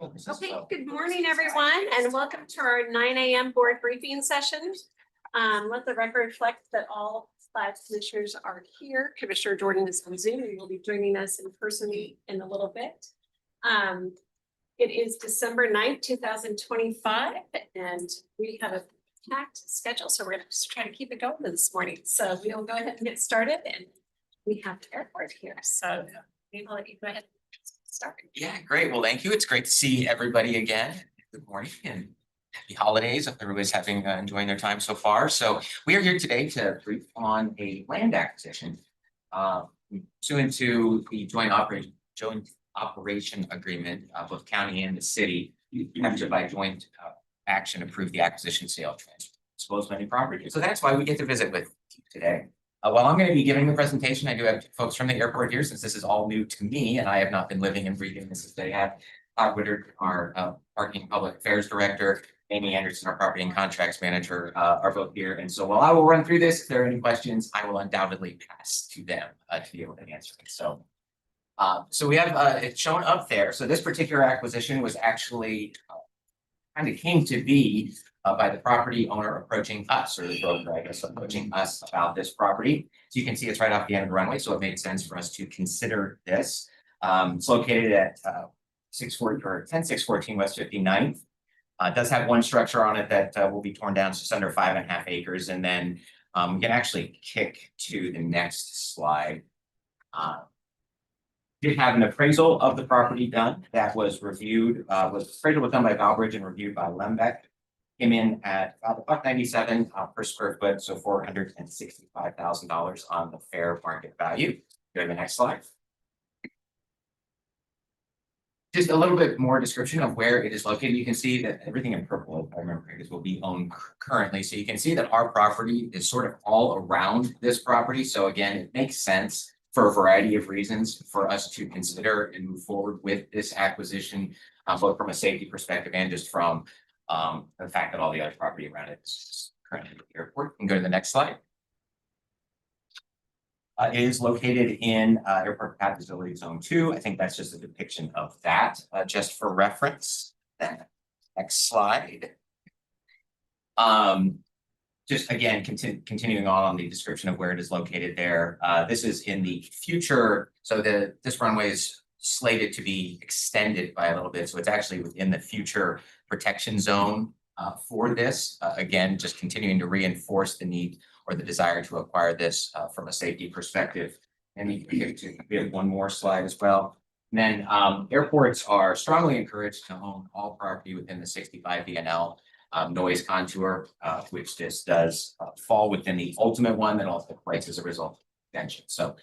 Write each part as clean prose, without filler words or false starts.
Okay, good morning, everyone, and welcome to our 9 a.m. board briefing session. Let the record reflect that all 5 commissioners are here. Commissioner Jordan is on Zoom and will be joining us in person in a little bit. It is December 9th, 2025, and we have a packed schedule, so we're going to try to keep it going this morning. So we'll go ahead and get started, and we have the airport here, so maybe I'll let you go ahead and start. Yeah, great. Well, thank you. It's great to see everybody again. Good morning and happy holidays. Hope everybody's enjoying their time so far. So we are here today to brief on a land acquisition pursuant to the joint operation agreement of both county and the city. You have to by joint action approve the acquisition, sale, transfer, disposal of any property. So that's why we get to visit with you today. While I'm going to be giving the presentation, I do have folks from the airport here, since this is all new to me and I have not been living and breathing this as they have. Todd Woodard, our parking public affairs director, Amy Anderson, our property and contracts manager, are both here. And so while I will run through this, if there are any questions, I will undoubtedly pass to them to be able to answer them. So we have it shown up there. So this particular acquisition was actually kind of came to be by the property owner approaching us, or the broker, I guess, approaching us about this property. So you can see it's right off the end of the runway, so it made sense for us to consider this. It's located at 10614 West 59th. It does have one structure on it that will be torn down, so it's under 5.5 acres. And then we can actually kick to the next slide. Did have an appraisal of the property done that was reviewed. Appraisal was done by Valbridge and reviewed by Lembeck. Came in at about $197 per square foot, so $465,000 on the fair market value. Go to the next slide. Just a little bit more description of where it is located. You can see that everything in purple, if I remember correctly, will be owned currently. So you can see that our property is sort of all around this property. So again, it makes sense for a variety of reasons for us to consider and move forward with this acquisition, both from a safety perspective and just from the fact that all the other property around it is currently at the airport. You can go to the next slide. It is located in Airport Compatibility Zone 2. I think that's just a depiction of that, just for reference. Next slide. Just again, continuing on the description of where it is located there. This is in the future. So this runway is slated to be extended by a little bit. So it's actually within the future protection zone for this. Again, just continuing to reinforce the need or the desire to acquire this from a safety perspective. And we have one more slide as well. And then airports are strongly encouraged to own all property within the 65 DNL noise contour, which this does fall within the ultimate one that also plays as a result of extension. So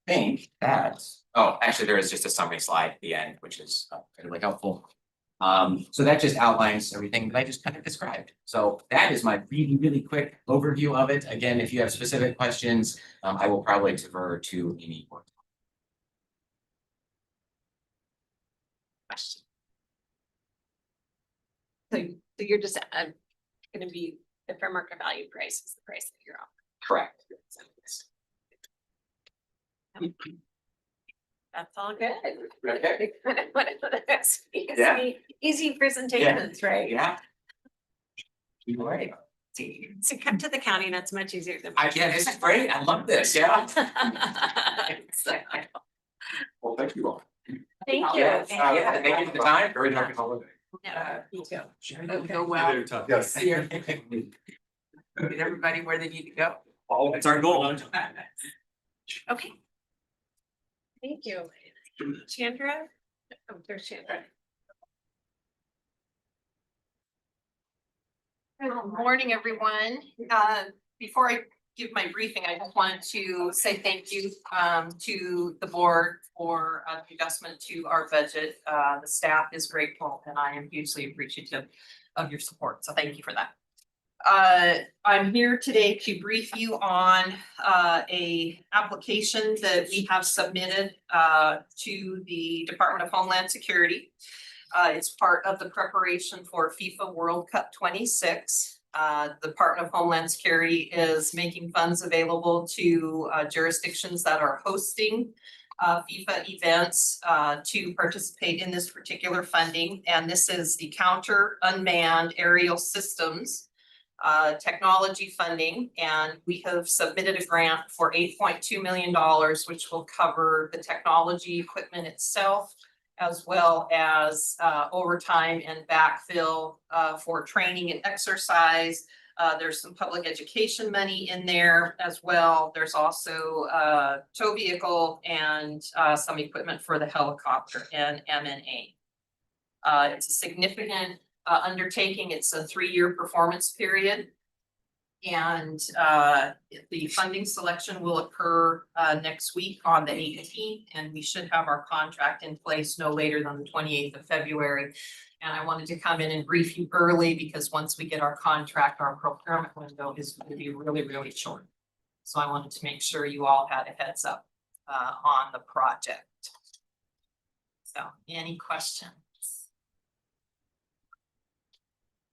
I think that's, oh, actually there is just a summary slide at the end, which is really helpful. So that just outlines everything that I just kind of described. So that is my really, really quick overview of it. Again, if you have specific questions, I will probably defer to Amy. So you're just going to be the fair market value price is the price that you're offering. Correct. That's all good. Okay. Yeah. Easy presentations, right? Yeah. Right. So come to the county and it's much easier than. Yeah, this is great. I love this. Yeah. Well, thank you all. Thank you. Yeah, thank you for the time. Very happy holiday. You too. Go well. Yes. Get everybody where they need to go. Oh, that's our goal. Okay. Thank you. Chandra? Oh, there's Chandra. Good morning, everyone. Before I give my briefing, I just wanted to say thank you to the board for the adjustment to our budget. The staff is grateful and I am hugely appreciative of your support. So thank you for that. I'm here today to brief you on a application that we have submitted to the Department of Homeland Security. It's part of the preparation for FIFA World Cup 26. The Department of Homeland Security is making funds available to jurisdictions that are hosting FIFA events to participate in this particular funding. And this is the Counter Unmanned Aerial Systems technology funding. And we have submitted a grant for $8.2 million, which will cover the technology equipment itself, as well as overtime and backfill for training and exercise. There's some public education money in there as well. There's also tow vehicle and some equipment for the helicopter and MNA. It's a significant undertaking. It's a 3-year performance period. And the funding selection will occur next week on the 18th, and we should have our contract in place no later than the 28th of February. And I wanted to come in and brief you early because once we get our contract, our procurement window is going to be really, really short. So I wanted to make sure you all had a heads up on the project. So any questions?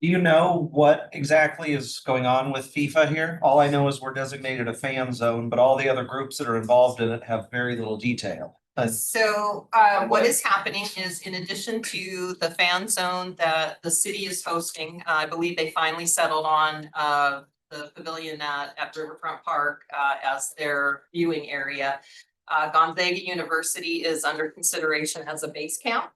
Do you know what exactly is going on with FIFA here? All I know is we're designated a fan zone, but all the other groups that are involved in it have very little detail. So what is happening is, in addition to the fan zone that the city is hosting, I believe they finally settled on the pavilion at Riverfront Park as their viewing area. Gonzaga University is under consideration as a base camp.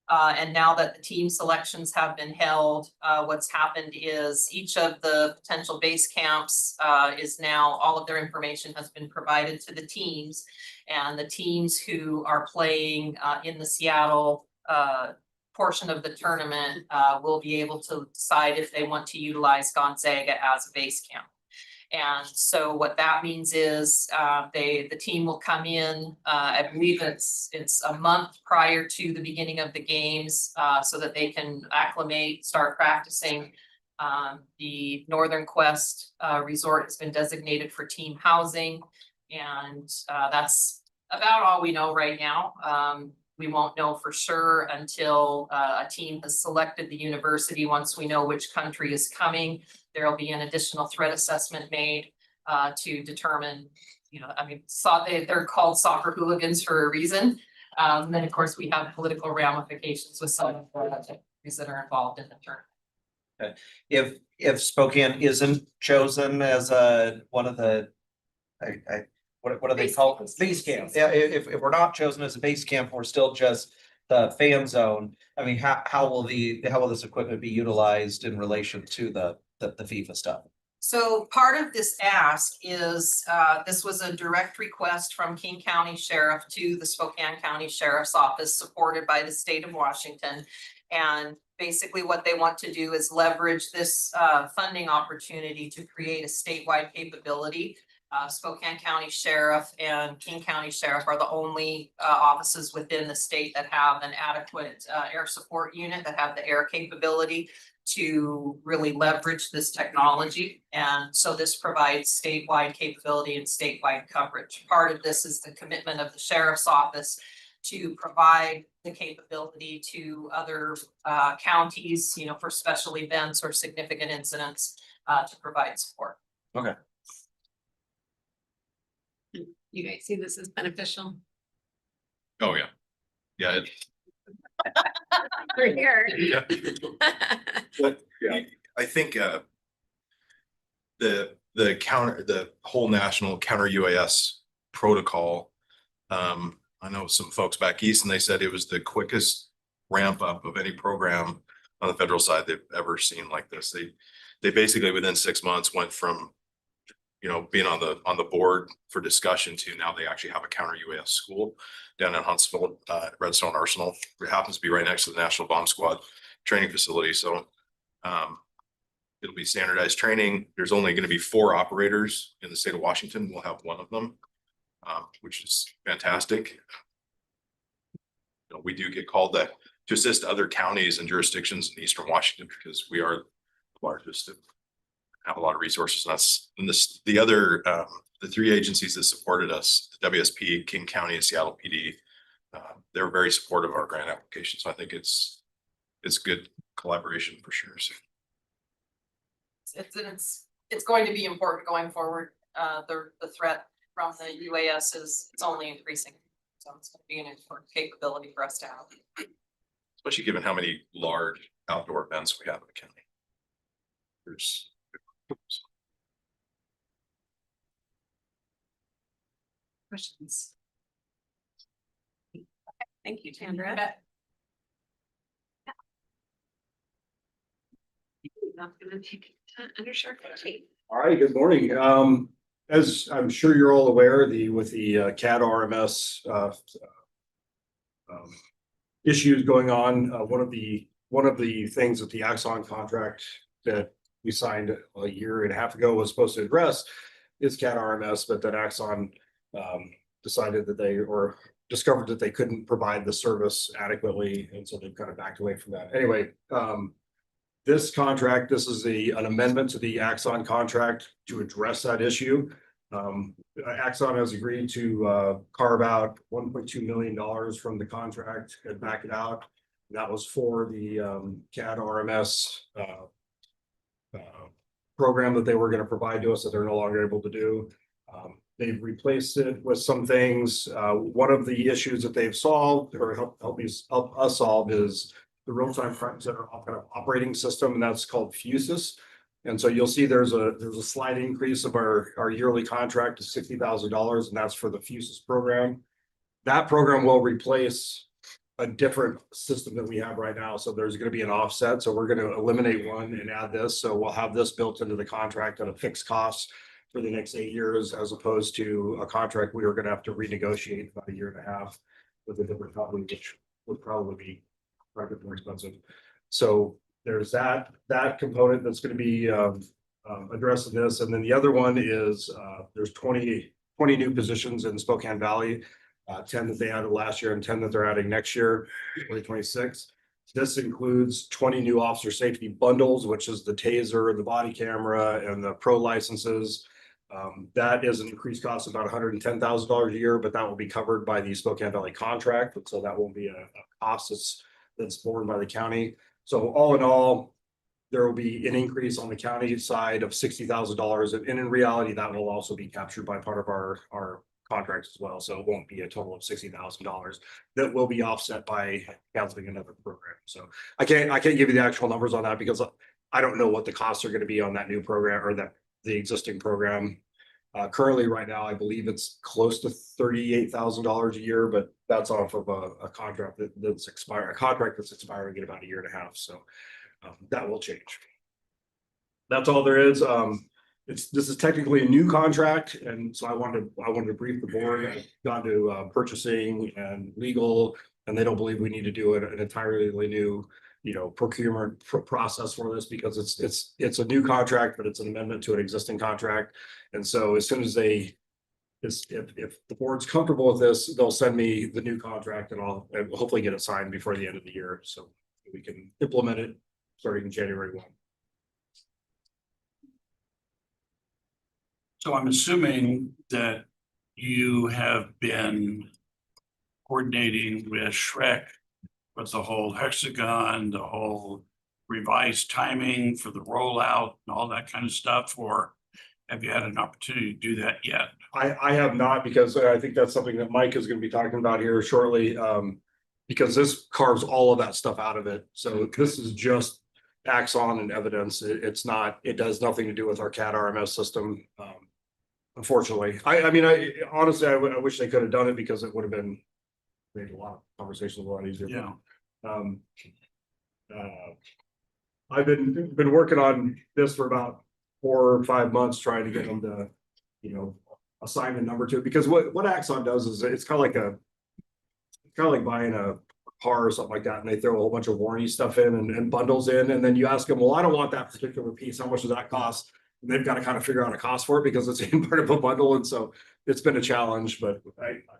And now that the team selections have been held, what's happened is each of the potential base camps is now, all of their information has been provided to the teams. And the teams who are playing in the Seattle portion of the tournament will be able to decide if they want to utilize Gonzaga as a base camp. And so what that means is the team will come in, I believe it's a month prior to the beginning of the games so that they can acclimate, start practicing. The Northern Quest Resort has been designated for team housing, and that's about all we know right now. We won't know for sure until a team has selected the university. Once we know which country is coming, there'll be an additional threat assessment made to determine, they're called soccer hooligans for a reason. And then of course we have political ramifications with some of the countries that are involved in the tournament. If Spokane isn't chosen as one of the, what do they call it? Base camp. Yeah, if we're not chosen as a base camp, we're still just the fan zone. I mean, how will this equipment be utilized in relation to the FIFA stuff? So part of this ask is, this was a direct request from King County Sheriff to the Spokane County Sheriff's Office, supported by the state of Washington. And basically what they want to do is leverage this funding opportunity to create a statewide capability. Spokane County Sheriff and King County Sheriff are the only offices within the state that have an adequate air support unit, that have the air capability to really leverage this technology. And so this provides statewide capability and statewide coverage. Part of this is the commitment of the Sheriff's Office to provide the capability to other counties, for special events or significant incidents to provide support. Okay. You guys see this as beneficial? Oh, yeah. Yeah, We're here. yeah. But I think the whole national counter UAS protocol, I know some folks back east and they said it was the quickest ramp up of any program on the federal side they've ever seen like this. They basically within 6 months went from being on the board for discussion to now they actually have a counter UAS school down in Huntsville, Redstone Arsenal. It happens to be right next to the National Bomb Squad training facility. So it'll be standardized training. There's only going to be 4 operators in the state of Washington. We'll have one of them, which is fantastic. We do get called to assist other counties and jurisdictions in Eastern Washington because we are the largest and have a lot of resources. And that's the other the 3 agencies that supported us, the WSP, King County, and Seattle PD. They're very supportive of our grant application. So I think it's good collaboration for sure. So. It's going to be important going forward. The threat from the UAS it's only increasing. So it's going to be an important capability for us to have. Especially given how many large outdoor events we have in the county. There's. Questions? Thank you, Tandra. I'm gonna take Under Sheriff Kate. All right, good morning. As I'm sure you're all aware, with the CAD RMS issues going on, one of the things that the Axon contract that we signed a year and a half ago was supposed to address is CAD RMS, but then Axon decided that discovered that they couldn't provide the service adequately, and so they've kind of backed away from that. Anyway, this contract, this is an amendment to the Axon contract to address that issue. Axon has agreed to carve out $1.2 million from the contract and back it out. That was for the CAD RMS program that they were going to provide to us that they're no longer able to do. They've replaced it with some things. One of the issues that they've solved or help us solve is the real-time front center kind of operating system, and that's called Fusus. And so you'll see there's a slight increase of our yearly contract to $60,000, and that's for the Fusus program. That program will replace a different system that we have right now. So there's going to be an offset. So we're going to eliminate one and add this. So we'll have this built into the contract at a fixed cost for the next 8 years, as opposed to a contract we were going to have to renegotiate about a year and a half with a different company, which would probably be quite a bit more expensive. So there's that component that's going to be addressing this. And then the other one is there's 20 new positions in Spokane Valley, 10 that they added last year and 10 that they're adding next year, 2026. This includes 20 new officer safety bundles, which is the taser, the body camera, and the pro licenses. That is an increased cost of about $110,000 a year, but that will be covered by the Spokane Valley contract. So that won't be a cost that's borne by the county. So all in all, there will be an increase on the county side of $60,000. And in reality, that will also be captured by part of our contracts as well. So it won't be a total of $60,000 that will be offset by canceling another program. So I can't give you the actual numbers on that because I don't know what the costs are going to be on that new program or the existing program. Currently right now, I believe it's close to $38,000 a year, but that's off of a contract that's expiring in about a year and a half. So that will change. That's all there is. This is technically a new contract, and so I wanted to brief the board. I've gone to purchasing and legal, and they don't believe we need to do an entirely new, procurement process for this because it's a new contract, but it's an amendment to an existing contract. And so as soon as if the board's comfortable with this, they'll send me the new contract, and I'll hopefully get it signed before the end of the year, so we can implement it starting January 1. So I'm assuming that you have been coordinating with Shrek with the whole hexagon, the whole revised timing for the rollout and all that kind of stuff, or have you had an opportunity to do that yet? I have not, because I think that's something that Mike is going to be talking about here shortly, because this carves all of that stuff out of it. So this is just Axon and evidence. It does nothing to do with our CAD RMS system. Unfortunately, I mean, honestly, I wish they could have done it because it would have made a lot of conversations a lot easier. Yeah. I've been working on this for about 4 or 5 months, trying to get them to, assign a number to it. Because what Axon does is it's kind of like buying a car or something like that, and they throw a whole bunch of warranty stuff in and bundles in, and then you ask them, well, I don't want that particular piece. How much does that cost? And they've got to kind of figure out a cost for it because it's in part of a bundle, and so it's been a challenge. But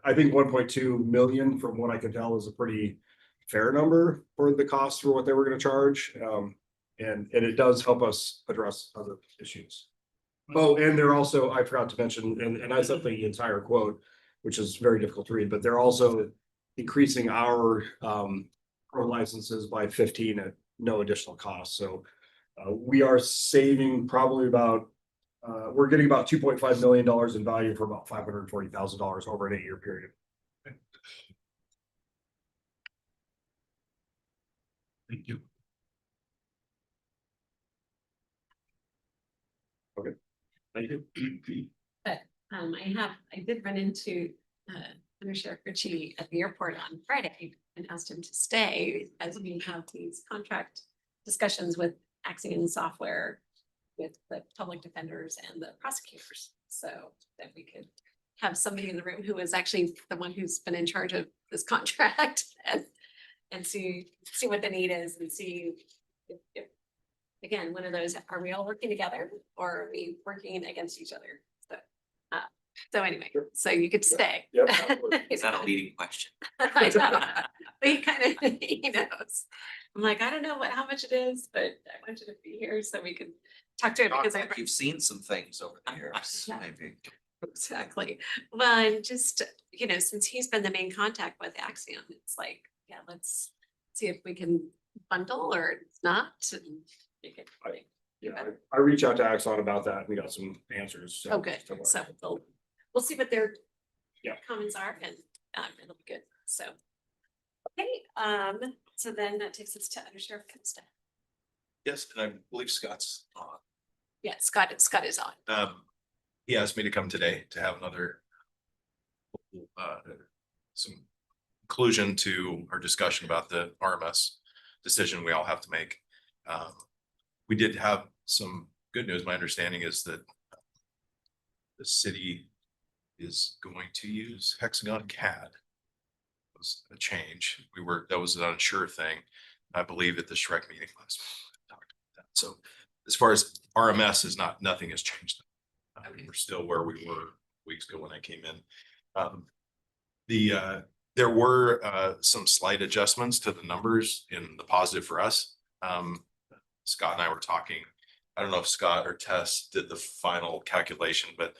I think 1.2 million, from what I can tell, is a pretty fair number for the cost for what they were going to charge, and it does help us address other issues. Oh, and they're also, I forgot to mention, and I sent the entire quote, which is very difficult to read, but they're also increasing our pro licenses by 15 at no additional cost. So We are saving probably about, we're getting about $2.5 million in value for about $540,000 over an 8-year period. Thank you. Thank you. I did run into Under Sheriff Ritchie at the airport on Friday and asked him to stay as we have these contract discussions with Axiom Software with the public defenders and the prosecutors, so that we could have somebody in the room who is actually the one who's been in charge of this contract and see what the need is and see if again, one of those, are we all working together or are we working against each other? So anyway, Sure. so you could stay. Yep, absolutely. Is that a leading question? I know. But he knows. I'm like, I don't know how much it is, but I want you to be here so we can talk to him because I. You've seen some things over the years, Yeah. maybe. Exactly. Well, and just, since he's been the main contact with Axiom, it's like, yeah, let's see if we can bundle or not and make it. Yeah, I reached out to Axon about that and we got some answers. so- Okay, so we'll see what their Yeah. comments are and it'll be good. So. Okay, so then that takes us to Under Sheriff Kinstead. Yes, and I believe Scott's on. Yeah, Scott is on. He asked me to come today to have another some conclusion to our discussion about the RMS decision we all have to make. We did have some good news. My understanding is that the city is going to use Hexagon CAD. It was a change. That was an unsure thing. I believe at the Shrek meeting last week. we talked about that. So as far as RMS is nothing has changed. We're still where we were weeks ago when I came in. There were some slight adjustments to the numbers in the positive for us. Scott and I were talking. I don't know if Scott or Tess did the final calculation, but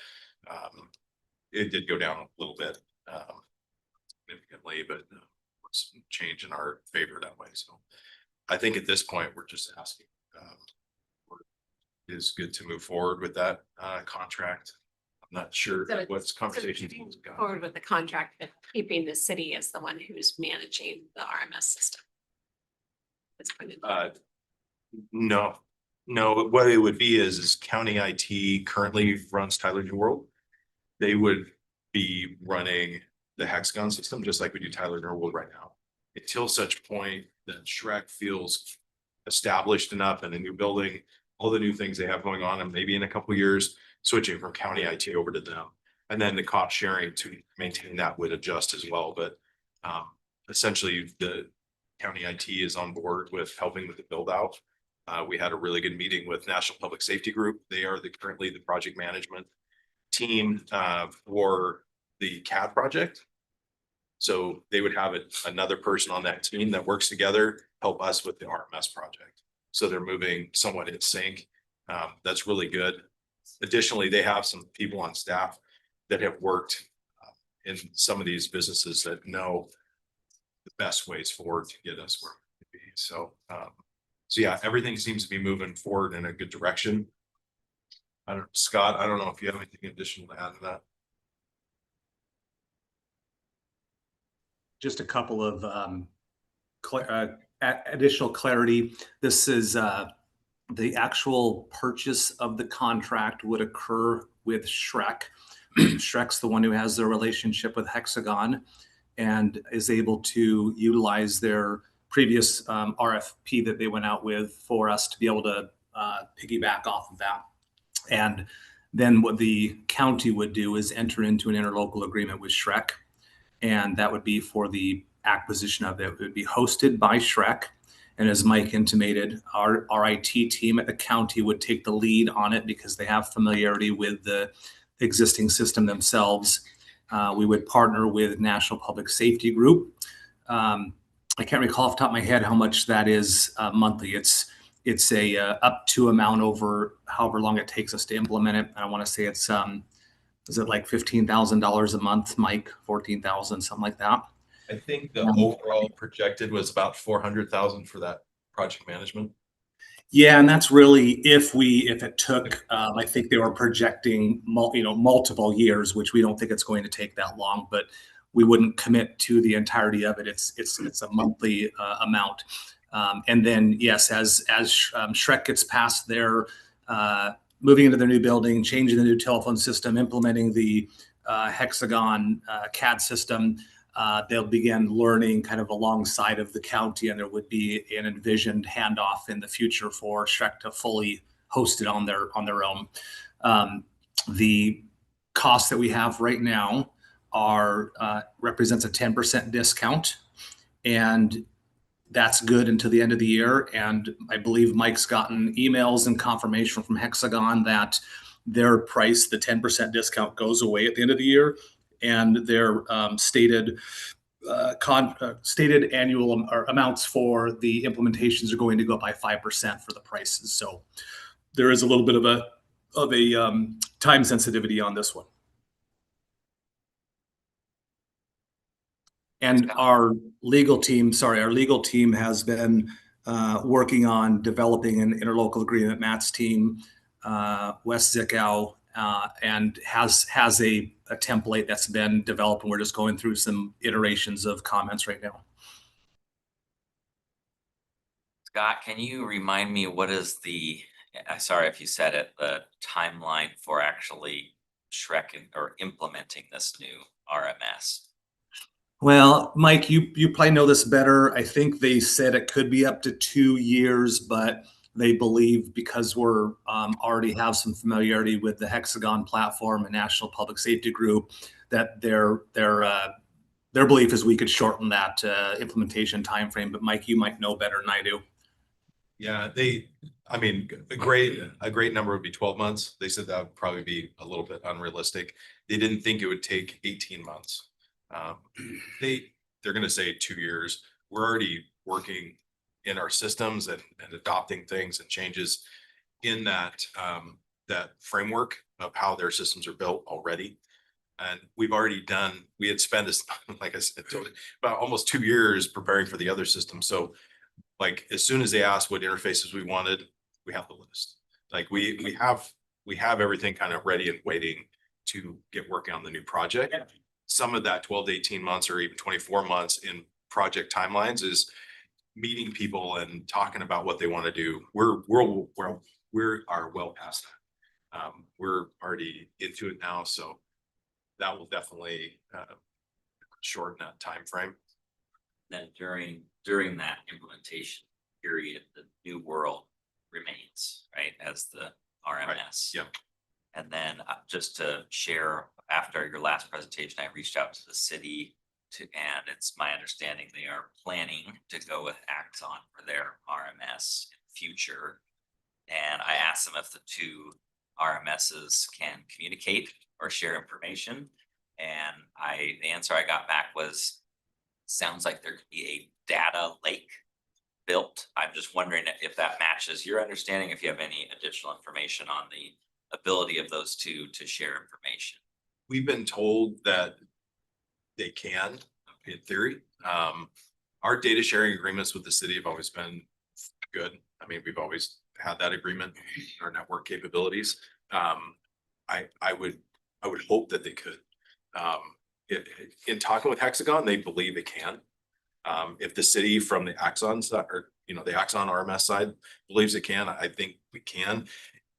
it did go down a little bit significantly, but some change in our favor that way. So I think at this point, we're just asking. It is good to move forward with that contract. I'm not sure So what's conversation. moving forward with the contract, but keeping the city as the one who's managing the RMS system. That's kind of- No, what it would be is county IT currently runs Tyler New World. They would be running the Hexagon system, just like we do Tyler New World right now. Until such point that Shrek feels established enough in a new building, all the new things they have going on, and maybe in a couple of years, switching from county IT over to them. And then the cost sharing to maintain that would adjust as well, but essentially the county IT is on board with helping with the build out. We had a really good meeting with National Public Safety Group. They are currently the project management team for the CAD project. So they would have another person on that team that works together, help us with the RMS project. So they're moving somewhat in sync. That's really good. Additionally, they have some people on staff that have worked in some of these businesses that know the best ways forward to get us where we need to be. So yeah, everything seems to be moving forward in a good direction. Scott, I don't know if you have anything additional to add to that. Just a couple of additional clarity. This is the actual purchase of the contract would occur with Shrek. Shrek's the one who has the relationship with Hexagon and is able to utilize their previous RFP that they went out with for us to be able to piggyback off of that. And then what the county would do is enter into an interlocal agreement with Shrek. And that would be for the acquisition of it. It would be hosted by Shrek. And as Mike intimated, our IT team at the county would take the lead on it because they have familiarity with the existing system themselves. We would partner with National Public Safety Group. I can't recall off the top of my head how much that is monthly. It's a up to amount over however long it takes us to implement it. I want to say it's is it like $15,000 a month, Mike? 14,000, something like that. I think the overall projected was about 400,000 for that project management. Yeah, and that's really if it took, I think they were projecting multiple years, which we don't think it's going to take that long, but we wouldn't commit to the entirety of it. It's a monthly amount. And then, yes, as Shrek gets past their moving into their new building, changing the new telephone system, implementing the Hexagon CAD system, they'll begin learning kind of alongside of the county, and there would be an envisioned handoff in the future for Shrek to fully host it on their own. The costs that we have right now are represents a 10% discount, and that's good until the end of the year. And I believe Mike's gotten emails and confirmation from Hexagon that their price, the 10% discount, goes away at the end of the year, and their stated annual amounts for the implementations are going to go up by 5% for the prices. So there is a little bit of a time sensitivity on this one. And our legal team has been working on developing an interlocal agreement. Matt's team, Wes Zickow, and has a template that's been developed, and we're just going through some iterations of comments right now. Scott, can you remind me what is sorry if you said it, the timeline for actually or implementing this new RMS? Well, Mike, you probably know this better. I think they said it could be up to 2 years, but they believe because we're already have some familiarity with the Hexagon platform and National Public Safety Group, that their belief is we could shorten that implementation timeframe. But Mike, you might know better than I do. Yeah, a great number would be 12 months. They said that would probably be a little bit unrealistic. They didn't think it would take 18 months. They're going to say 2 years. We're already working in our systems and adopting things and changes in that framework of how their systems are built already. And we had spent this, like I said, about almost 2 years preparing for the other system. So like, as soon as they asked what interfaces we wanted, we have the list. Like we have everything kind of ready and waiting to get working on the new project. Some of that 12 to 18 months or even 24 months in project timelines is meeting people and talking about what they want to do. We're well past that. We're already into it now, so that will definitely shorten that time frame. Then during that implementation period, the new world remains, right, as the RMS. Right. Yep. And then just to share, after your last presentation, I reached out to the city and it's my understanding they are planning to go with Axon for their RMS in the future. And I asked them if the two RMSs can communicate or share information. And the answer I got back was, sounds like there could be a data lake built. I'm just wondering if that matches your understanding, if you have any additional information on the ability of those two to share information. We've been told that they can, in theory. Our data sharing agreements with the city have always been good. I mean, we've always had that agreement, our network capabilities. I would hope that they could. In talking with Hexagon, they believe they can. If the city from the Axon side, or the Axon RMS side believes it can, I think we can.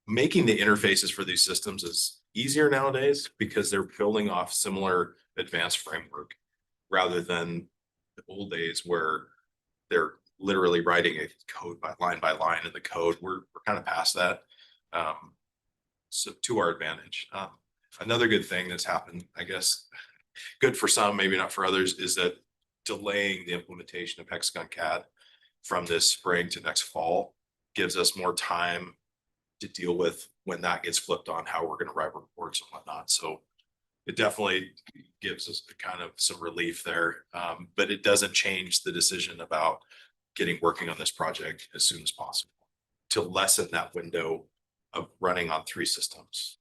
Making the interfaces for these systems is easier nowadays because they're building off similar advanced framework rather than the old days where they're literally writing a code by line in the code. We're kind of past that. So to our advantage. Another good thing that's happened, I guess, good for some, maybe not for others, is that delaying the implementation of Hexagon CAD from this spring to next fall gives us more time to deal with when that gets flipped on, how we're going to write reports and whatnot. So it definitely gives us kind of some relief there, but it doesn't change the decision about getting working on this project as soon as possible to lessen that window of running on 3 systems.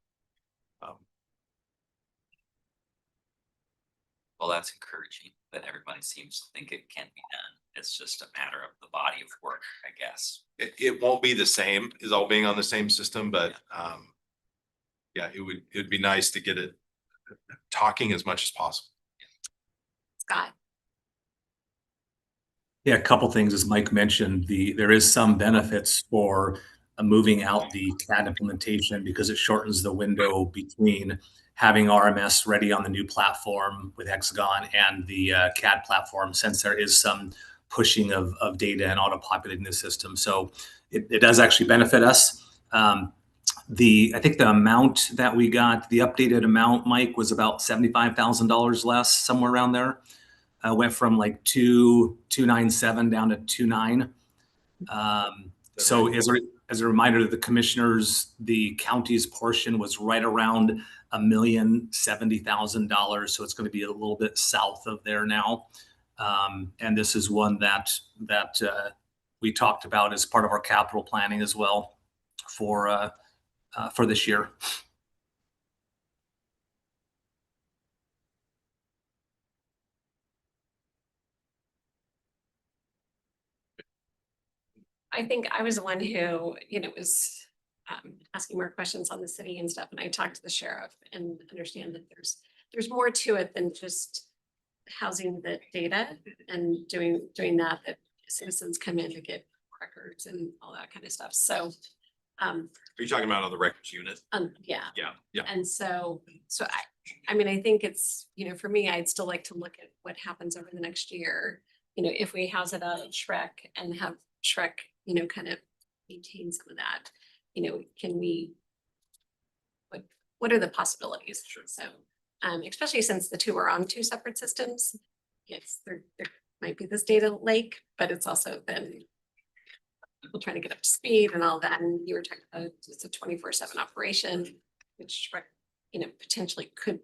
Well, that's encouraging that everybody seems to think it can be done. It's just a matter of the body of work, I guess. It won't be the same as all being on the same system, but yeah, it'd be nice to get it talking as much as possible. Scott. Yeah, a couple things, as Mike mentioned, there is some benefits for moving out the CAD implementation because it shortens the window between having RMS ready on the new platform with Hexagon and the CAD platform, since there is some pushing of data and auto-populating the system. So it does actually benefit us. I think the amount that we got, the updated amount, Mike, was about $75,000 less, somewhere around there. Went from like 297 down to 29. So as a reminder to the commissioners, the county's portion was right around $1,070,000. So it's going to be a little bit south of there now. And this is one that we talked about as part of our capital planning as well for this year. I think I was the one who, was asking more questions on the city and stuff, and I talked to the sheriff and understand that there's more to it than just housing the data and doing that citizens come in to get records and all that kind of stuff. So Are you talking about on the records unit? yeah. Yeah. And so I mean, I think it's, for me, I'd still like to look at what happens over the next year. If we house it out at Shrek and have Shrek, kind of maintain some of that, can we, what are the possibilities? Sure. So, especially since the two are on two separate systems, yes, there might be this data lake, but it's also been people trying to get up to speed and all that. And you were talking about it's a 24/7 operation, which Shrek, potentially could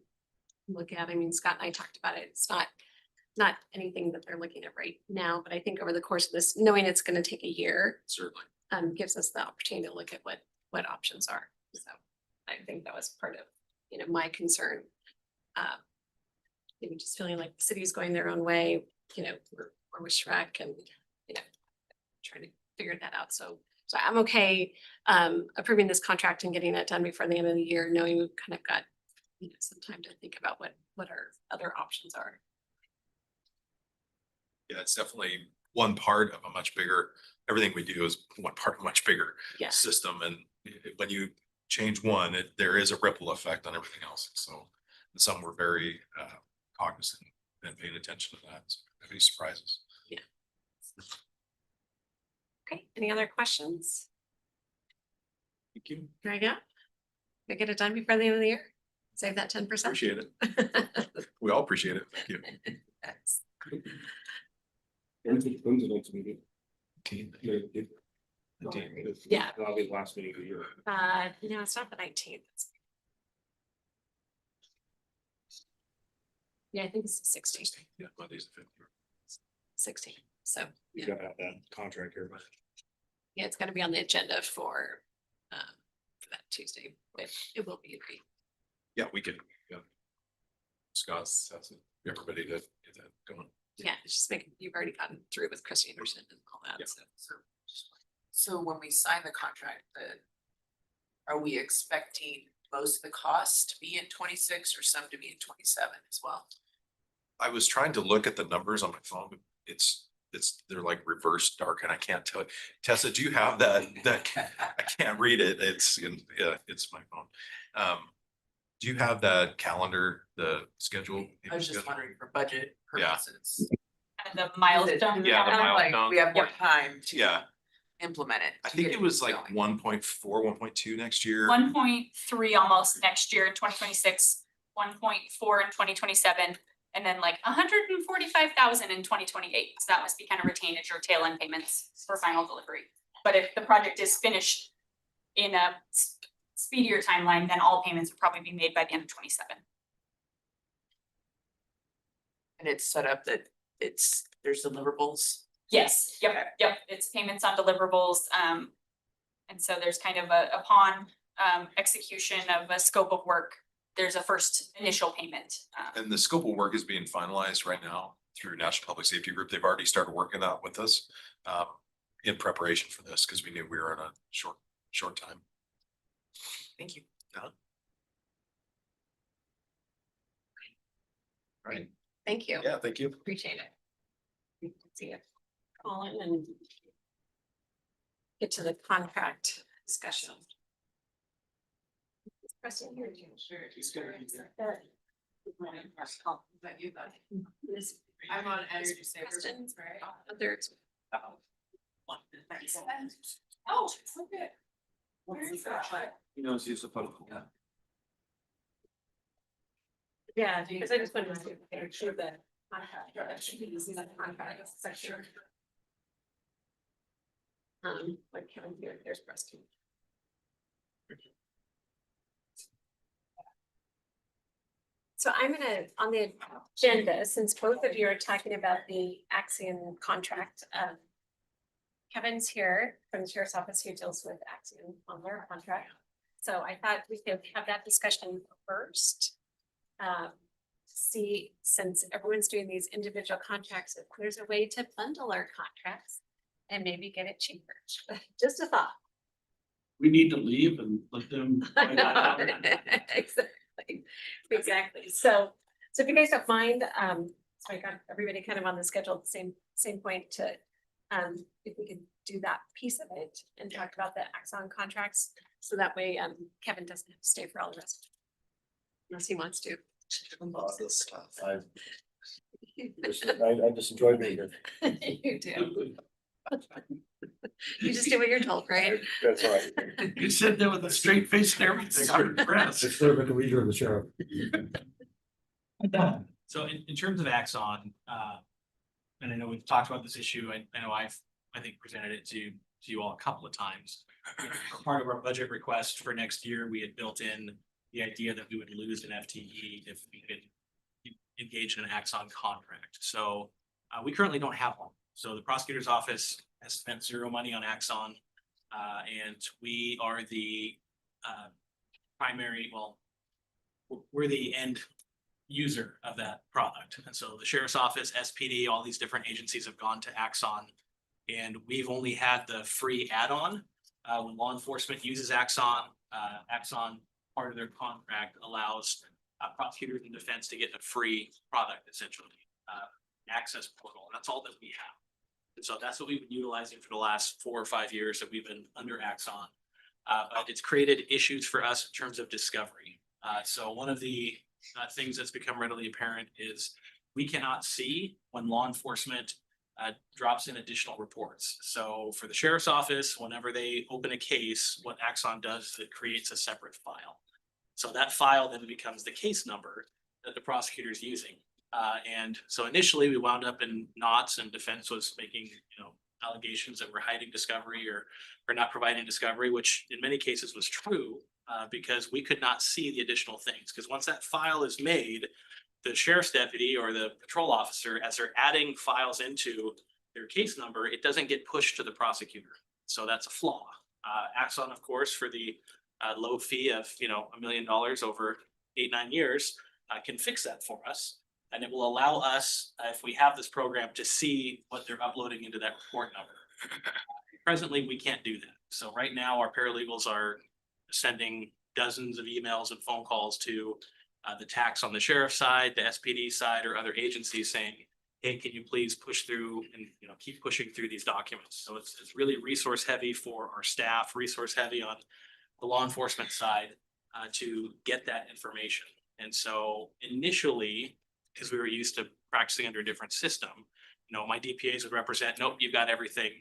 look at. I mean, Scott and I talked about it. It's not anything that they're looking at right now, but I think over the course of this, knowing it's going to take a year, Certainly. gives us the opportunity to look at what options are. So I think that was part of, my concern. Just feeling like the city's going their own way, we're with Shrek and, trying to figure that out. So I'm okay approving this contract and getting it done before the end of the year, knowing we've kind of got, some time to think about what our other options are. Yeah, it's definitely one part of a much bigger, everything we do is one part of a much bigger Yeah. system. And when you change one, there is a ripple effect on everything else. So some were very cognizant and paying attention to that. So any surprises? Yeah. Okay, any other questions? Thank you. There you go. We get it done before the end of the year. Save that 10%. Appreciate it. We all appreciate it. Thank you. Yes. When's the next meeting? Yeah. That'll be the last meeting of the year. No, it's not the 19th. Yeah, I think it's the 16th. Yeah, Monday's the 5th. 16th. So You yeah, gotta have that contract here, but. yeah, it's gonna be on the agenda for that Tuesday, but it will be agreed. Yeah, we can, discuss, everybody to get that going. Yeah, it's just making, you've already gotten through with Chris Anderson and all that, Yeah. so. So when we sign the contract, are we expecting most of the costs to be in 26 or some to be in 27 as well? I was trying to look at the numbers on my phone, but they're like reverse dark and I can't tell. Tessa, do you have that? I can't read it. It's my phone. Do you have that calendar, the schedule? I was just wondering for budget Yeah. purposes. And the milestone. Yeah, the Kind of like milestone. we have more time to Yeah, implement it. I to think get it was like going. 1.4, 1.2 next year. 1.3 almost next year in 2026, 1.4 in 2027, and then like 145,000 in 2028. So that must be kind of retained as your tail end payments for final delivery. But if the project is finished in a speedier timeline, then all payments would probably be made by the end of 27. And it's set up that there's deliverables. Yes, yep. It's payments on deliverables. And so there's kind of upon execution of a scope of work, there's a first initial payment. And the scope of work is being finalized right now. through National Public Safety Group. They've already started working that with us in preparation for this because we knew we were in a short time. Thank you. Right. Thank you. Yeah, thank you. Appreciate it. See you. Call in and get to the contract discussion. Preston, here. I'm on energy savers. Preston, others. Oh, okay. Where is that? He knows he's supposed to. Yeah, because I just wanted to make sure that contract, that should be using that contract section. Like Kevin here, there's Preston. So I'm gonna, on the agenda, since both of you are talking about the Axion contract, Kevin's here from the Sheriff's Office who deals with Axion on their contract. So I thought we could have that discussion first. See, since everyone's doing these individual contracts, if there's a way to bundle our contracts and maybe get it cheaper. Just a thought. We need to leave and let them. find out. Exactly, exactly. So if you guys don't mind, so I got everybody kind of on the schedule at the same point to, if we could do that piece of it and talk about the Axon contracts. So that way, Kevin doesn't have to stay for all the rest. Unless he wants to. This stuff. I just enjoy being here. You do. You just do what you're told, right? That's right. You sit there with a straight face and everything. I'm impressed. It's sort of the leader of the sheriff. So in terms of Axon, and I know we've talked about this issue, I know I think presented it to you all a couple of times. Part of our budget request for next year, we had built in the idea that we would lose an FTE if we could engage in an Axon contract. So we currently don't have one. So the prosecutor's office has spent zero money on Axon, and we are the primary, well, we're the end user of that product. And so the sheriff's office, SPD, all these different agencies have gone to Axon, and we've only had the free add-on. When law enforcement uses Axon, Axon, part of their contract allows prosecutors and defense to get a free product, essentially, access portal. And that's all that we have. And so that's what we've been utilizing for the last 4 or 5 years that we've been under Axon. But it's created issues for us in terms of discovery. So one of the things that's become readily apparent is we cannot see when law enforcement drops in additional reports. So for the sheriff's office, whenever they open a case, what Axon does is it creates a separate file. So that file then becomes the case number that the prosecutor is using. And so initially we wound up in knots, and defense was making, allegations that we're hiding discovery or not providing discovery, which in many cases was true, because we could not see the additional things. Because once that file is made, the sheriff's deputy or the patrol officer, as they're adding files into their case number, it doesn't get pushed to the prosecutor. So that's a flaw. Axon, of course, for the low fee of $1 million over 8-9 years, can fix that for us. And it will allow us, if we have this program, to see what they're uploading into that report number. Presently, we can't do that. So right now, our paralegals are sending dozens of emails and phone calls to the tax on the sheriff's side, the SPD side, or other agencies saying, hey, can you please push through and keep pushing through these documents? So it's really resource heavy for our staff, resource heavy on the law enforcement side to get that information. And so initially, because we were used to practicing under a different system, my DPAs would represent, nope, you've got everything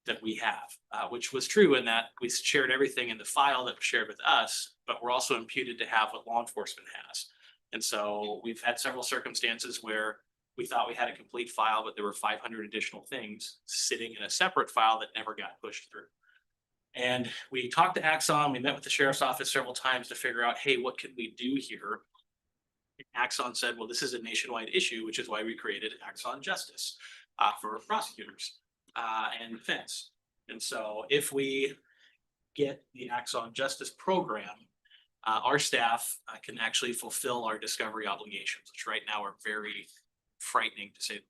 that we have, which was true in that we shared everything in the file that was shared with us, but we're also imputed to have what law enforcement has. And so we've had several circumstances where we thought we had a complete file, but there were 500 additional things sitting in a separate file that never got pushed through. And we talked to Axon, we met with the sheriff's office several times to figure out, hey, what can we do here? Axon said, well, this is a nationwide issue, which is why we created Axon Justice for prosecutors and defense. And so if we get the Axon Justice program, our staff can actually fulfill our discovery obligations, which right now are very frightening, to say the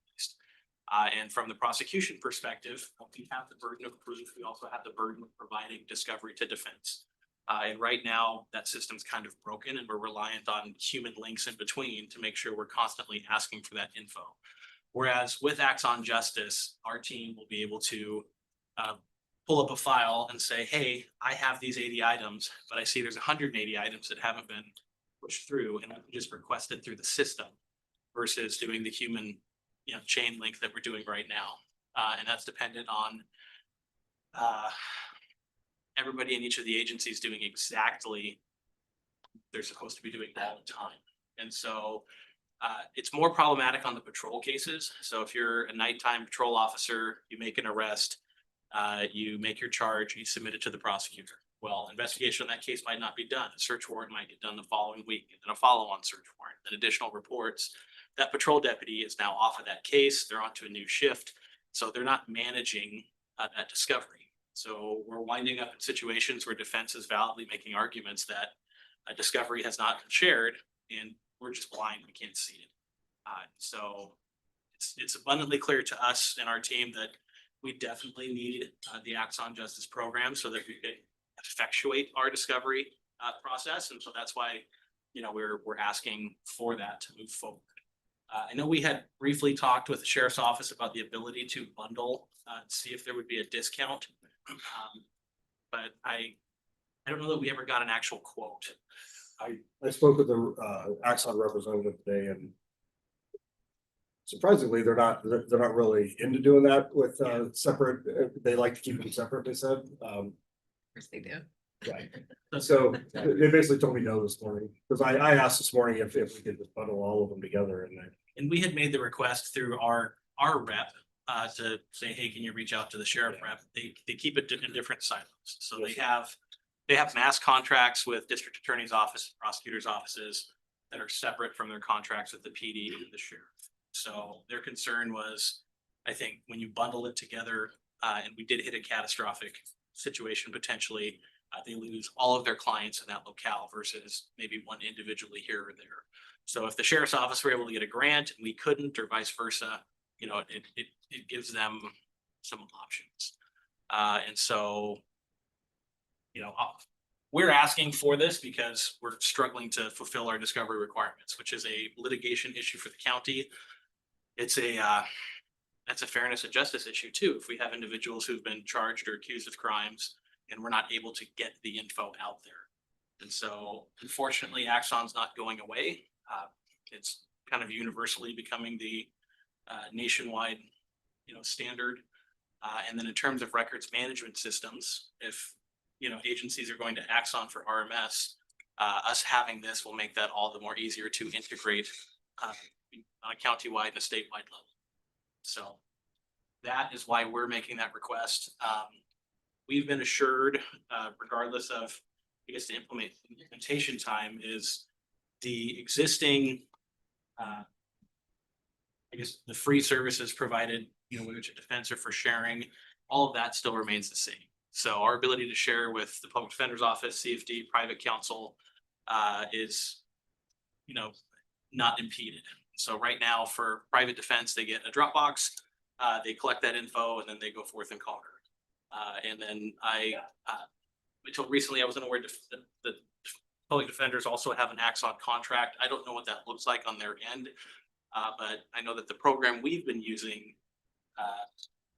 And from the prosecution perspective, we have the burden of proof. We also have the burden of providing discovery to defense. And right now, that system's kind of broken and we're reliant on human links in between to make sure we're constantly asking for that info. Whereas with Axon Justice, our team will be able to pull up a file and say, hey, I have these 80 items, but I see there's 180 items that haven't been pushed through, and I can just request it through the system versus doing the human, chain link that we're doing right now. And that's dependent on everybody in each of the agencies doing exactly what they're supposed to be doing all the time. And so it's more problematic on the patrol cases. So if you're a nighttime patrol officer, you make an arrest, you make your charge, you submit it to the prosecutor. Well, investigation on that case might not be done. A search warrant might get done the following week, and then a follow-on search warrant, then additional reports. That patrol deputy is now off of that case. They're onto a new shift. So they're not managing that discovery. So we're winding up in situations where defense is validly making arguments that a discovery has not been shared, and we're just blind. We can't see it. So it's abundantly clear to us and our team that we definitely need the Axon Justice program so that we can effectuate our discovery process. And so that's why, we're asking for that to move forward. I know we had briefly talked with the sheriff's office about the ability to bundle, see if there would be a discount. But I don't know that we ever got an actual quote. I spoke with the Axon representative today, and surprisingly, they're not really into doing that with separate. They like to keep them separate, they said. Of course they do. Right. So they basically told me no this morning, because I asked this morning if we could just bundle all of them together, And we had made the request through our rep to say, hey, can you reach out to the sheriff rep? They keep it in different silos. So they have mass contracts with district attorney's office, prosecutors' offices that are separate from their contracts with the PD and the sheriff. So their concern was, I think, when you bundle it together, and we did hit a catastrophic situation potentially, they lose all of their clients in that locale versus maybe one individually here or there. So if the sheriff's office were able to get a grant and we couldn't, or vice versa, it gives them some options. And so, we're asking for this because we're struggling to fulfill our discovery requirements, which is a litigation issue for the county. It's that's a fairness and justice issue too. If we have individuals who've been charged or accused of crimes and we're not able to get the info out there. And so unfortunately, Axon's not going away. It's kind of universally becoming the nationwide, standard. And then in terms of records management systems, if, agencies are going to Axon for RMS, us having this will make that all the more easier to integrate on a countywide and a statewide level. So that is why we're making that request. We've been assured, regardless of, I guess, the implementation time is the existing, the free services provided, which a defense or for sharing, all of that still remains the same. So our ability to share with the Public Defender's Office, CFD, private counsel, is, not impeded. So right now for private defense, they get a Dropbox, they collect that info, and then they go forth and conquer. And then until recently, I wasn't aware that the public defenders also have an Axon contract. I don't know what that looks like on their end, but I know that the program we've been using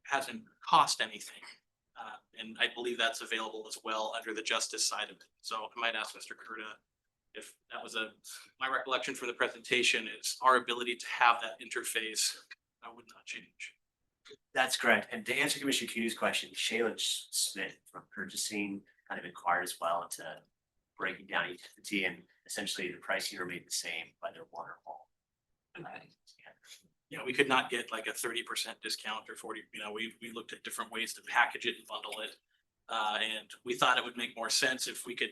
hasn't cost anything. And I believe that's available as well under the justice side of it. So I might ask Mr. Kurta if that was my recollection from the presentation is our ability to have that interface would not change. That's correct. And to answer Commissioner Cudahy's question, Shayla Smith from purchasing kind of inquired as well into breaking down each entity, and essentially the pricing remained the same, whether one or all. Okay. Yeah, we could not get like a 30% discount or 40, we looked at different ways to package it and bundle it. And we thought it would make more sense if we could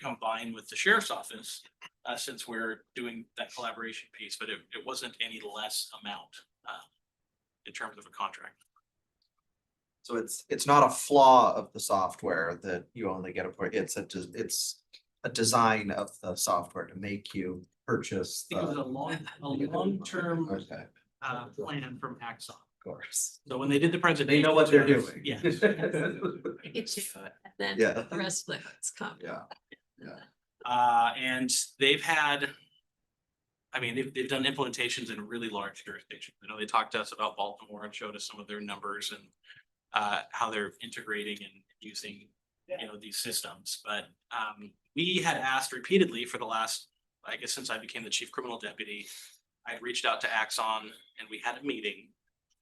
combine with the sheriff's office, since we're doing that collaboration piece, but it wasn't any less amount in terms of a contract. So it's not a flaw of the software that you only get it's a design of the software to make you purchase. It was a long-term Okay. plan from Axon. course. So when they did the They presentation. know what they're doing. Yeah. Get you, and then Yeah. the rest of it's come. Yeah. And they've had. I mean, they've done implementations in really large jurisdictions. I know they talked to us about Baltimore and showed us some of their numbers and how they're integrating and using, you know, these systems. But we had asked repeatedly for the last, I guess, since I became the chief criminal deputy, I reached out to Axon and we had a meeting.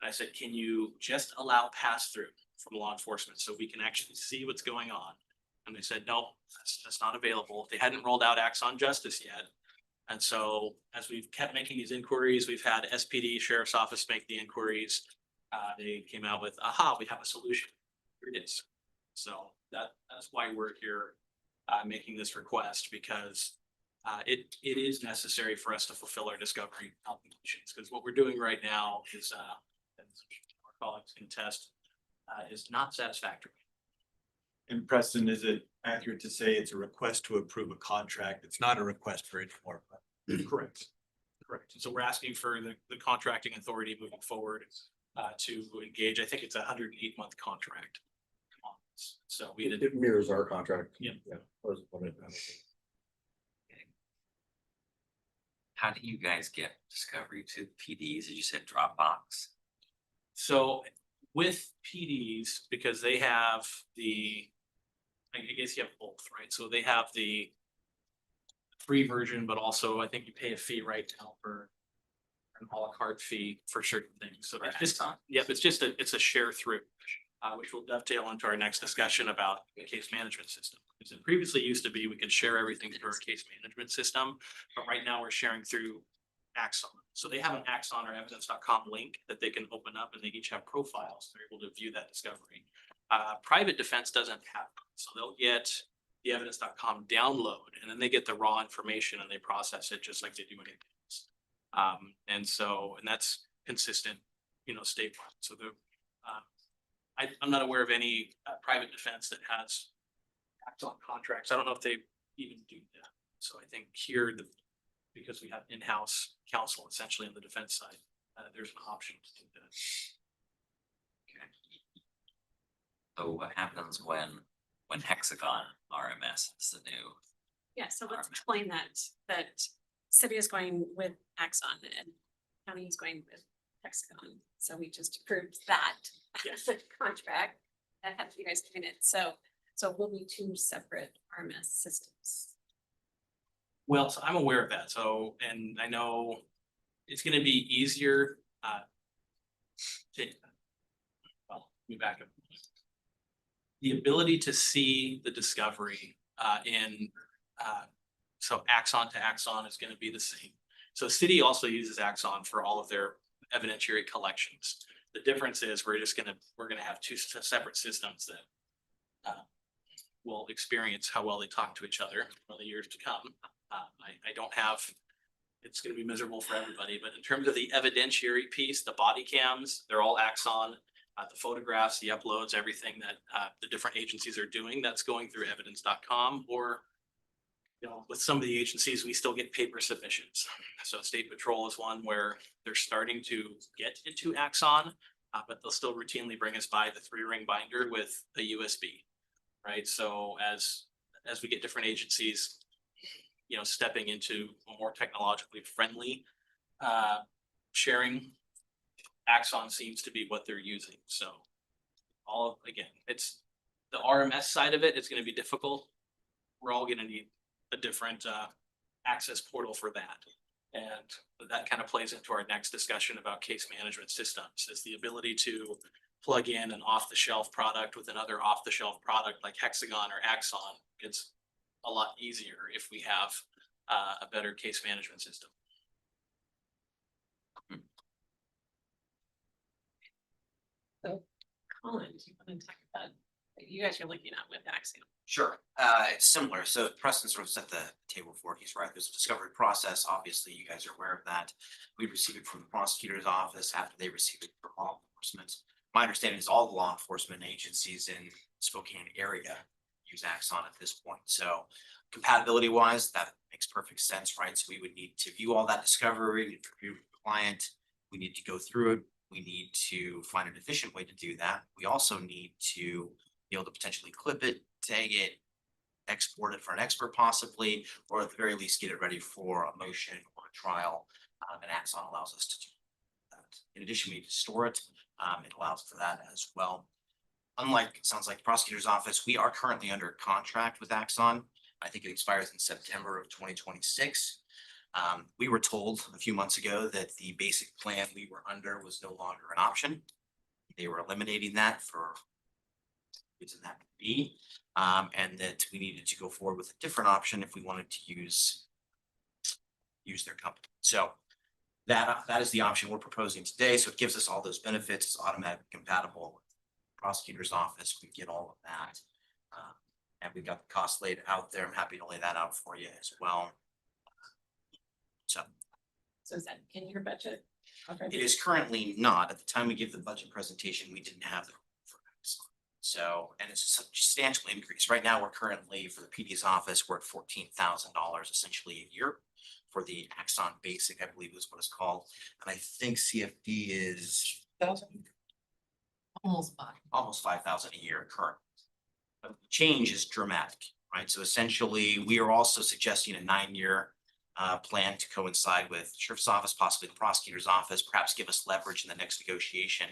And I said, can you just allow pass through from law enforcement so we can actually see what's going on? And they said, no, that's not available. They hadn't rolled out Axon Justice yet. And so as we've kept making these inquiries, we've had SPD, Sheriff's Office make the inquiries. They came out with, aha, we have a solution. Here it is. So that's why we're here making this request, because it is necessary for us to fulfill our discovery obligations. Because what we're doing right now is, as our colleagues can attest, is not satisfactory. And Preston, is it accurate to say it's a request to approve a contract? It's not a request for any more money? Correct. Correct. So we're asking for the contracting authority moving forward to engage. I think it's a 108-month contract. So we did. It mirrors our contract. Yeah. Yeah. How do you guys get discovery to PDs? As you said, Dropbox. So with PDs, because they have I guess you have both, right? So they have the free version, but also I think you pay a fee right now for an a la carte fee for certain things. So it's just, yep, it's a share through, which will dovetail into our next discussion about the case management system. Because it previously used to be we could share everything through our case management system, but right now we're sharing through Axon. So they have an Axon or evidence.com link that they can open up, and they each have profiles. They're able to view that discovery. Private defense doesn't have, so they'll get the evidence.com download, and then they get the raw information and they process it just like they do anything else. And that's consistent, you know, statewide. So I'm not aware of any private defense that has Axon contracts. I don't know if they even do that. So I think here, because we have in-house counsel essentially on the defense side, there's an option to do that. So what happens when Hexagon RMS is the new? Yeah, so let's explain that city is going with Axon and county is going with Hexagon. So we just approved that as a contract that had you guys doing it. So we'll be two separate RMS systems. Well, so I'm aware of that. So, and I know it's going to be easier let me back up. The ability to see the discovery so Axon to Axon is going to be the same. So city also uses Axon for all of their evidentiary collections. The difference is we're gonna have two separate systems that will experience how well they talk to each other for the years to come. I don't have, it's gonna be miserable for everybody, but in terms of the evidentiary piece, the body cams, they're all Axon. The photographs, the uploads, everything that the different agencies are doing, that's going through evidence.com, or, you know, with some of the agencies, we still get paper submissions. So State Patrol is one where they're starting to get into Axon, but they'll still routinely bring us by the 3-ring binder with a USB, right? So as we get different agencies, you know, stepping into a more technologically friendly sharing, Axon seems to be what they're using. So again, it's the RMS side of it. It's going to be difficult. We're all going to need a different access portal for that. And that kind of plays into our next discussion about case management systems, is the ability to plug in an off-the-shelf product with another off-the-shelf product like Hexagon or Axon. It's a lot easier if we have a better case management system. So Colin, do you want to talk about what you guys are looking at with Axiom? Sure, it's similar. So Preston sort of set the table for it. He's right. There's a discovery process. Obviously, you guys are aware of that. We receive it from the prosecutor's office after they receive it from law enforcement. My understanding is all the law enforcement agencies in Spokane area use Axon at this point. So compatibility wise, that makes perfect sense, right? So we would need to view all that discovery, review the client. We need to go through it. We need to find an efficient way to do that. We also need to be able to potentially clip it, tag it, export it for an expert possibly, or at the very least get it ready for a motion or a trial. And Axon allows us to do that. In addition, we need to store it. It allows for that as well. Unlike, it sounds like the prosecutor's office, we are currently under contract with Axon. I think it expires in September of 2026. We were told a few months ago that the basic plan we were under was no longer an option. They were eliminating that for reason that could be, and that we needed to go forward with a different option if we wanted to use their company. So that is the option we're proposing today. So it gives us all those benefits. It's automatically compatible with the prosecutor's office. We get all of that. And we've got the cost laid out there. I'm happy to lay that out for you as well. So is that in your budget? It is currently not. At the time we gave the budget presentation, we didn't have the. So, and it's a substantial increase. Right now, we're currently, for the PD's office, we're at $14,000 essentially a year. For the Axon Basic, I believe is what it's called. And I think CFD is Almost 5. almost 5,000 a year current. But the change is dramatic, right? So essentially, we are also suggesting a 9-year plan to coincide with the sheriff's office, possibly the prosecutor's office, perhaps give us leverage in the next negotiation.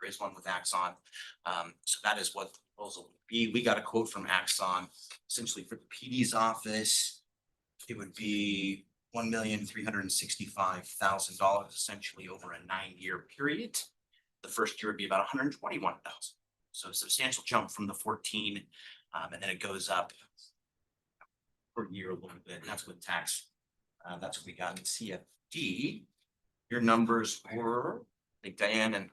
There is one with Axon. So that is what the proposal would be. We got a quote from Axon, essentially for the PD's office. It would be $1,365,000 essentially over a 9-year period. The first year would be about $121,000. So a substantial jump from the 14, and then it goes up per year a little bit. And that's with tax. That's what we got in CFD. Your numbers were, I think Diane and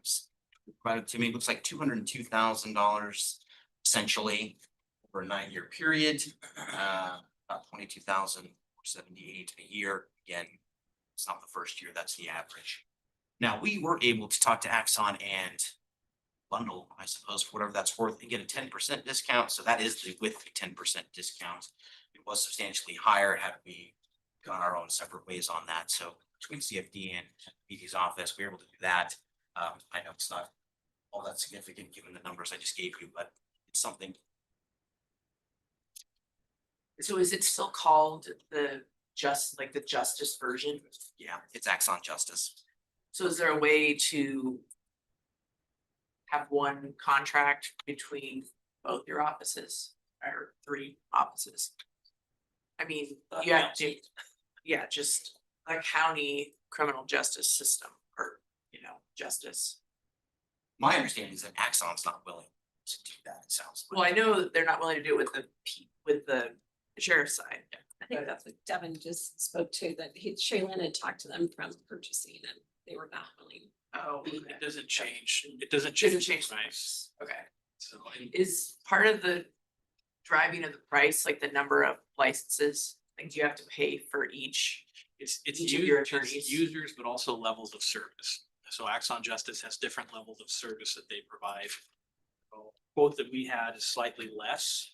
provided to me, looks like $202,000 essentially over a 9-year period, about $22,478 a year. Again, it's not the first year, that's the average. Now, we were able to talk to Axon and bundle, I suppose, for whatever that's worth, and get a 10% discount. So that is the with the 10% discount. It was substantially higher had we gone our own separate ways on that. So between CFD and BD's office, we were able to do that. I know it's not all that significant given the numbers I just gave you, but it's something. So is it still called the justice version? Yeah, it's Axon Justice. So is there a way to have one contract between both your offices or 3 offices? I mean, you have to, yeah, just a county criminal justice system or, justice. My understanding is that Axon's not willing to do that, it sounds like. Well, I know that they're not willing to do it with the sheriff's side. I think that's what Devin just spoke to, that Shaylin had talked to them from purchasing and they were not willing. Oh, It doesn't change. It doesn't Doesn't change change the price. okay. So Is part of the driving of the price, like the number of licenses, like do you have to pay for each? it's Each of your it's attorneys. users, but also levels of service. So Axon Justice has different levels of service that they provide. Quote that we had is slightly less.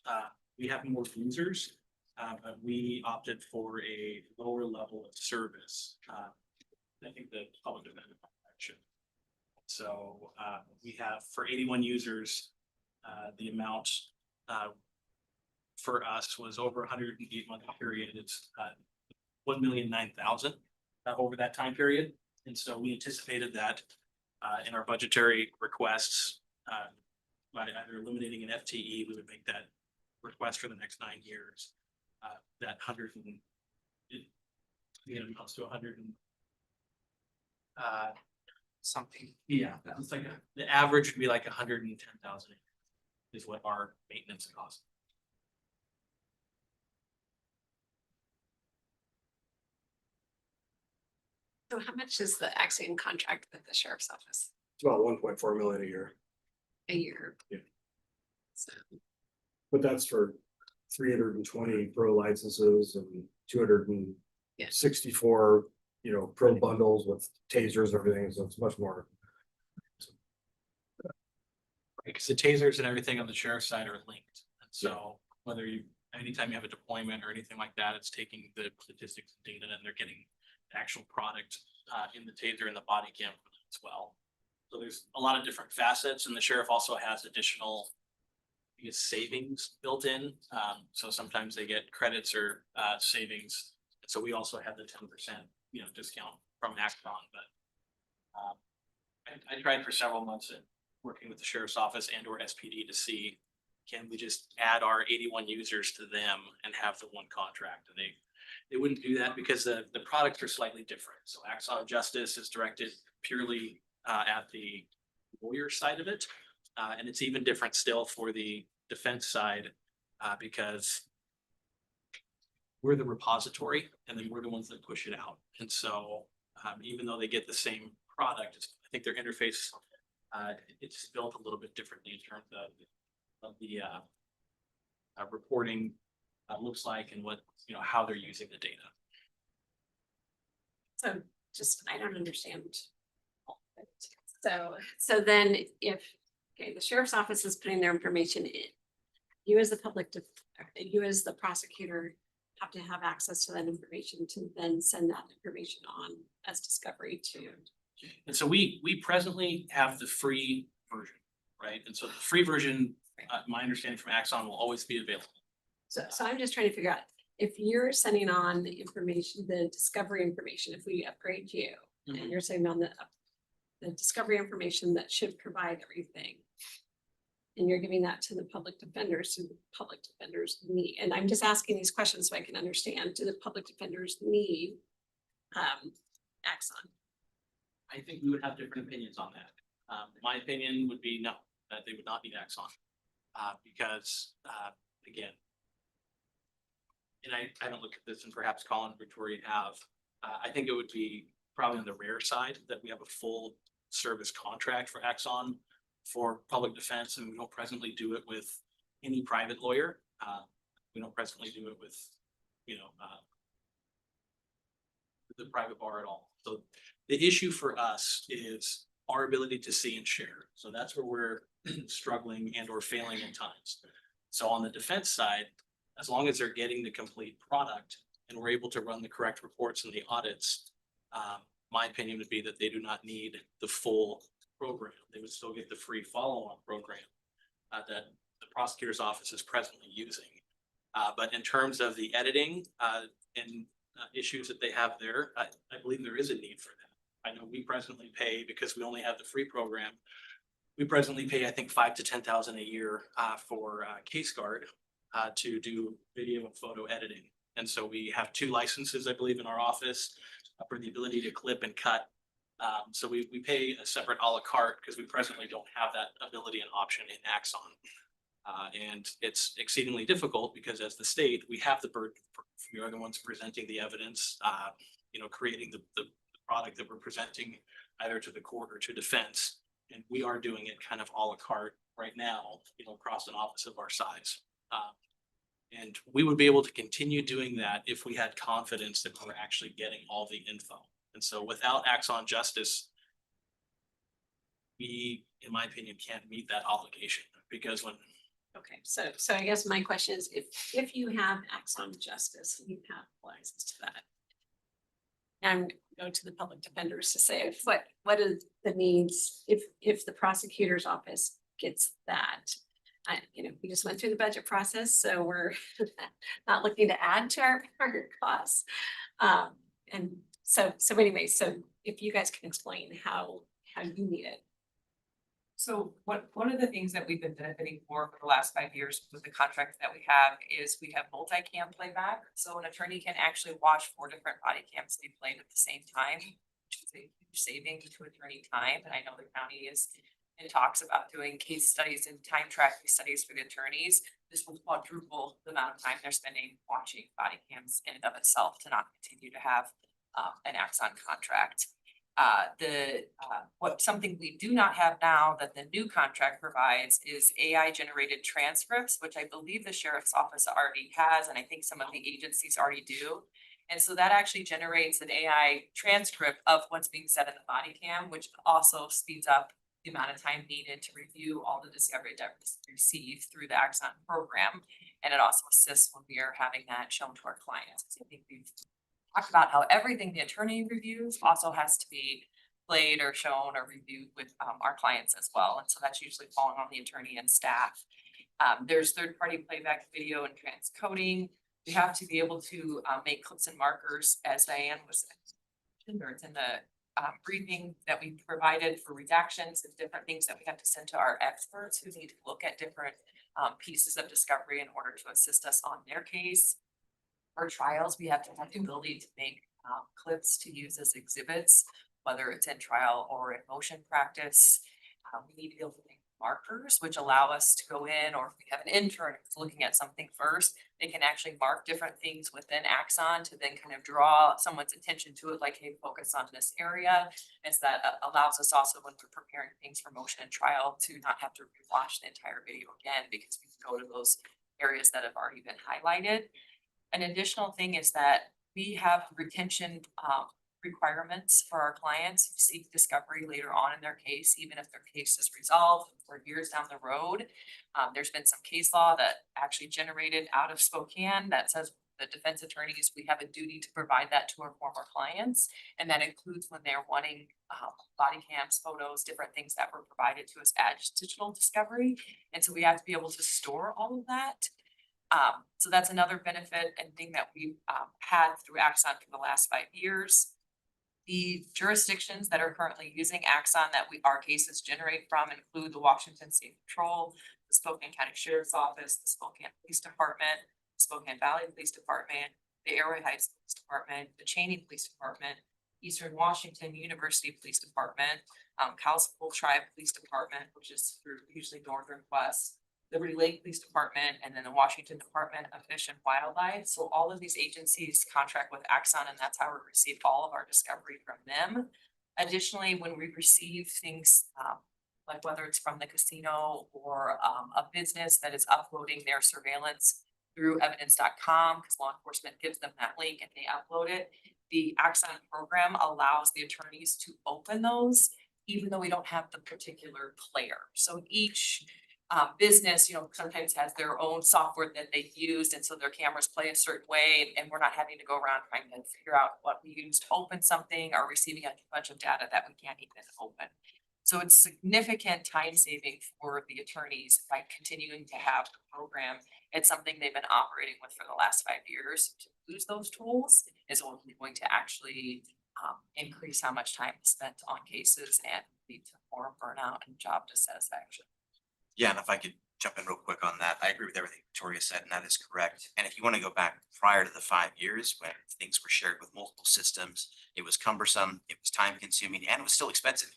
We have more users, but we opted for a lower level of service. I think the public defender action. So we have for 81 users, the amount for us was over 108-month period. It's 1,009,000 over that time period. And so we anticipated that in our budgetary requests, by either eliminating an FTE, we would make that request for the next 9 years. That 100 and it amounts to 100 and Something. yeah, it's like the average would be like 110,000 is what our maintenance costs. So how much is the Axiom contract with the sheriff's office It's about 1.4 million a year, a year? Yeah. So, but that's for 320 pro licenses and 264, pro bundles with tasers and everything. So it's much more. Because the tasers and everything on the sheriff's side are linked. And so whether anytime you have a deployment or anything like that, it's taking the statistics and data and they're getting the actual product in the taser and the body cam as well. So there's a lot of different facets, and the sheriff also has additional, I guess, savings built in. So sometimes they get credits or savings. So we also have the 10%, discount from Axon, but I tried for several months at working with the sheriff's office and or SPD to see, can we just add our 81 users to them and have the one contract? And they wouldn't do that because the products are slightly different. So Axon Justice is directed purely at the lawyer side of it. And it's even different still for the defense side because we're the repository and then we're the ones that push it out. And so even though they get the same product, I think their interface, it's built a little bit differently in terms of the reporting looks like and what, how they're using the data. So just, I don't understand. So then if, okay, the sheriff's office is putting their information in, you as the you as the prosecutor have to have access to that information to then send that information on as discovery to. And so we presently have the free version, right? And so the free version, my understanding from Axon, will always be available. So I'm just trying to figure out, if you're sending on the information, the discovery information, if we upgrade you, and you're sending on the discovery information that should provide everything, and you're giving that to the public defenders, do the public defenders need, and I'm just asking these questions so I can understand, do the public defenders need Axon? I think we would have different opinions on that. My opinion would be no, that they would not need Axon. Because again, and I don't look at this, and perhaps Colin and Victoria have, I think it would be probably on the rare side that we have a full service contract for Axon for public defense, and we don't presently do it with any private lawyer. We don't presently do it with, the private bar at all. So the issue for us is our ability to see and share. So that's where we're struggling and or failing at times. So on the defense side, as long as they're getting the complete product and we're able to run the correct reports and the audits, my opinion would be that they do not need the full program. They would still get the free follow-on program that the prosecutor's office is presently using. But in terms of the editing and issues that they have there, I believe there is a need for that. I know we presently pay, because we only have the free program, we presently pay, I think, $5,000 to $10,000 a year for CaseGuard to do video and photo editing. And so we have 2 licenses, I believe, in our office for the ability to clip and cut. So we pay a separate a la carte because we presently don't have that ability and option in Axon. And it's exceedingly difficult because as the state, we have the burden. We are the ones presenting the evidence, creating the product that we're presenting either to the court or to defense. And we are doing it kind of a la carte right now, across an office of our size. And we would be able to continue doing that if we had confidence that we're actually getting all the info. And so without Axon Justice, we, in my opinion, can't meet that obligation because when. Okay, so I guess my question is, if you have Axon Justice, and you have access to that, and go to the public defenders to say, what is the needs, if the prosecutor's office gets that? We just went through the budget process, so we're not looking to add to our costs. And so anyway, so if you guys can explain how you need it. So one of the things that we've been benefiting for the last 5 years with the contract that we have is we have multi-cam playback. So an attorney can actually watch 4 different body cams be played at the same time, which is a huge saving to attorney time. And I know the county is in talks about doing case studies and time tracking studies for the attorneys. This will quadruple the amount of time they're spending watching body cams in and of itself to not continue to have an Axon contract. Something we do not have now that the new contract provides is AI generated transcripts, which I believe the sheriff's office already has, and I think some of the agencies already do. And so that actually generates an AI transcript of what's being said in the body cam, which also speeds up the amount of time needed to review all the discovery that was received through the Axon program. And it also assists when we are having that shown to our clients. I think we've talked about how everything the attorney reviews also has to be played or shown or reviewed with our clients as well. And so that's usually falling on the attorney and staff. There's third-party playback video and transcoding. We have to be able to make clips and markers, as Diane was mentioned, or it's in the briefing that we provided for redactions and different things that we have to send to our experts who need to look at different pieces of discovery in order to assist us on their case. For trials, we have to have the ability to make clips to use as exhibits, whether it's in trial or in motion practice. We need to be able to make markers, which allow us to go in, or if we have an intern who's looking at something first, they can actually mark different things within Axon to then kind of draw someone's attention to it, like, hey, focus on this area. As that allows us also, when we're preparing things for motion and trial, to not have to rewatch the entire video again, because we can go to those areas that have already been highlighted. An additional thing is that we have retention requirements for our clients who seek discovery later on in their case, even if their case is resolved for years down the road. There's been some case law that actually generated out of Spokane that says the defense attorneys, we have a duty to provide that to our former clients. And that includes when they're wanting body cams, photos, different things that were provided to us as digital discovery. And so we have to be able to store all of that. So that's another benefit and thing that we've had through Axon for the last 5 years. The jurisdictions that are currently using Axon that our cases generate from include the Washington State Patrol, the Spokane County Sheriff's Office, the Spokane Police Department, the Spokane Valley Police Department, the Arrowhead Heights Police Department, the Cheney Police Department, Eastern Washington University Police Department, Kalispell Tribe Police Department, which is through usually Northern West, Liberty Lake Police Department, and then the Washington Department of Fish and Wildlife. So all of these agencies contract with Axon, and that's how we receive all of our discovery from them. Additionally, when we receive things like whether it's from the casino or a business that is uploading their surveillance through evidence.com, because law enforcement gives them that link and they upload it, the Axon program allows the attorneys to open those, even though we don't have the particular player. So each business, sometimes has their own software that they've used, and so their cameras play a certain way, and we're not having to go around trying to figure out what we use to open something or receiving a bunch of data that we can't even open. So it's significant time saving for the attorneys by continuing to have the program. It's something they've been operating with for the last 5 years. To lose those tools is only going to actually increase how much time is spent on cases and lead to more burnout and job dissatisfaction. Yeah, and if I could jump in real quick on that, I agree with everything Victoria said, and that is correct. And if you want to go back prior to the 5 years when things were shared with multiple systems, it was cumbersome, it was time consuming, and it was still expensive.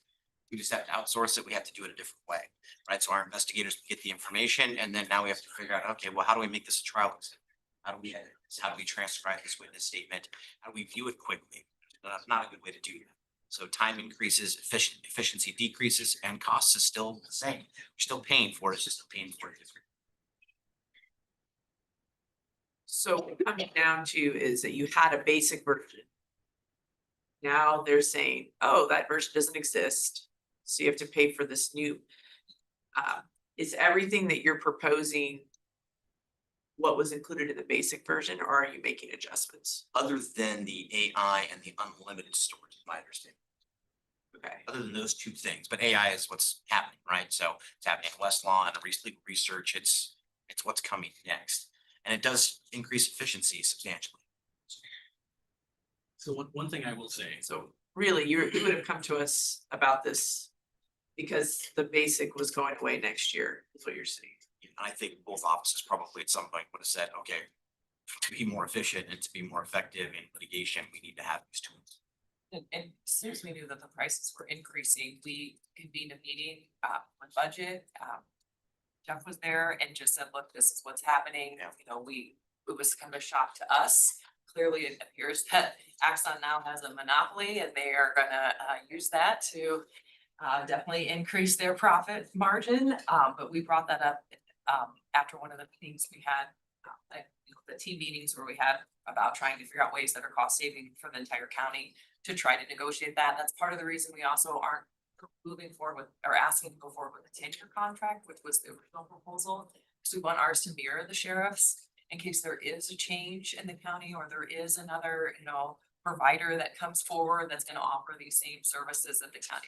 We just have to outsource it. We have to do it a different way, right? So our investigators get the information, and then now we have to figure out, okay, well, how do we make this a trial exhibit? How do we edit this? How do we transcribe this witness statement? How do we view it quickly? That's not a good way to do that. So time increases, efficiency decreases, and costs is still the same. We're still paying for it, it's just paying for it differently. So what we're coming down to is that you had a basic version. Now they're saying, oh, that version doesn't exist, so you have to pay for this new. Is everything that you're proposing what was included in the basic version, or are you making adjustments? Other than the AI and the unlimited storage, is my understanding. Okay. Other than those two things, but AI is what's happening, right? So it's happening in Westlaw and the legal research. It's what's coming next, and it does increase efficiency substantially. So one thing I will say, So really, you would have come to us about this because the basic was going away next year, is what you're saying. I think both offices probably at some point would have said, okay, to be more efficient and to be more effective in litigation, we need to have these tools. And as soon as we knew that the prices were increasing, we convened a meeting on budget. Jeff was there and just said, look, this is what's happening. It was kind of a shock to us. Clearly, it appears that Axon now has a monopoly and they are gonna use that to definitely increase their profit margin. But we brought that up after one of the meetings we had, the team meetings where we had about trying to figure out ways that are cost saving for the entire county to try to negotiate that. That's part of the reason we also aren't moving forward with, or asking to go forward with a 10-year contract, which was the original proposal. Because we want ours to mirror the sheriff's in case there is a change in the county or there is another, provider that comes forward that's gonna offer these same services that the county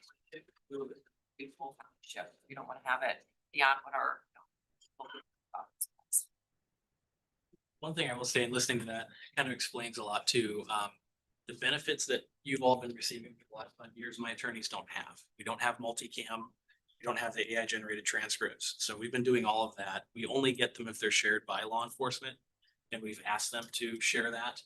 would do. Be full township. We don't wanna have it beyond what our. One thing I will say, and listening to that kind of explains a lot too. The benefits that you've all been receiving for the last 5 years, my attorneys don't have. We don't have multicam. We don't have the AI generated transcripts. So we've been doing all of that. We only get them if they're shared by law enforcement. And we've asked them to share that.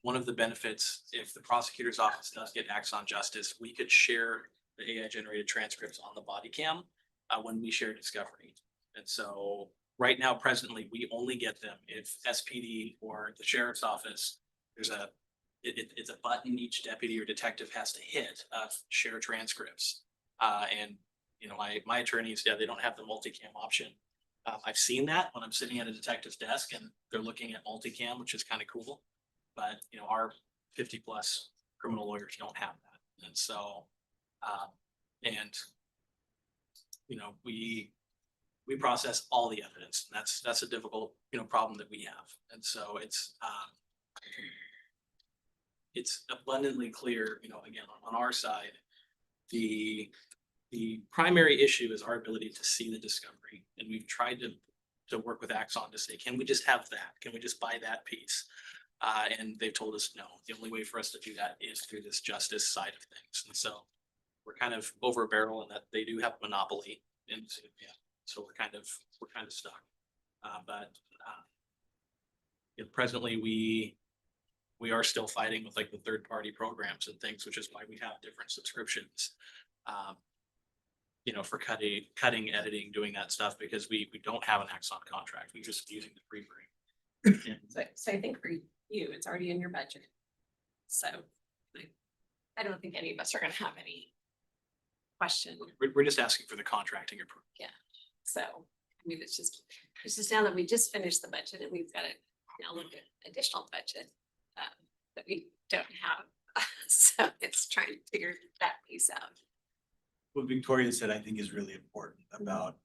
One of the benefits, if the prosecutor's office does get Axon Justice, we could share the AI generated transcripts on the body cam when we share discovery. And so right now, presently, we only get them if SPD or the sheriff's office, it's a button each deputy or detective has to hit, share transcripts. And you know, my attorneys, yeah, they don't have the multicam option. I've seen that when I'm sitting at a detective's desk and they're looking at multicam, which is kind of cool. But you know, our 50+ criminal lawyers don't have that. And so, and you know, we process all the evidence. And that's a difficult, you know, problem that we have. And so it's abundantly clear, you know, again, on our side, the primary issue is our ability to see the discovery. And we've tried to work with Axon to say, can we just have that? Can we just buy that piece? And they've told us, no, the only way for us to do that is through this justice side of things. And so we're kind of over a barrel in that they do have a monopoly. And so, yeah, so we're kind of stuck. But you know, presently we are still fighting with like the third-party programs and things, which is why we have different subscriptions. You know, for cutting, editing, doing that stuff, because we don't have an Axon contract. We're just using the free version. So I think for you, it's already in your budget. So I don't think any of us are gonna have any question. We're just asking for the contracting approval. Yeah, so, I mean, it's just now that we just finished the budget and we've got to now look at additional budget that we don't have. So it's trying to figure that piece out. What Victoria said, I think is really important about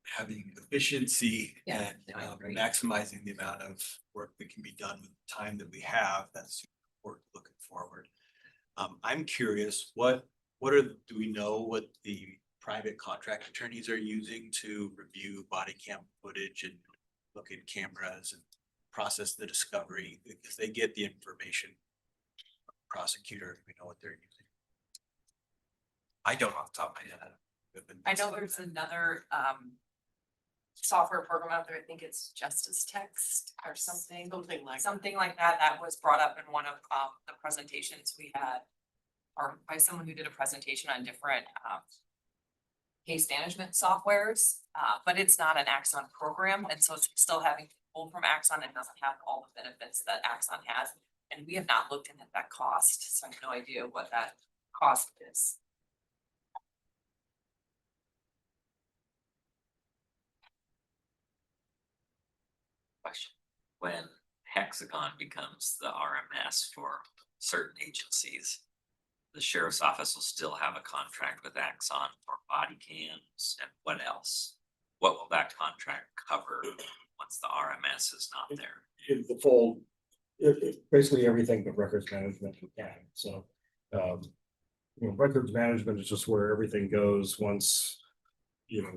having efficiency Yeah, and no, I agree. maximizing the amount of work that can be done with the time that we have. That's super important looking forward. I'm curious, do we know what the private contract attorneys are using to review body cam footage and look at cameras and process the discovery? Because they get the information from the prosecutor, we know what they're using. I don't off the top of my head. I know there's another software program out there. I think it's Justice Text or something. Something like that. That was brought up in one of the presentations we had, or by someone who did a presentation on different case management softwares. But it's not an Axon program, and so it's still having to pull from Axon and doesn't have all the benefits that Axon has. And we have not looked into that cost, so I have no idea what that cost is. Question. When Hexagon becomes the RMS for certain agencies, the sheriff's office will still have a contract with Axon for body cams and what else? What will that contract cover once the RMS is not there? The full, basically everything but records management and CAD. So, you know, records management is just where everything goes once, you know,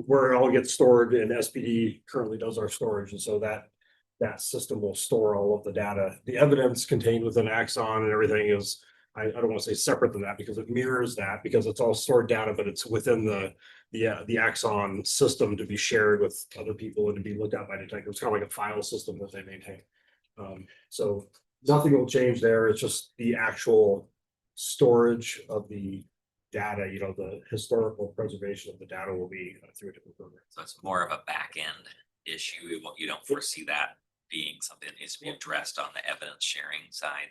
where it all gets stored, and SPD currently does our storage. And so that system will store all of the data. The evidence contained within Axon and everything is, I don't want to say separate than that because it mirrors that, because it's all stored data, but it's within the Axon system to be shared with other people and to be looked at by detectives. It's kind of like a file system that they maintain. So nothing will change there. It's just the actual storage of the data, you know, the historical preservation of the data will be through a different program. So it's more of a back end issue. You don't foresee that being something that needs to be addressed on the evidence sharing side.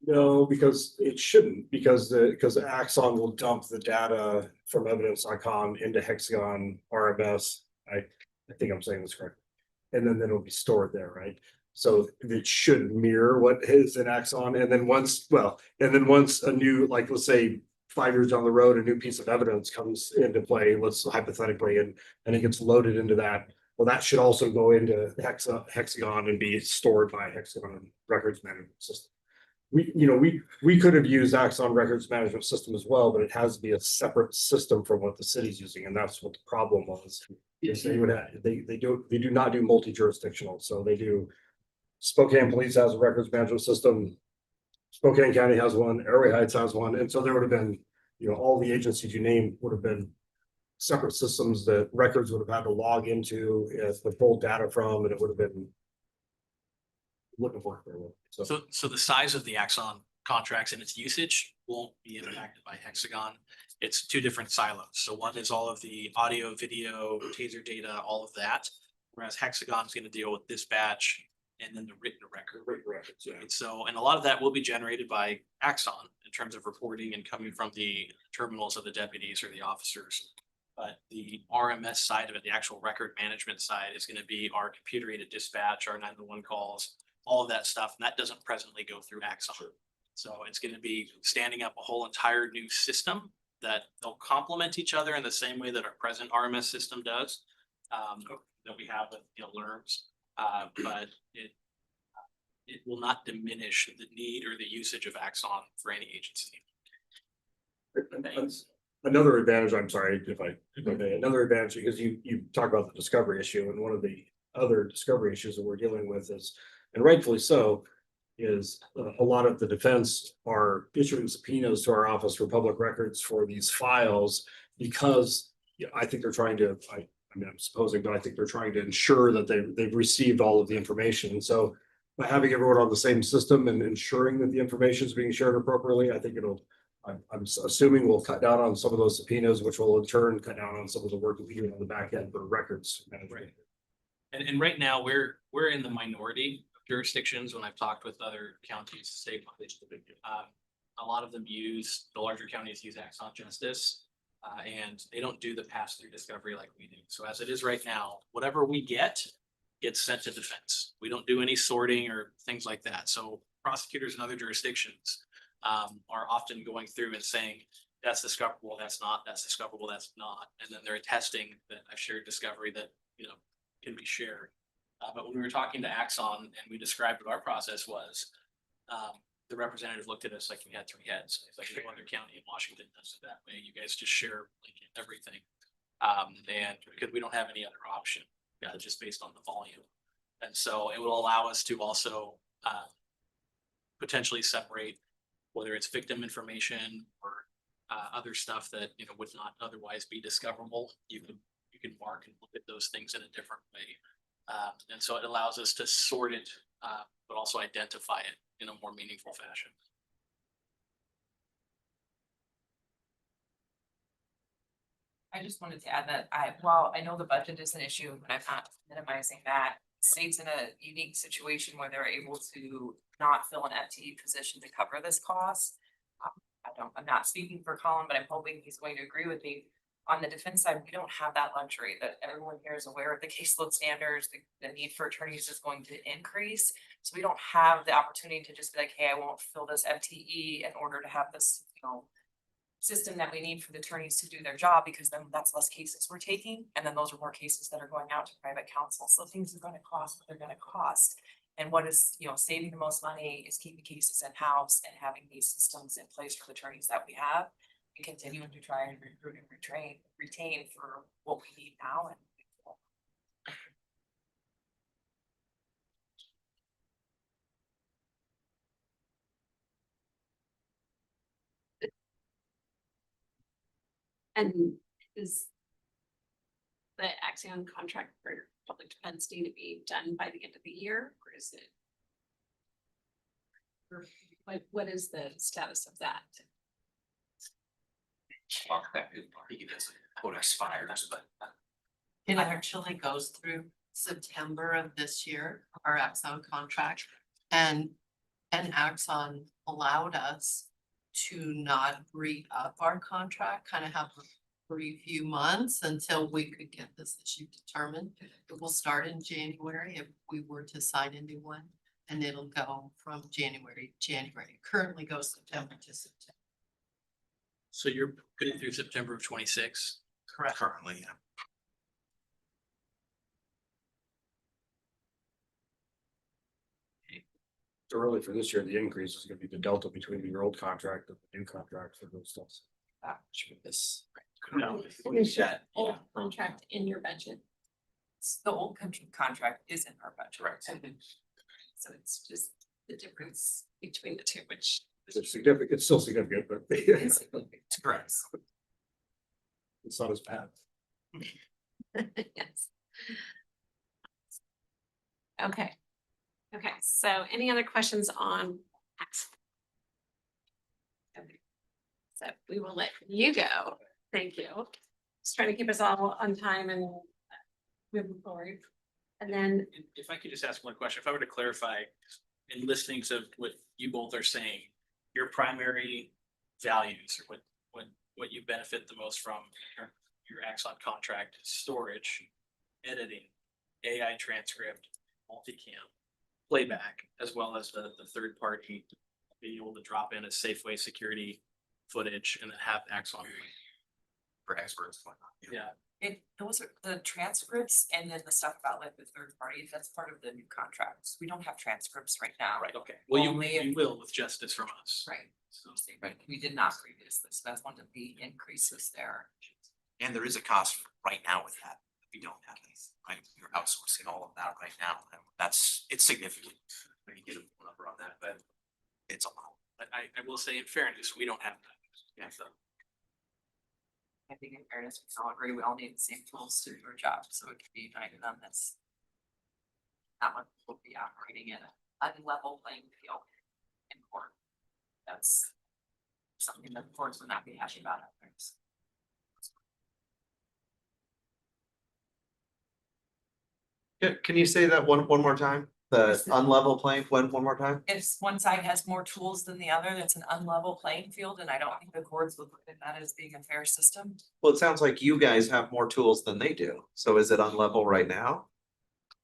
No, because it shouldn't, because Axon will dump the data from evidence.com into Hexagon RMS. I think I'm saying this correct. And then it'll be stored there, right? So it should mirror what is in Axon. And then once a new, like, let's say 5 years down the road, a new piece of evidence comes into play, let's hypothetically, and it gets loaded into that. Well, that should also go into Hexagon and be stored by Hexagon records management system. we could have used Axon Records Management System as well, but it has to be a separate system from what the city's using, and that's what the problem was. Is they would have, they do not do multi-jurisdictional, so they do. Spokane Police has a records management system. Spokane County has one, Arrowhead Heights has one, and so there would have been, all the agencies you named would have been separate systems that records would have had to log into, the full data from, and it would have been looking for it. So the size of the Axon contracts and its usage won't be impacted by Hexagon. It's two different silos. So one is all of the audio, video, taser data, all of that. Whereas Hexagon's gonna deal with dispatch and then the written record. Right? So, and a lot of that will be generated by Axon in terms of reporting and coming from the terminals of the deputies or the officers. But the RMS side of it, the actual record management side, is gonna be our computer aided dispatch, our 911 calls, all of that stuff, and that doesn't presently go through Axon. So it's gonna be standing up a whole entire new system that they'll complement each other in the same way that our present RMS system does. That we have with alarms, but it will not diminish the need or the usage of Axon for any agency. Another advantage, I'm sorry if I another advantage, because you talk about the discovery issue, and one of the other discovery issues that we're dealing with is, and rightfully so, is a lot of the defense are issuing subpoenas to our Office for Public Records for these files because I think they're trying to, I mean, I'm supposing, but I think they're trying to ensure that they've received all of the information. And so by having everyone on the same system and ensuring that the information is being shared appropriately, I think I'm assuming we'll cut down on some of those subpoenas, which will in turn cut down on some of the work that we do on the back end for records management. Right. And right now, we're in the minority of jurisdictions when I've talked with other counties, state bodies. A lot of them the larger counties use Axon Justice, and they don't do the pass-through discovery like we do. So as it is right now, whatever we get gets sent to defense. We don't do any sorting or things like that. So prosecutors in other jurisdictions are often going through and saying, that's discoverable, that's not, that's discoverable, that's not. And then they're attesting that I've shared discovery that, can be shared. But when we were talking to Axon and we described what our process was, the representative looked at us like we had three heads. It's like no other county in Washington does it that way. You guys just share like everything. And because we don't have any other option, just based on the volume. And so it will allow us to also potentially separate whether it's victim information or other stuff that would not otherwise be discoverable. You can mark and look at those things in a different way. And so it allows us to sort it, but also identify it in a more meaningful fashion. I just wanted to add that while I know the budget is an issue, and I'm not minimizing that, state's in a unique situation where they're able to not fill an FTE position to cover this cost. I'm not speaking for Colin, but I'm hoping he's going to agree with me. On the defense side, we don't have that luxury that everyone here is aware of the caseload standards, the need for attorneys is going to increase. So we don't have the opportunity to just be like, hey, I won't fill this FTE in order to have this, system that we need for the attorneys to do their job, because then that's less cases we're taking. And then those are more cases that are going out to private counsel. So things are going to cost what they're going to cost. And what is, saving the most money is keeping cases in-house and having these systems in place for the attorneys that we have. And continuing to try and recruit and retain for what we need now. And is the Axon contract for public defense need to be done by the end of the year, or is it? Or what is the status of that? Quote expires, but It actually goes through September of this year, our Axon contract, and Axon allowed us to not re-up our contract, kind of have a brief few months until we could get this issue determined. It will start in January if we were to sign a new one, and it'll go from January. Currently goes September to September. So you're good through September of 26. Correct. currently, yeah. So really for this year, the increase is gonna be the delta between your old contract and the new contract for those stuff. This. Finish that old contract in your budget. The old country contract is in our budget. Correct. So it's just the difference between the two, which. It's significant, it's still significant, but is It's correct. it's not as bad. Yes. Okay. Okay, so any other questions on X? Okay. So we will let you go. Thank you. Just trying to keep us all on time and moving forward. And then, If I could just ask one question, if I were to clarify, in listening to what you both are saying, your primary values or what you benefit the most from your Axon contract, is storage, editing, AI transcript, multicam, playback, as well as the third party being able to drop in a Safeway security footage and then have Axon. For experts. and whatnot. Yeah, Those are the transcripts and then the stuff about like the third party, that's part of the new contracts. We don't have transcripts right now. right, okay. Well, Only if- you will with justice from us. Right. So, Right. We did not previously, so that's one of the increases there. And there is a cost right now with that. We don't have any, right? You're outsourcing all of that right now. And it's significant. When you get a number on that, but it's a lot. but I will say in fairness, we don't have that. Yeah. So, I think in fairness, we all agree, we all need the same tools to do our job, so it could be united on this. That one will be operating in a level playing field in court. That's something that the courts would not be happy about. Can you say that one more time? The unlevel playing, one more time? If one side has more tools than the other, that's an unlevel playing field, and I don't think the courts would look at that as being a fair system. Well, it sounds like you guys have more tools than they do. So is it unlevel right now?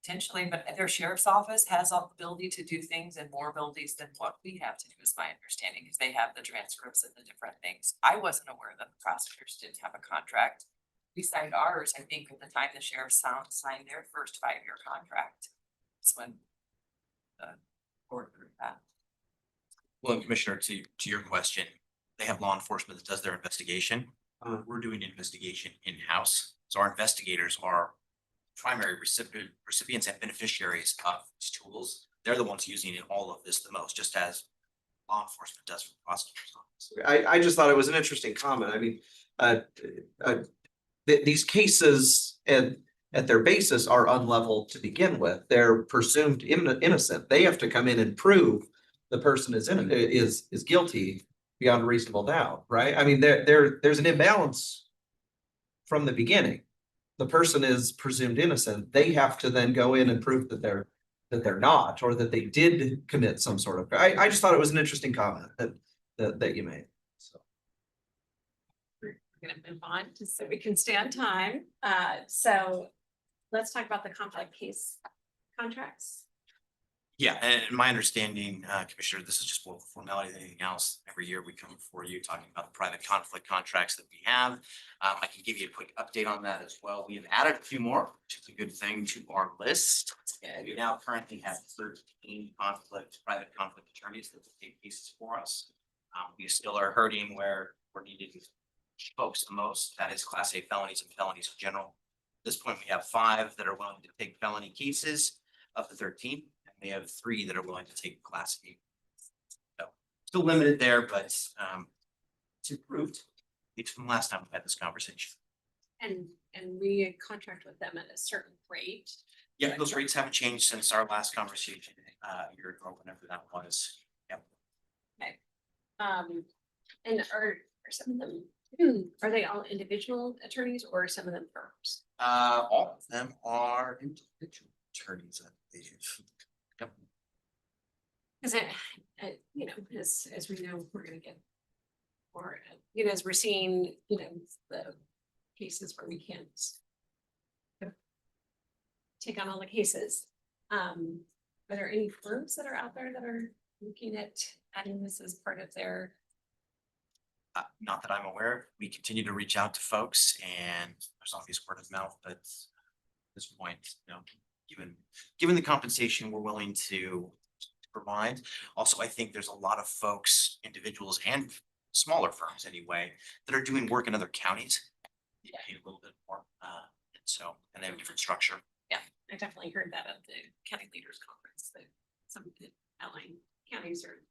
Potentially, but their sheriff's office has the ability to do things and more abilities than what we have to do, is my understanding, because they have the transcripts and the different things. I wasn't aware that the prosecutors didn't have a contract. We signed ours, I think, at the time the sheriff signed their first 5-year contract. That's when the court approved that. Well, and Commissioner, to your question, they have law enforcement that does their investigation. We're doing investigation in-house. So our investigators are primary recipients and beneficiaries of these tools. They're the ones using all of this the most, just as law enforcement does for the prosecutor's office. I just thought it was an interesting comment. I mean, these cases at their basis are unlevel to begin with. They're presumed innocent. They have to come in and prove the person is guilty beyond a reasonable doubt, right? I mean, there's an imbalance from the beginning. The person is presumed innocent. They have to then go in and prove that they're not, or that they did commit some sort of. I just thought it was an interesting comment that you made. So. we're gonna move on just so we can stay on time. So let's talk about the conflict case contracts. Yeah, and my understanding, Commissioner, this is just more formality than anything else. Every year we come before you talking about the private conflict contracts that we have. I can give you a quick update on that as well. We have added a few more, which is a good thing, to our list. And we now currently have 13 private conflict attorneys that will take cases for us. We still are hurting where we're needed folks the most. That is Class A felonies and felonies in general. At this point, we have 5 that are willing to take felony cases of the 13. We have 3 that are willing to take Class A. So still limited there, but it's improved. It's from last time we had this conversation. And we contract with them at a certain rate. Yeah, those rates haven't changed since our last conversation, a year ago, whenever that was. Yep. Okay. And are some of them, are they all individual attorneys or are some of them firms? All of them are individual attorneys, I believe. Yep. Cause you know, as we know, we're gonna get more, as we're seeing, the cases where we can't take on all the cases. Are there any firms that are out there that are looking at adding this as part of their? Not that I'm aware of. We continue to reach out to folks and there's obvious word of mouth, but at this point, given the compensation, we're willing to provide. Also, I think there's a lot of folks, individuals and smaller firms anyway, that are doing work in other counties. You pay a little bit more, and so, and they have a different structure. Yeah, I definitely heard that at the county leaders conference, that some of the outlying counties are,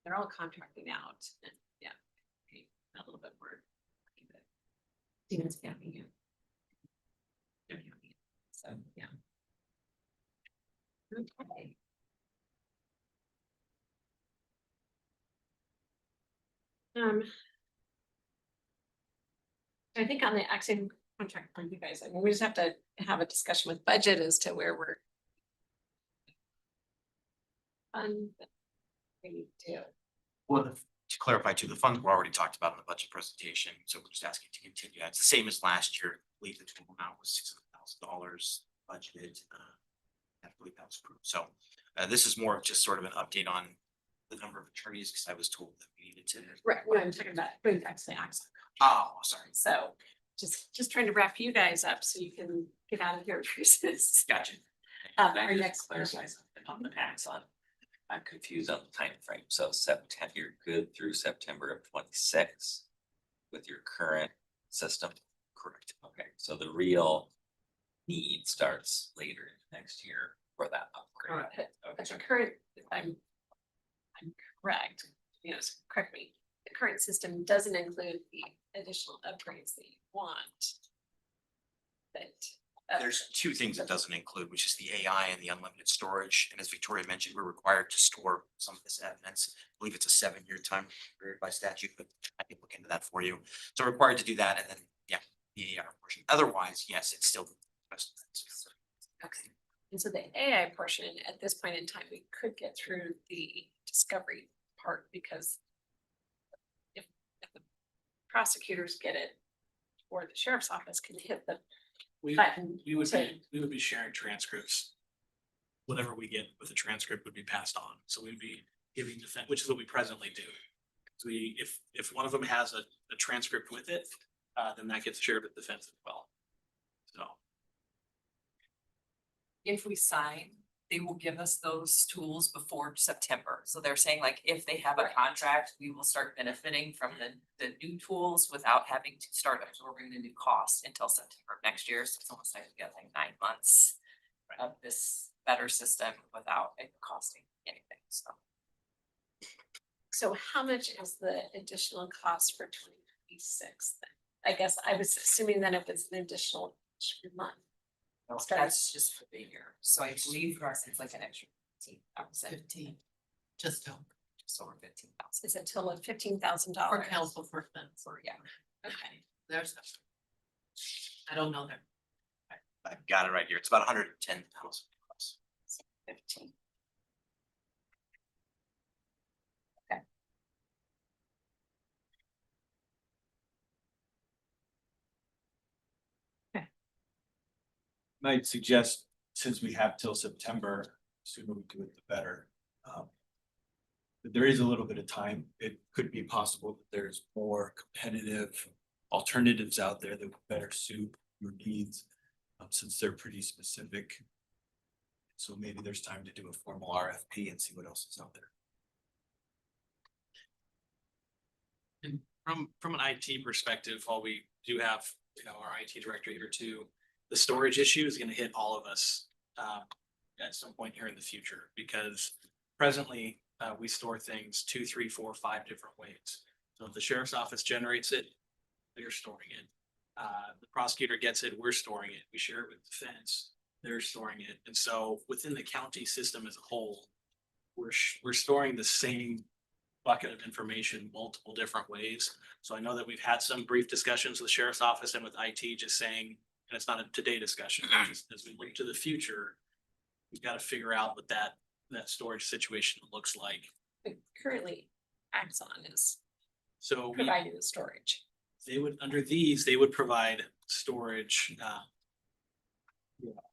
they're all contracting out and yeah. Okay, a little bit more. Stevens County, yeah. Their county, so, yeah. Okay. I think on the acting contract plan, you guys, I mean, we just have to have a discussion with budget as to where we're. We do. Well, to clarify too, the funds were already talked about in the budget presentation, so we're just asking to continue. It's the same as last year. I believe the total amount was $600,000 budgeted. I believe that was approved. So this is more of just sort of an update on the number of attorneys, because I was told that we needed to. Right, what I'm talking about, going back to the accent. Oh, sorry. So just trying to wrap you guys up so you can get out of here. Gotcha. Our next clarify question. something on the Axon. I'm confused on the time frame. So September, you're good through September of 26 with your current system? Correct. Okay, so the real need starts later next year for that upgrade. But the current, if I'm correct, you know, so correct me, the current system doesn't include the additional upgrades that you want. But. There's two things it doesn't include, which is the AI and the unlimited storage. And as Victoria mentioned, we're required to store some of this evidence. I believe it's a 7-year time period by statute, but I can look into that for you. So we're required to do that, and then, yeah, the AI portion. Otherwise, yes, it's still. Okay, and so the AI portion, at this point in time, we could get through the discovery part, because if the prosecutors get it, or the sheriff's office can hit the button. We would be sharing transcripts. Whatever we get with the transcript would be passed on, so we'd be giving defense, which is what we presently do. So if one of them has a transcript with it, then that gets shared with defense as well. So. If we sign, they will give us those tools before September. So they're saying like, if they have a contract, we will start benefiting from the new tools without having to start absorbing the new cost until September of next year. So it's almost like we got like 9 months of this better system without it costing anything, so. So how much is the additional cost for 2026 then? I guess I was assuming that it was an additional month. That's just for the year. So I believe for us, it's like an extra 15,000. Just over. Just over 15,000. Is it till $15,000? For council for fence. Or yeah. Okay. There's. I don't know that. I've got it right here. It's about 110,000 plus. 15. Might suggest, since we have till September, sooner we do it, the better. But there is a little bit of time. It could be possible that there's more competitive alternatives out there that would better suit your needs, since they're pretty specific. So maybe there's time to do a formal RFP and see what else is out there. And from an IT perspective, while we do have, our IT director here too, the storage issue is gonna hit all of us at some point here in the future, because presently we store things 2, 3, 4, 5 different ways. So if the sheriff's office generates it, they're storing it. The prosecutor gets it, we're storing it. We share it with defense, they're storing it. And so within the county system as a whole, we're storing the same bucket of information multiple different ways. So I know that we've had some brief discussions with the sheriff's office and with IT, just saying, and it's not a today discussion, just as we look to the future, we've got to figure out what that storage situation looks like. But currently, Axon is So we, providing the storage. they would, under these, they would provide storage,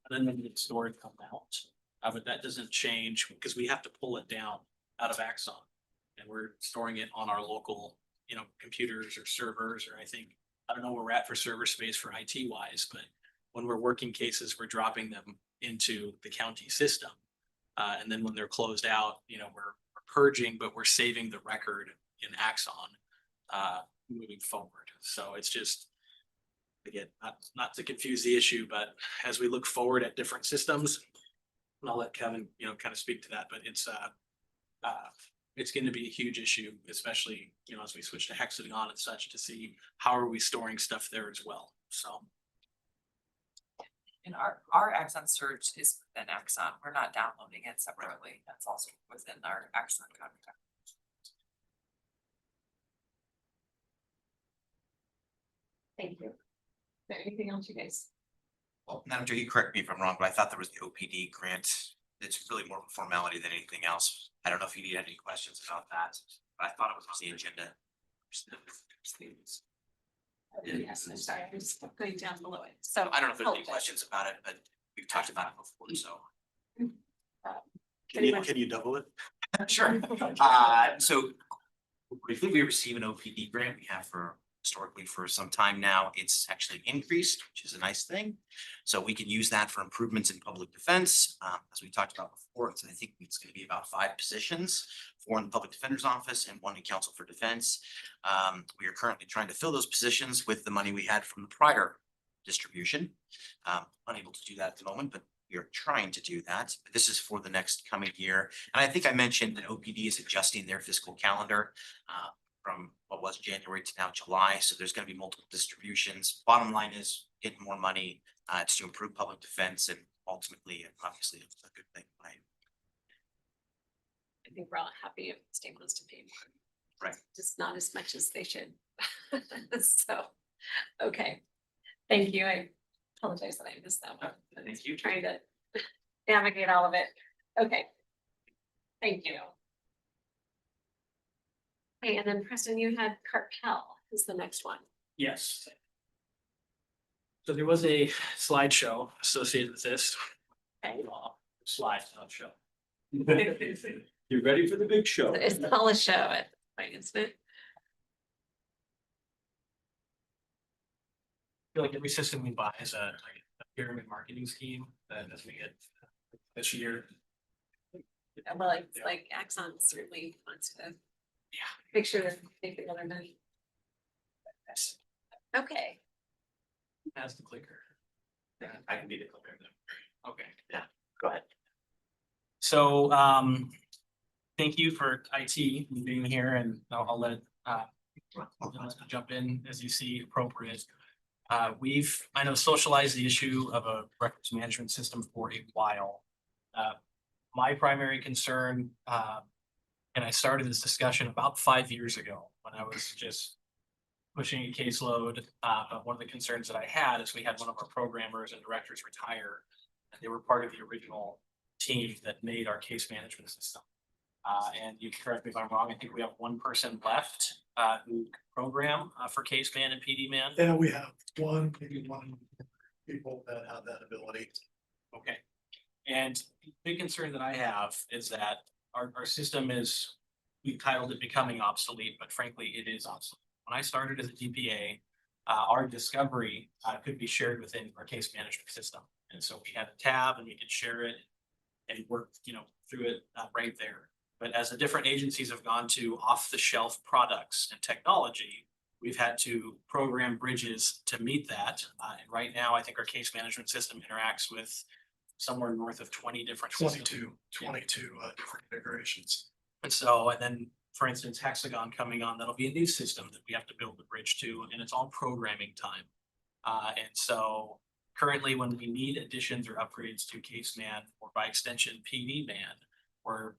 unlimited storage amount. But that doesn't change because we have to pull it down out of Axon. And we're storing it on our local, computers or servers, or I don't know where we're at for server space for IT wise, but when we're working cases, we're dropping them into the county system. And then when they're closed out, we're purging, but we're saving the record in Axon moving forward. So it's just, again, not to confuse the issue, but as we look forward at different systems, and I'll let Kevin, kind of speak to that, but it's going to be a huge issue, especially, as we switch to Hexagon and such, to see how are we storing stuff there as well. So. And our Axon search is within Axon. We're not downloading it separately. That's also within our Axon contract. Thank you. Is there anything else you guys? Well, Madam Chair, you correct me if I'm wrong, but I thought there was the OPD grant. It's really more of a formality than anything else. I don't know if you need any questions about that, but I thought it was on the agenda. Yes, I'm sorry, I'm just going down below it. So I don't know if there's any hold it. questions about it, but we've talked about it before, so. Can you double it? Sure. So briefly, we receive an OPD grant. We have historically for some time now. It's actually increased, which is a nice thing. So we can use that for improvements in public defense. As we talked about before, I think it's going to be about 5 positions, 4 in the public defender's office and 1 in counsel for defense. We are currently trying to fill those positions with the money we had from the prior distribution. Unable to do that at the moment, but we are trying to do that. But this is for the next coming year. And I think I mentioned that OPD is adjusting their fiscal calendar from what was January to now July. So there's going to be multiple distributions. Bottom line is getting more money. It's to improve public defense and ultimately, obviously, it's a good thing. Right? I think we're all happy if the state wants to pay more. Right. Just not as much as they should. So, okay. Thank you. I apologize that I missed that one. Thank you. Trying to navigate all of it. Okay. Thank you. Okay, and then Preston, you had Carpel is the next one. Yes. So there was a slideshow associated with this. Okay. Slide, not show. You ready for the big show? It's all a show at this point, isn't it? I feel like every system we buy is a pyramid marketing scheme that as we get this year. Well, it's like Axon certainly wants to make sure that they get other money. Okay. As the clicker. I can be the clicker though. Okay. Yeah, go ahead. So thank you for IT being here, and I'll let jump in as you see appropriate. I know socialized the issue of a records management system for a while. My primary concern, and I started this discussion about 5 years ago when I was just pushing a caseload. But one of the concerns that I had is we had one of our programmers and directors retire, and they were part of the original team that made our case management system. And you can correct me if I'm wrong, I think we have 1 person left who program for case man and PD man. Yeah, we have maybe one people that have that ability. Okay. And the big concern that I have is that our system is, we titled it becoming obsolete, but frankly, it is obsolete. When I started as a DPA, our discovery could be shared within our case management system. And so we had a tab and we could share it and work, through it right there. But as the different agencies have gone to off-the-shelf products and technology, we've had to program bridges to meet that. And right now, I think our case management system interacts with somewhere north of 20 different systems. 22 different configurations. And so, and then, for instance, Hexagon coming on, that'll be a new system that we have to build the bridge to, and it's all programming time. And so currently, when we need additions or upgrades to Case Man, or by extension PD Man, we're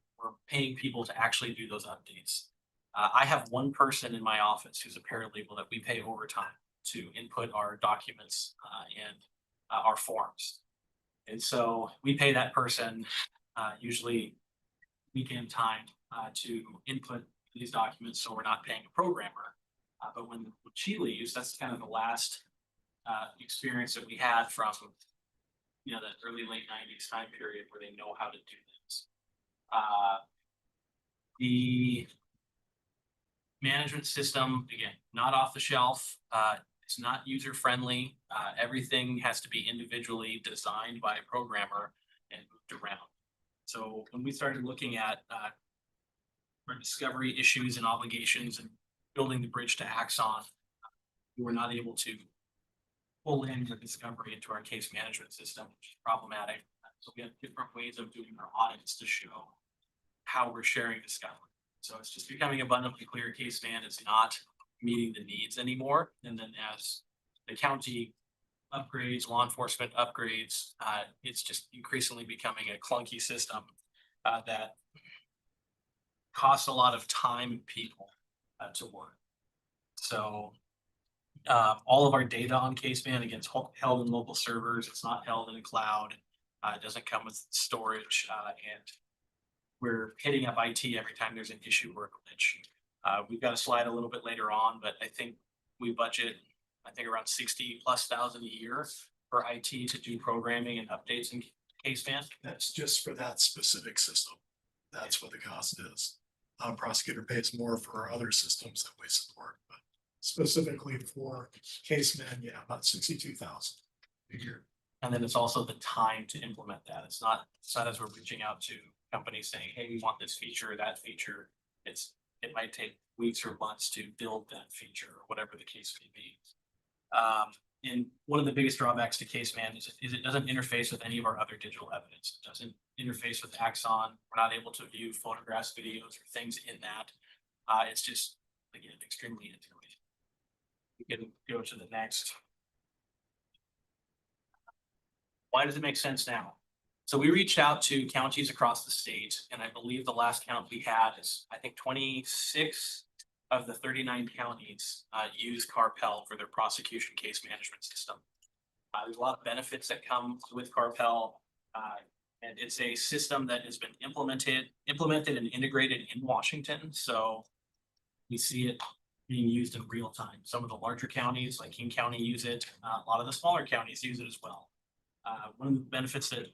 paying people to actually do those updates. I have 1 person in my office who's a paralegal that we pay overtime to input our documents and our forms. And so we pay that person usually weekend time to input these documents, so we're not paying a programmer. But when she leaves, that's kind of the last experience that we had from that early late 90s time period where they know how to do this. The management system, again, not off the shelf. It's not user friendly. Everything has to be individually designed by a programmer and moved around. So when we started looking at our discovery issues and obligations and building the bridge to Axon, we were not able to pull in the discovery into our case management system, which is problematic. So we have different ways of doing our audits to show how we're sharing discovery. So it's just becoming abundantly clear case man is not meeting the needs anymore. And then as the county upgrades, law enforcement upgrades, it's just increasingly becoming a clunky system that costs a lot of time and people to work. So all of our data on Caseman gets held in local servers. It's not held in a cloud. It doesn't come with storage, and we're hitting up IT every time there's an issue or a glitch. We've got a slide a little bit later on, but I think we budget, around 60,000+ a year for IT to do programming and updates in Caseman. That's just for that specific system. That's what the cost is. Prosecutor pays more for our other systems that we support, but specifically for Caseman, yeah, about 62,000 a year. And then it's also the time to implement that. It's not as we're reaching out to companies saying, hey, we want this feature, that feature. It might take weeks or months to build that feature or whatever the case may be. And one of the biggest drawbacks to Caseman is it doesn't interface with any of our other digital evidence. It doesn't interface with Axon. We're not able to view photographs, videos, or things in that. It's just, again, extremely integrated. We can go to the next. Why does it make sense now? So we reached out to counties across the state, and I believe the last count we had is, 26 of the 39 counties use Carpel for their prosecution case management system. There's a lot of benefits that come with Carpel, and it's a system that has been implemented and integrated in Washington. So we see it being used in real time. Some of the larger counties, like King County, use it. A lot of the smaller counties use it as well. One of the benefits that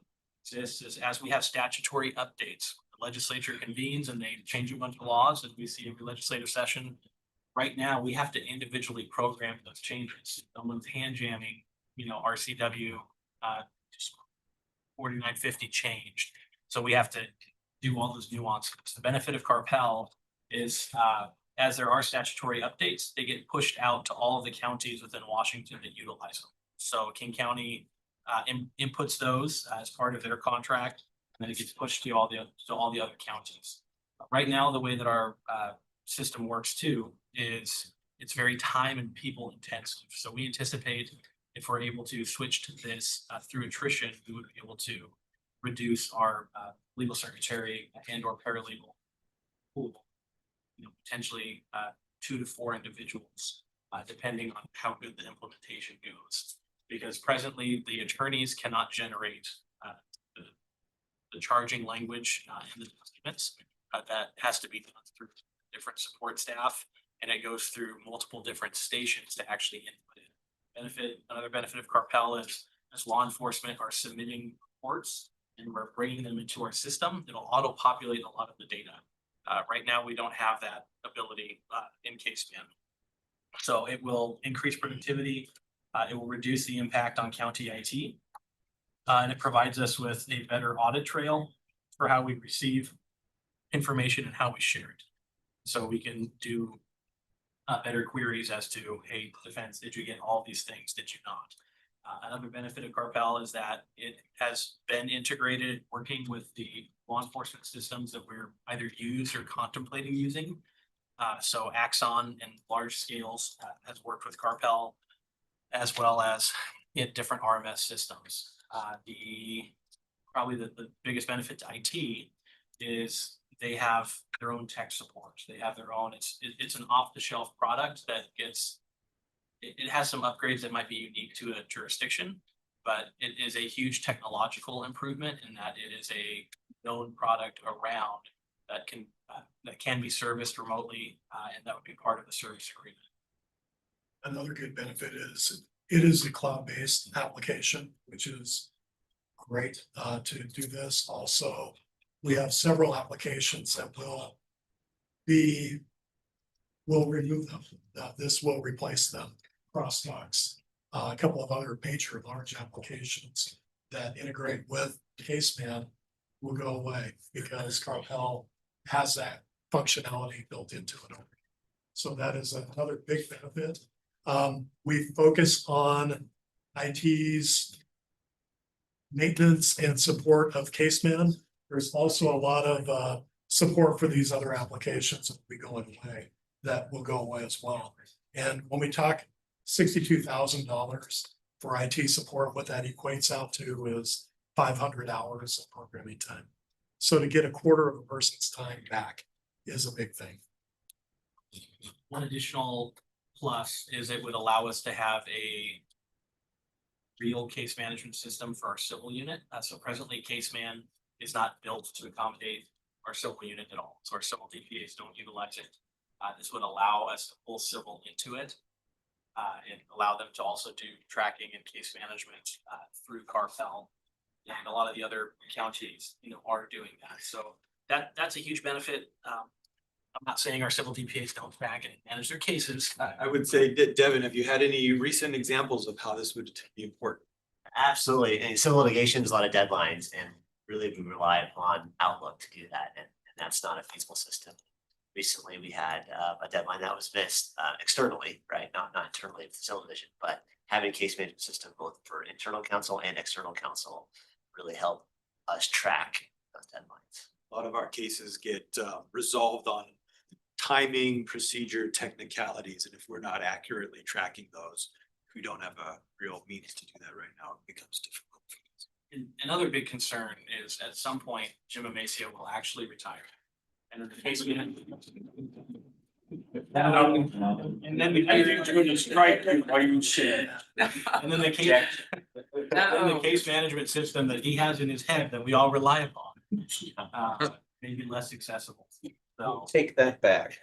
exists is as we have statutory updates, the legislature convenes and they change a bunch of laws, as we see every legislative session. Right now, we have to individually program those changes. Someone's hand jamming, RCW 4950 changed. So we have to do all those nuances. The benefit of Carpel is as there are statutory updates, they get pushed out to all of the counties within Washington that utilize them. So King County inputs those as part of their contract, and then it gets pushed to all the other counties. Right now, the way that our system works too is it's very time and people intensive. So we anticipate if we're able to switch to this through attrition, we would be able to reduce our legal secretary and or paralegal pool, potentially 2 to 4 individuals, depending on how good the implementation goes. Because presently the attorneys cannot generate the charging language in the documents. That has to be done through different support staff, and it goes through multiple different stations to actually input it. Another benefit of Carpel is as law enforcement are submitting reports and we're bringing them into our system, it'll auto-populate a lot of the data. Right now, we don't have that ability in Caseman. So it will increase productivity. It will reduce the impact on county IT, and it provides us with a better audit trail for how we receive information and how we share it. So we can do better queries as to, hey, defense, did you get all these things? Did you not? Another benefit of Carpel is that it has been integrated working with the law enforcement systems that we're either use or contemplating using. So Axon and large scales has worked with Carpel, as well as in different RMS systems. Probably the biggest benefit to IT is they have their own tech support. They have their own, it's an off-the-shelf product that it has some upgrades that might be unique to a jurisdiction, but it is a huge technological improvement in that it is a known product around that can be serviced remotely, and that would be part of the service agreement. Another good benefit is it is a cloud-based application, which is great to do this. Also, we have several applications that will remove them. This will replace them. Crosstalks, a couple of other major large applications that integrate with Caseman will go away because Carpel has that functionality built into it already. So that is another big benefit. We focus on IT's maintenance and support of Caseman. There's also a lot of support for these other applications that will be going away, that will go away as well. And when we talk $62,000 for IT support, what that equates out to is 500 hours of programming time. So to get a quarter of a person's time back is a big thing. One additional plus is it would allow us to have a real case management system for our civil unit. So presently Caseman is not built to accommodate our civil unit at all. So our civil DPAs don't utilize it. This would allow us to pull civil into it. And allow them to also do tracking and case management through Carpel. And a lot of the other counties, are doing that. So that's a huge benefit. I'm not saying our civil DPAs don't track and manage their cases. I would say, Devin, have you had any recent examples of how this would be important? Absolutely. And civil litigation is a lot of deadlines, and really we rely upon Outlook to do that. And that's not a feasible system. Recently, we had a deadline that was missed externally, right? Not internally with the civil division, but having a case management system both for internal counsel and external counsel really help us track those deadlines. A lot of our cases get resolved on timing, procedure, technicalities, and if we're not accurately tracking those, if we don't have a real means to do that right now, it becomes difficult. And another big concern is at some point, Jim Amacio will actually retire. And in the case we had. And then the case management system that he has in his head that we all rely upon, maybe less accessible. So, Take that back.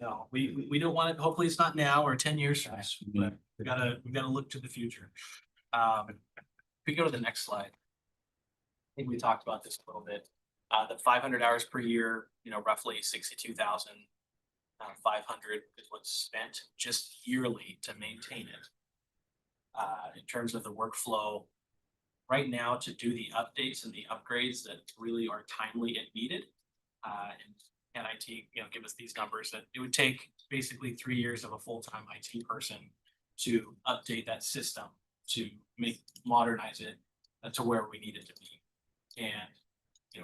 no, we don't want it, hopefully it's not now or 10 years from now, but we gotta look to the future. If we go to the next slide. I think we talked about this a little bit. The 500 hours per year, roughly 62,500 is what's spent just yearly to maintain it. In terms of the workflow, right now to do the updates and the upgrades that really are timely and needed. And IT, give us these numbers that it would take basically 3 years of a full-time IT person to update that system, to modernize it to where we need it to be. And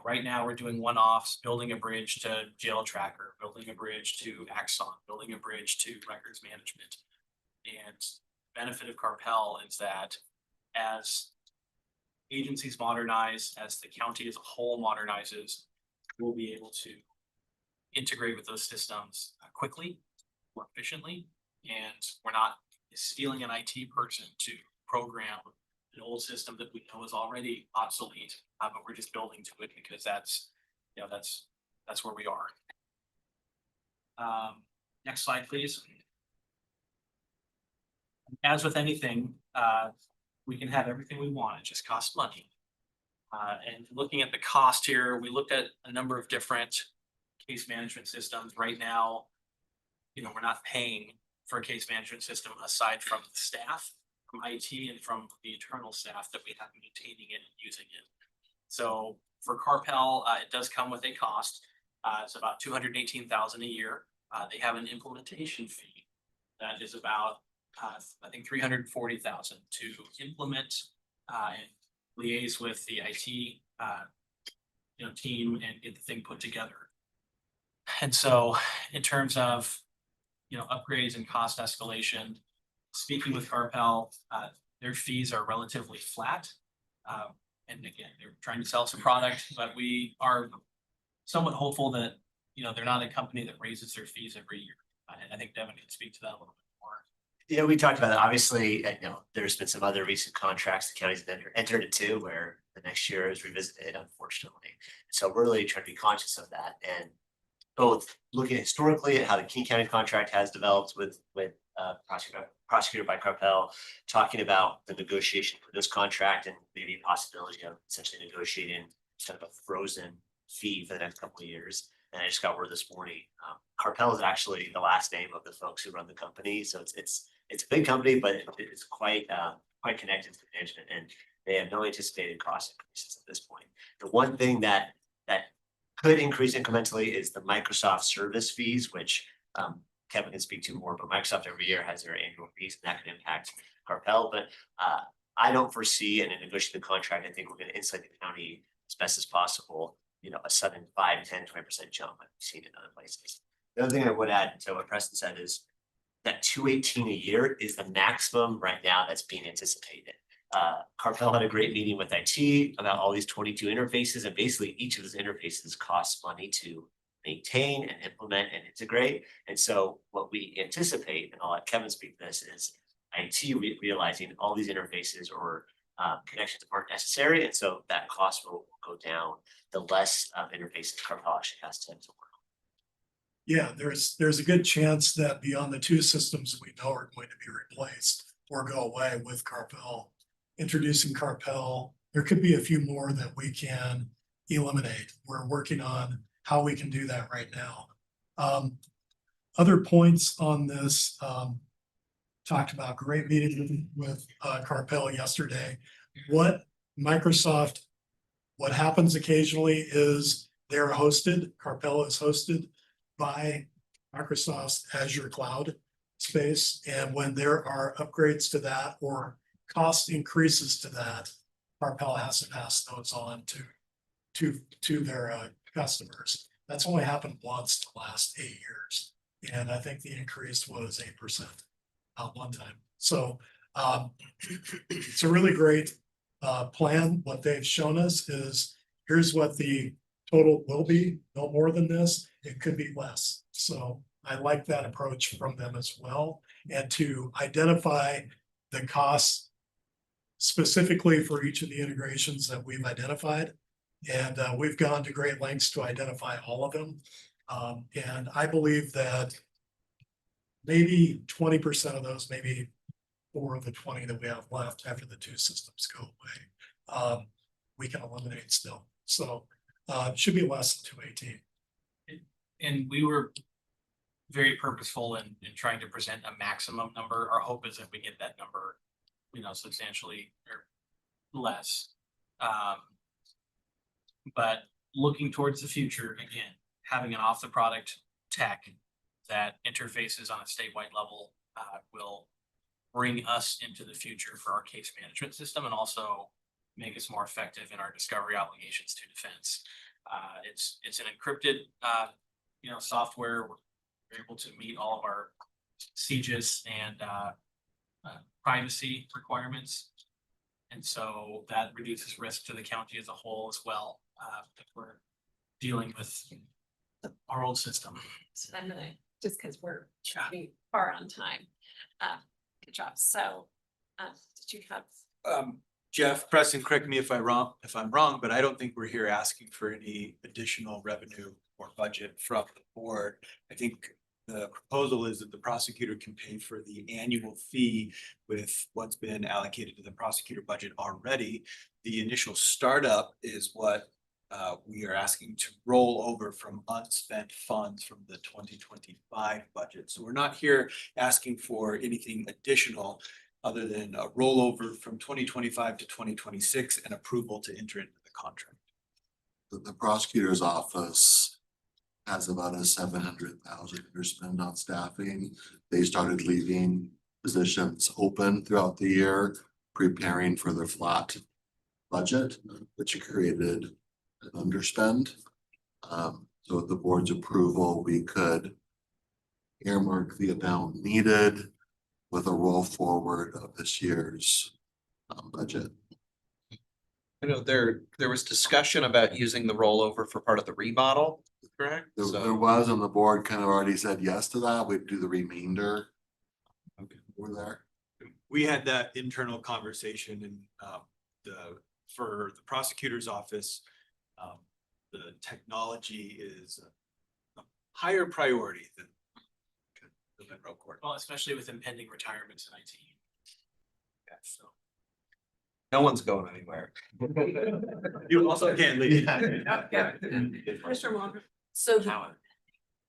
right now we're doing one-offs, building a bridge to Jail Tracker, building a bridge to Axon, building a bridge to records management. And the benefit of Carpel is that as agencies modernize, as the county as a whole modernizes, we'll be able to integrate with those systems quickly, more efficiently, and we're not stealing an IT person to program an old system that we know is already obsolete, but we're just building to it because that's where we are. Next slide, please. As with anything, we can have everything we want, it just costs money. And looking at the cost here, we looked at a number of different case management systems. Right now, we're not paying for a case management system aside from the staff, from IT and from the internal staff that we have maintaining it and using it. So for Carpel, it does come with a cost. It's about $218,000 a year. They have an implementation fee that is about I think $340,000 to implement and liaise with the IT team and get the thing put together. And so in terms of upgrades and cost escalation, speaking with Carpel, their fees are relatively flat. And again, they're trying to sell some product, but we are somewhat hopeful that they're not a company that raises their fees every year. I think Devin can speak to that a little bit more. We talked about it. Obviously, there's been some other recent contracts the county's entered into where the next year is revisited, unfortunately. So we're really trying to be conscious of that, and both looking historically at how the King County contract has developed with prosecutor by Carpel, talking about the negotiation for this contract and maybe a possibility of essentially negotiating kind of a frozen fee for the next couple of years. And I just got word this morning, Carpel is actually the last name of the folks who run the company. So it's a big company, but it's quite connected to management. And They have no anticipated cost increases at this point. The one thing that could increase incrementally is the Microsoft service fees, which Kevin can speak to more, but Microsoft every year has their annual fees and that could impact Carpel. But I don't foresee, and in negotiating the contract, I think we're gonna insulate the county as best as possible, you know, a sudden 5, 10, 20% jump like we've seen in other places. The other thing I would add to what Preston said is that 218 a year is the maximum right now that's being anticipated. Carpel had a great meeting with IT about all these 22 interfaces, and basically each of those interfaces costs money to maintain and implement and integrate. And so what we anticipate, and I'll let Kevin speak to this, is IT realizing all these interfaces or connections aren't necessary, and so that cost will go down the less interfaces Carpel actually has to work on. Yeah, there's a good chance that beyond the two systems we know are going to be replaced or go away with Carpel, introducing Carpel, there could be a few more that we can eliminate. We're working on how we can do that right now. Other points on this, talked about great meeting with Carpel yesterday. What happens occasionally is they're hosted, Carpel is hosted by Microsoft's Azure cloud space. And when there are upgrades to that or cost increases to that, Carpel has to pass those on to their customers. That's only happened once the last 8 years. And I think the increase was 8% one time. So it's a really great plan. What they've shown us is here's what the total will be, no more than this. It could be less. So I like that approach from them as well. And to identify the costs specifically for each of the integrations that we've identified. And we've gone to great lengths to identify all of them. And I believe that maybe 20% of those, maybe 4 of the 20 that we have left after the two systems go away, we can eliminate still. So it should be less than 218. And we were very purposeful in trying to present a maximum number. Our hope is that we get that number, you know, substantially or less. But looking towards the future, again, having an off the product tech that interfaces on a statewide level will bring us into the future for our case management system and also make us more effective in our discovery obligations to defense. It's an encrypted software. We're able to meet all of our CJIS and privacy requirements. And so that reduces risk to the county as a whole as well. If we're dealing with our old system. So I'm gonna, just because we're running far on time. Good job. So did you have? Jeff, Preston, correct me if I'm wrong, but I don't think we're here asking for any additional revenue or budget from the board. I think the proposal is that the prosecutor can pay for the annual fee with what's been allocated to the prosecutor budget already. The initial startup is what we are asking to roll over from unspent funds from the 2025 budget. So we're not here asking for anything additional other than a rollover from 2025 to 2026 and approval to enter into the contract. The prosecutor's office has about a 700,000 spend on staffing. They started leaving positions open throughout the year, preparing for their flat budget, which created an underspend. So with the board's approval, we could earmark the amount needed with a roll forward of this year's budget. I know there was discussion about using the rollover for part of the remodel, correct? There was, and the board kind of already said yes to that. We'd do the remainder. Okay, we're there. We had that internal conversation and for the prosecutor's office, the technology is a higher priority than the Monroe Court. Well, especially with impending retirements in IT. Yeah, so. No one's going anywhere. You also can't leave. Mr. Walker. So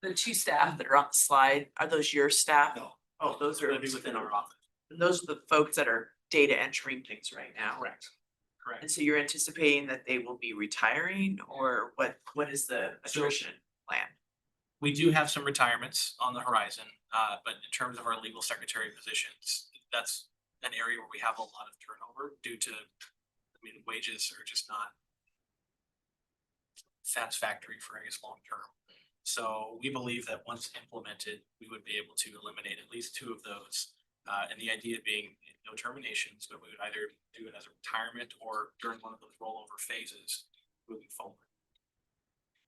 the two staff that are on the slide, are those your staff? No. Oh, those are They'll be within our office. those are the folks that are data entering things right now. Correct. Correct. And so you're anticipating that they will be retiring, or what is the attrition plan? We do have some retirements on the horizon, but in terms of our legal secretary positions, that's an area where we have a lot of turnover due to, wages are just not satisfactory for, I guess, long term. So we believe that once implemented, we would be able to eliminate at least 2 of those. And the idea being no terminations, but we would either do it as a retirement or during one of those rollover phases moving forward.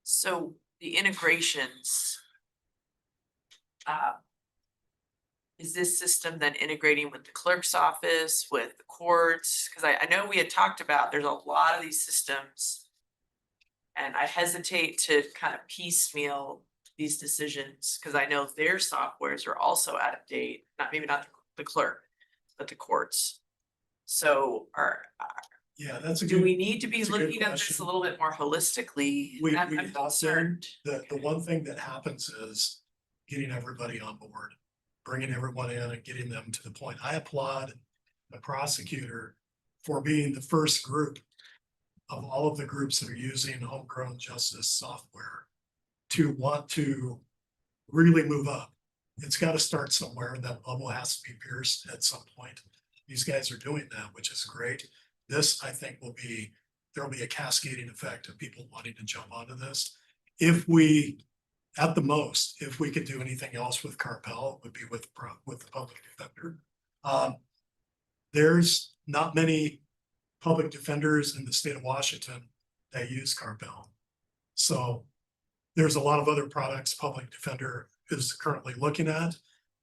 So the integrations. Is this system then integrating with the clerk's office, with the courts? Cause I know we had talked about, there's a lot of these systems. And I hesitate to kind of piecemeal these decisions, cause I know their softwares are also out of date, maybe not the clerk, but the courts. So Yeah, that's a do good. we need to be that's a good looking at this question. a little bit more holistically? We I'm have been. concerned. The one thing that happens is getting everybody on board, bringing everyone in and getting them to the point. I applaud the prosecutor for being the first group of all of the groups that are using homegrown justice software to want to really move up. It's got to start somewhere, and that bubble has to be pierced at some point. These guys are doing that, which is great. This, I think, there'll be a cascading effect of people wanting to jump onto this. If we, at the most, if we could do anything else with Carpel, it would be with the public defender. There's not many public defenders in the state of Washington that use Carpel. So there's a lot of other products public defender is currently looking at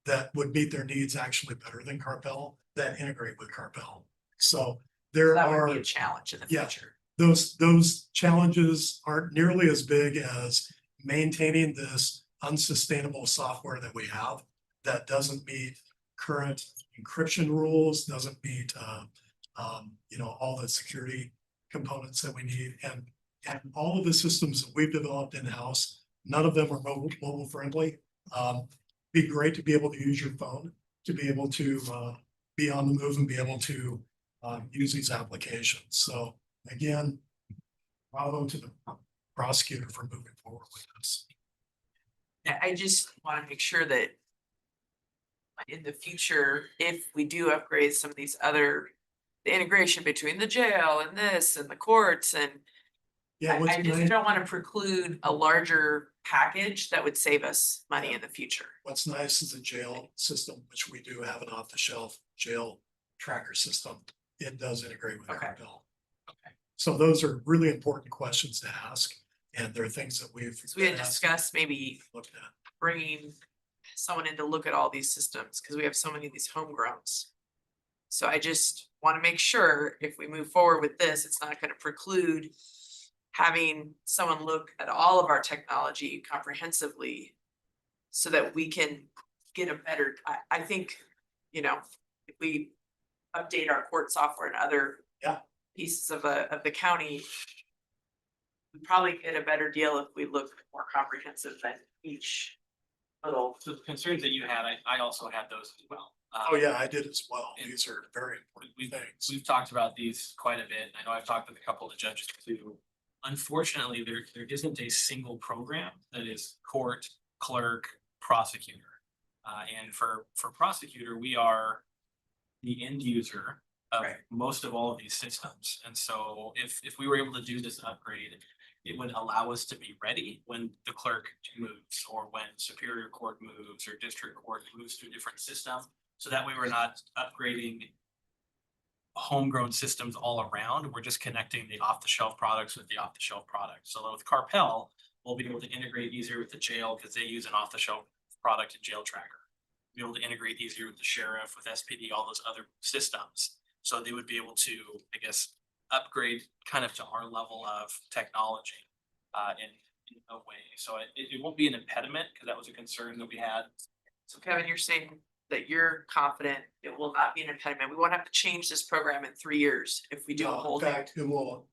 that would meet their needs actually better than Carpel, that integrate with Carpel. So there That are. would be a challenge in the Yeah. future. Those challenges aren't nearly as big as maintaining this unsustainable software that we have that doesn't meet current encryption rules, doesn't meet all the security components that we need, and all of the systems that we've developed in-house, none of them are mobile friendly. Be great to be able to use your phone, to be able to be on the move and be able to use these applications. So again, bravo to the prosecutor for moving forward with this. I just want to make sure that in the future, if we do upgrade some of these the integration between the jail and this and the courts, and Yeah, what's I just nice, don't want to preclude a larger package that would save us money in the future. what's nice is the jail system, which we do have an off-the-shelf jail tracker system. It does integrate with Okay. Carpel. So those are really important questions to ask, and there are things that we've. So we had discussed maybe Looked at. bringing someone in to look at all these systems, because we have so many of these homegrowns. So I just want to make sure if we move forward with this, it's not going to preclude having someone look at all of our technology comprehensively so that we can get a better, I think, if we update our court software and other pieces of the county, we probably get a better deal if we look more comprehensive than each little. So the concerns that you had, I also had those as well. Oh, yeah, I did as well. These are very important things. We've talked about these quite a bit. I know I've talked with a couple of the judges too. Unfortunately, there isn't a single program that is court, clerk, prosecutor. And for prosecutor, we are the end user of most of all of these systems. And so if we were able to do this upgrade, it would allow us to be ready when the clerk moves, or when Superior Court moves, or District Court moves to a different system. So that way we're not upgrading homegrown systems all around. We're just connecting the off-the-shelf products with the off-the-shelf products. So with Carpel, we'll be able to integrate easier with the jail because they use an off-the-shelf product in Jail Tracker. Be able to integrate easier with the sheriff, with SPD, all those other systems. So they would be able to, I guess, upgrade kind of to our level of technology in a way. So it won't be an impediment, because that was a concern that we had. So Kevin, you're saying that you're confident it will not be an impediment. We won't have to change this program in 3 years if we do a No, whole. in fact, it will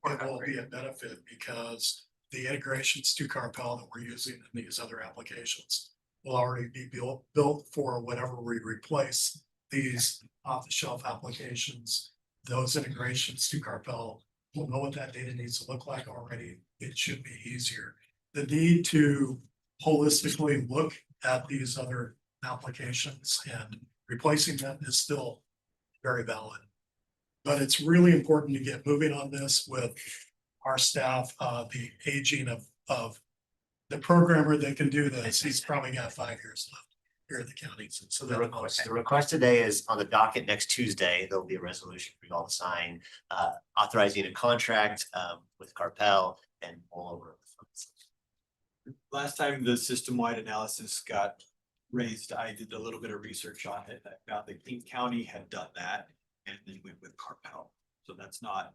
be a benefit because the integrations to Carpel that we're using in these other applications will already be built for whatever we replace these off-the-shelf applications. Those integrations to Carpel we'll know what that data needs to look like already. It should be easier. The need to holistically look at these other applications and replacing them is still very valid. But it's really important to get moving on this with our staff, the aging of the programmer that can do this. He's probably got 5 years left here at the county. So The that request today is on the docket next Tuesday. There'll be a resolution for you all to sign, authorizing a contract with Carpel and all over. Last time the system-wide analysis got raised, I did a little bit of research on it. I found that King County had done that and then went with Carpel. So that's not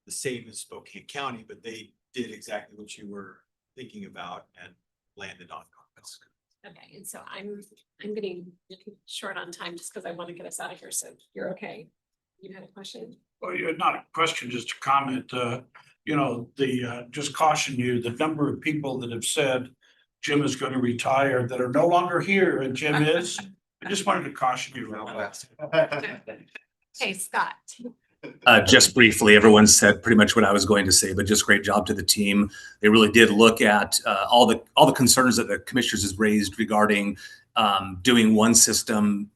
the same as Spokane County, but they did exactly what you were thinking about and landed on Carpel. Okay, and so I'm getting short on time just because I want to get us out of here, so you're okay. You had a question? Well, you're not a question, just a comment. You know, just caution you, the number of people that have said Jim is going to retire that are no longer here and Jim is. I just wanted to caution you real fast. Hey, Scott. Just briefly, everyone said pretty much what I was going to say, but just great job to the team. They really did look at all the concerns that the commissioners has raised regarding doing one system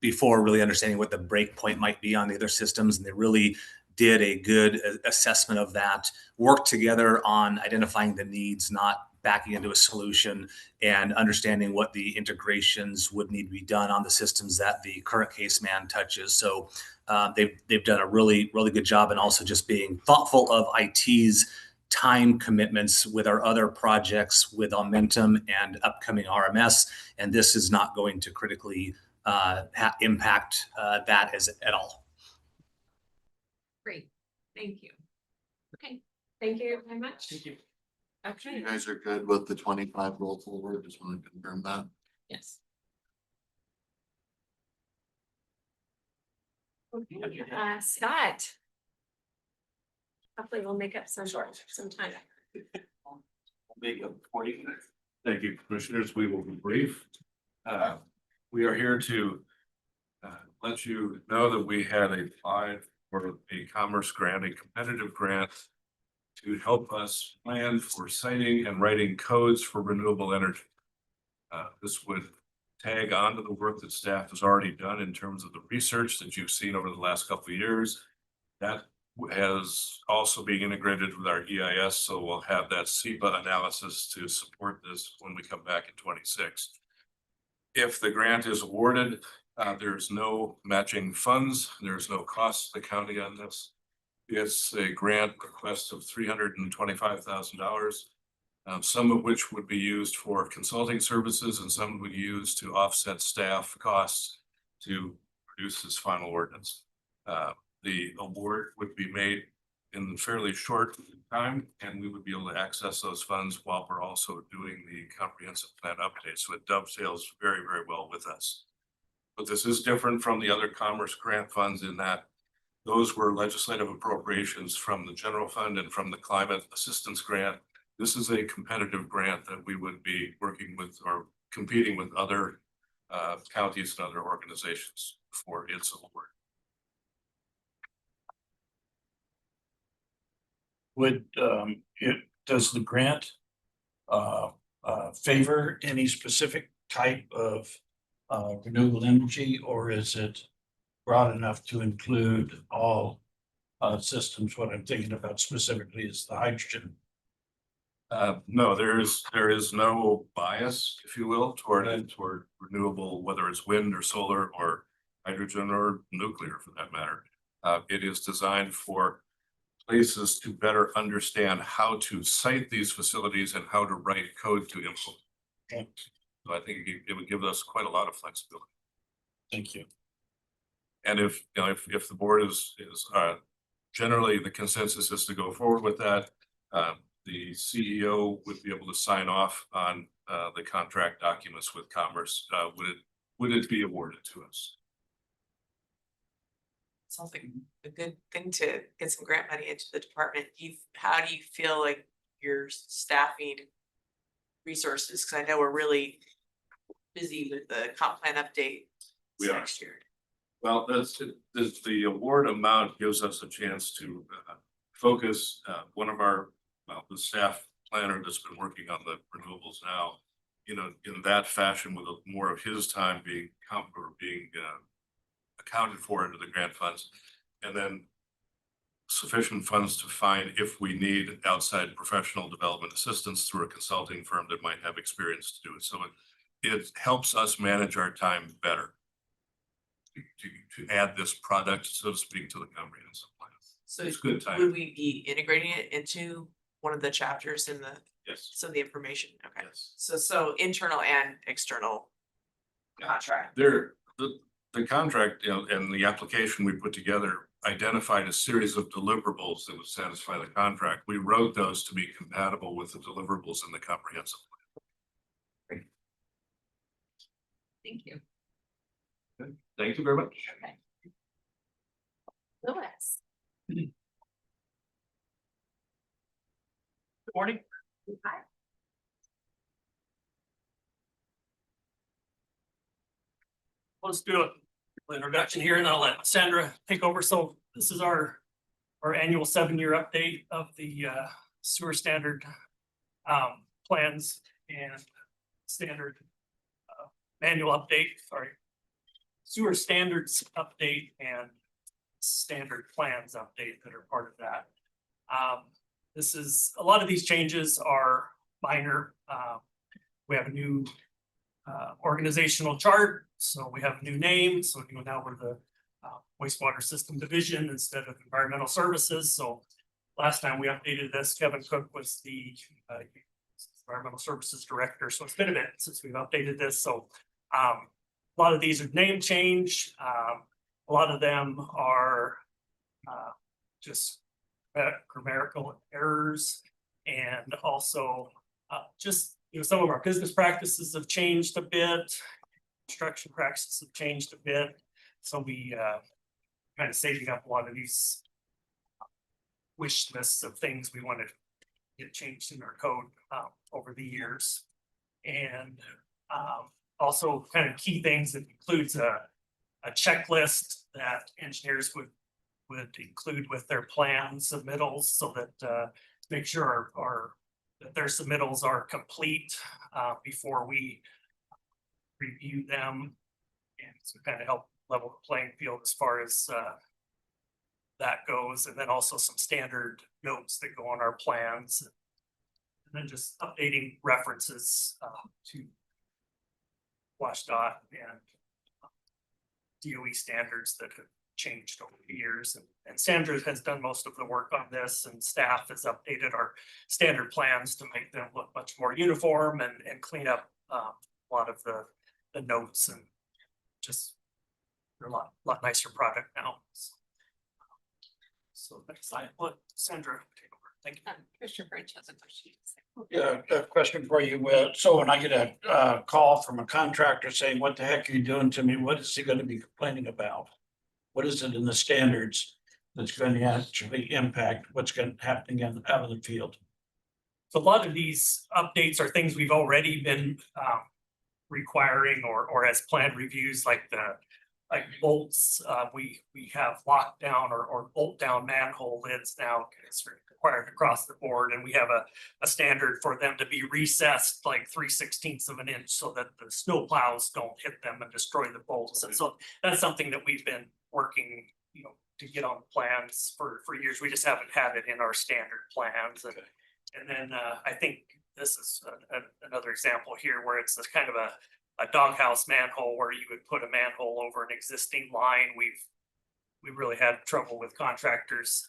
before really understanding what the break point might be on the other systems. And they really did a good assessment of that, worked together on identifying the needs, not backing into a solution, and understanding what the integrations would need to be done on the systems that the current case man touches. So they've done a really good job, and also just being thoughtful of IT's time commitments with our other projects with Aumentum and upcoming RMS. And this is not going to critically impact that at all. Great, thank you. Okay, thank you very much. Thank you. Okay, You guys are good with the 25 roll forward, just want to confirm that. yes. Okay, Scott. Hopefully we'll make up some time. Make up 40 minutes. Thank you, commissioners. We will be brief. We are here to let you know that we had applied for a commerce grant, a competitive grant to help us plan for siting and writing codes for renewable energy. This would tag on to the work that staff has already done in terms of the research that you've seen over the last couple of years. That has also been integrated with our EIS, so we'll have that SEPA analysis to support this when we come back in 26. If the grant is awarded, there's no matching funds, there's no cost to the county on this. It's a grant request of $325,000, some of which would be used for consulting services and some would be used to offset staff costs to produce this final ordinance. The award would be made in fairly short time, and we would be able to access those funds while we're also doing the comprehensive plan update. So it dovetails very well with us. But this is different from the other commerce grant funds in that those were legislative appropriations from the general fund and from the climate assistance grant. This is a competitive grant that we would be working with or competing with other counties and other organizations for its award. Does the grant favor any specific type of renewable energy, or is it broad enough to include all systems? What I'm thinking about specifically is the hydrogen. No, there is no bias, if you will, toward renewable, whether it's wind or solar or hydrogen or nuclear for that matter. It is designed for places to better understand how to site these facilities and how to write code to implement. So I think it would give us quite a lot of flexibility. Thank you. And if the board is generally the consensus is to go forward with that, the CEO would be able to sign off on the contract documents with Commerce. Would it be awarded to us? Sounds like a good thing to get some grant money into the department. How do you feel like you're staffing resources? Cause I know we're really busy with the comp plan update next year. Well, the award amount gives us a chance to focus, one of our, the staff planner that's been working on the renewables now, you know, in that fashion with more of his time being accounted for into the grant funds. And then sufficient funds to find if we need outside professional development assistance through a consulting firm that might have experience to do it. So it helps us manage our time better to add this product, so to speak, to the comprehensive plan. So It's good would time. we be integrating it into one of the chapters in the, Yes. some of the information? Okay, Yes. so internal and external contract. The contract, you know, and the application we put together identified a series of deliverables that would satisfy the contract. We wrote those to be compatible with the deliverables in the comprehensive plan. Thank you. Thank you very much. Okay. Louis. Good morning. Hi. Let's do a little introduction here and I'll let Sandra take over. So this is our annual 7-year update of the sewer standard plans and standard manual update, sorry. Sewer standards update and standard plans update that are part of that. This is, a lot of these changes are minor. We have a new organizational chart, so we have a new name, so now we're the wastewater system division instead of environmental services. So last time we updated this, Kevin Cook was the environmental services director, so it's been a bit since we've updated this. So a lot of these are name change. A lot of them are just grammatical errors, and also just, you know, some of our business practices have changed a bit. Construction practices have changed a bit. So we kind of saving up a lot of these wish lists of things we want to get changed in our code over the years. And also kind of key things that includes a checklist that engineers would include with their plan submittals, so that make sure that their submittals are complete before we review them, and so kind of help level the playing field as far as that goes. And then also some standard notes that go on our plans, and then just updating references to WSDOT and DOE standards that have changed over the years. And Sandra has done most of the work on this, and staff has updated our standard plans to make them look much more uniform and clean up a lot of the notes, and just they're a lot nicer product now. So next slide, let Sandra take over. Thank you. Commissioner French has a question. Yeah, a question for you. So when I get a call from a contractor saying, what the heck are you doing to me? What is he going to be complaining about? What is it in the standards that's going to actually impact what's going to happen out in the field? So a lot of these updates are things we've already been requiring or as planned reviews, like bolts. We have lockdown or bolt down manhole lids now. It's required across the board, and we have a standard for them to be recessed like 3/16 of an inch so that the snow plows don't hit them and destroy the bolts. And so that's something that we've been working, you know, to get on the plans for years. We just haven't had it in our standard plans. And then I think this is another example here where it's kind of a doghouse manhole where you would put a manhole over an existing line. We've really had trouble with contractors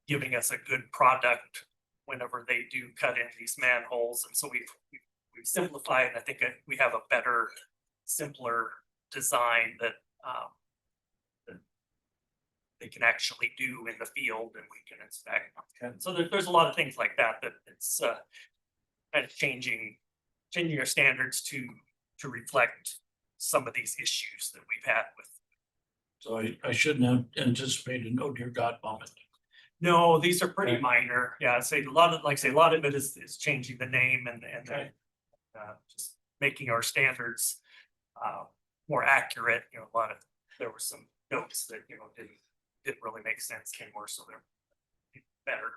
giving us a good product whenever they do cut in these manholes. And so we've simplified. I think we have a better, simpler design that they can actually do in the field and we can inspect. So there's a lot of things like that it's kind of changing our standards to reflect some of these issues that we've had with. So I shouldn't have anticipated no dear God moment. No, these are pretty minor. Yeah, I'd say a lot of it is changing the name and just making our standards more accurate. You know, there were some notes that, didn't really make sense anymore, so they're better.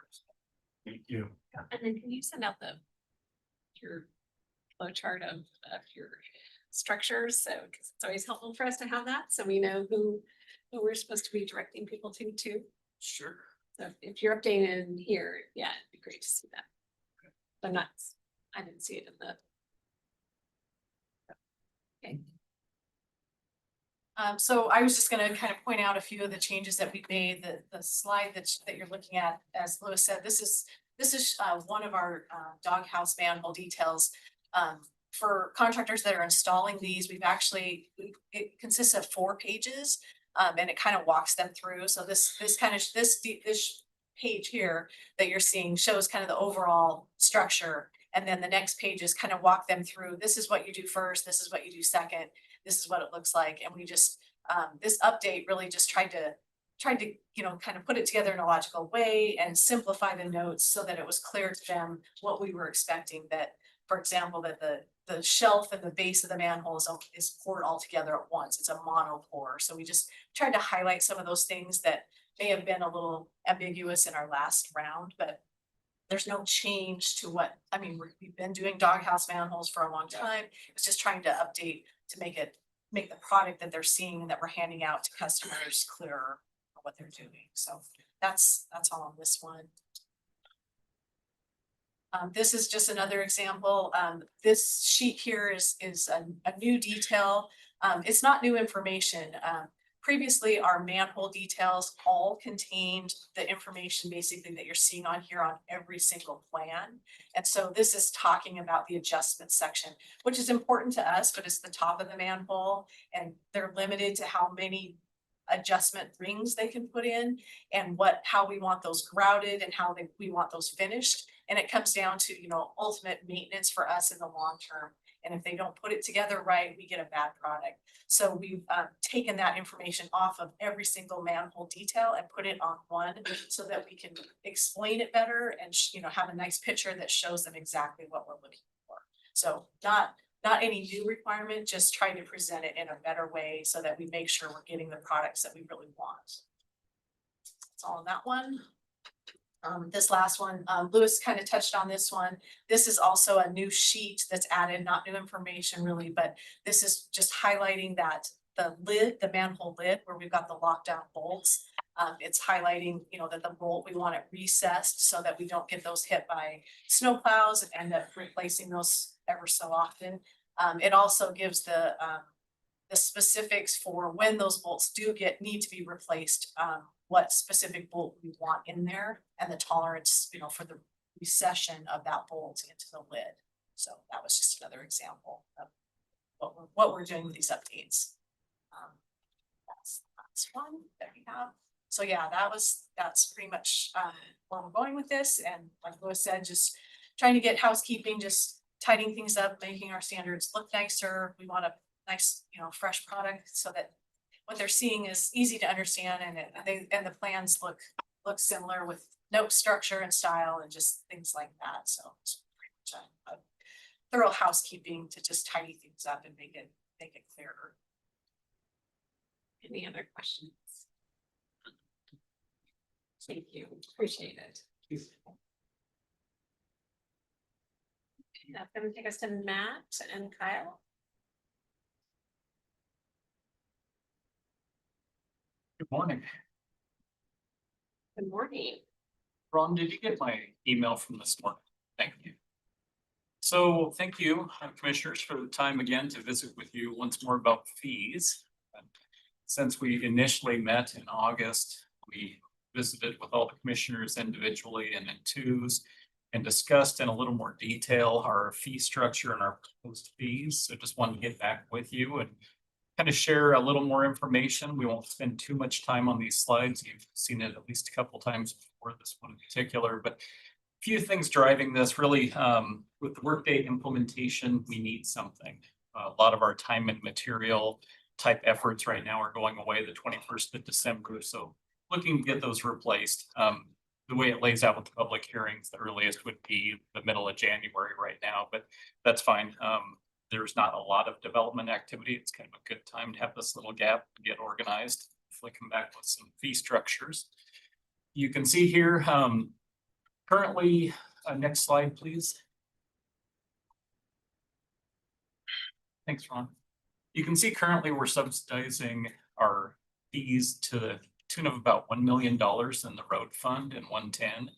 Thank you. And then can you send out your flow chart of your structures? So, because it's always helpful for us to have that, so we know who we're supposed to be directing people to too. Sure. So if you're updating here, yeah, it'd be great to see that. But I didn't see it in the. Okay. So I was just gonna kind of point out a few of the changes that we made, the slide that you're looking at, as Louis said, this is one of our doghouse manhole details. For contractors that are installing these, it consists of 4 pages. And it kind of walks them through. So this page here that you're seeing shows kind of the overall structure. And then the next pages kind of walk them through. This is what you do first. This is what you do second. This is what it looks like. And we just, this update really just tried to, kind of put it together in a logical way and simplify the notes so that it was clear to them what we were expecting, that, for example, that the shelf and the base of the manhole is poured all together at once. It's a mono pour. So we just tried to highlight some of those things that may have been a little ambiguous in our last round, but there's no change to we've been doing doghouse manholes for a long time. It's just trying to update to make the product that they're seeing and that we're handing out to customers clearer what they're doing. So that's all on this one. This is just another example. This sheet here is a new detail. It's not new information. Previously, our manhole details all contained the information basically that you're seeing on here on every single plan. And so this is talking about the adjustment section, which is important to us, but it's the top of the manhole and they're limited to how many adjustment rings they can put in and how we want those grouted and how we want those finished. And it comes down to, ultimate maintenance for us in the long term. And if they don't put it together right, we get a bad product. So we've taken that information off of every single manhole detail and put it on one so that we can explain it better and, have a nice picture that shows them exactly what we're looking for. So not any new requirement, just trying to present it in a better way so that we make sure we're getting the products that we really want. That's all on that one. This last one, Louis kind of touched on this one. This is also a new sheet that's added, not new information really, but this is just highlighting that the manhole lid where we've got the lockdown bolts. It's highlighting, that the bolt, we want it recessed so that we don't get those hit by snow plows and end up replacing those ever so often. It also gives the specifics for when those bolts need to be replaced, what specific bolt we want in there and the tolerance, for the recession of that bolt into the lid. So that was just another example of what we're doing with these updates. That's one that we have. So yeah, that's pretty much where we're going with this. And like Louis said, just trying to get housekeeping, just tidying things up, making our standards look nicer. We want a nice, fresh product so that what they're seeing is easy to understand and the plans look similar with note structure and style and just things like that. So it's pretty much a thorough housekeeping to just tidy things up and make it clearer. Any other questions? Thank you, appreciate it. That's gonna take us to Matt and Kyle. Good morning. Good morning. Ron, did you get my email from this morning? Thank you. So thank you, commissioners, for the time again to visit with you once more about fees. Since we initially met in August, we visited with all the commissioners individually and in twos and discussed in a little more detail our fee structure and our proposed fees. So just wanted to get back with you and kind of share a little more information. We won't spend too much time on these slides. You've seen it at least a couple times before, this one in particular, but a few things driving this really, with the Workday implementation, we need something. A lot of our time and material type efforts right now are going away the 21st of December. So looking to get those replaced. The way it lays out with the public hearings, the earliest would be the middle of January right now, but that's fine. There's not a lot of development activity. It's kind of a good time to have this little gap, get organized hopefully come back with some fee structures. You can see here, currently, next slide, please. Thanks, Ron. You can see currently we're subsidizing our fees to the tune of about $1 million in the road fund and 110.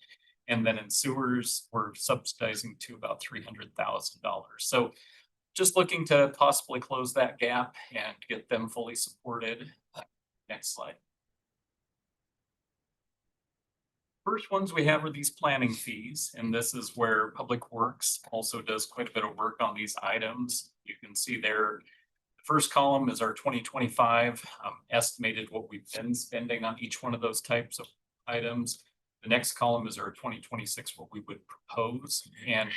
And then in sewers, we're subsidizing to about $300,000. So just looking to possibly close that gap and get them fully supported. Next slide. First ones we have are these planning fees, and this is where Public Works also does quite a bit of work on these items. You can see there, the first column is our 2025 estimated what we've been spending on each one of those types of items. The next column is our 2026, what we would propose. And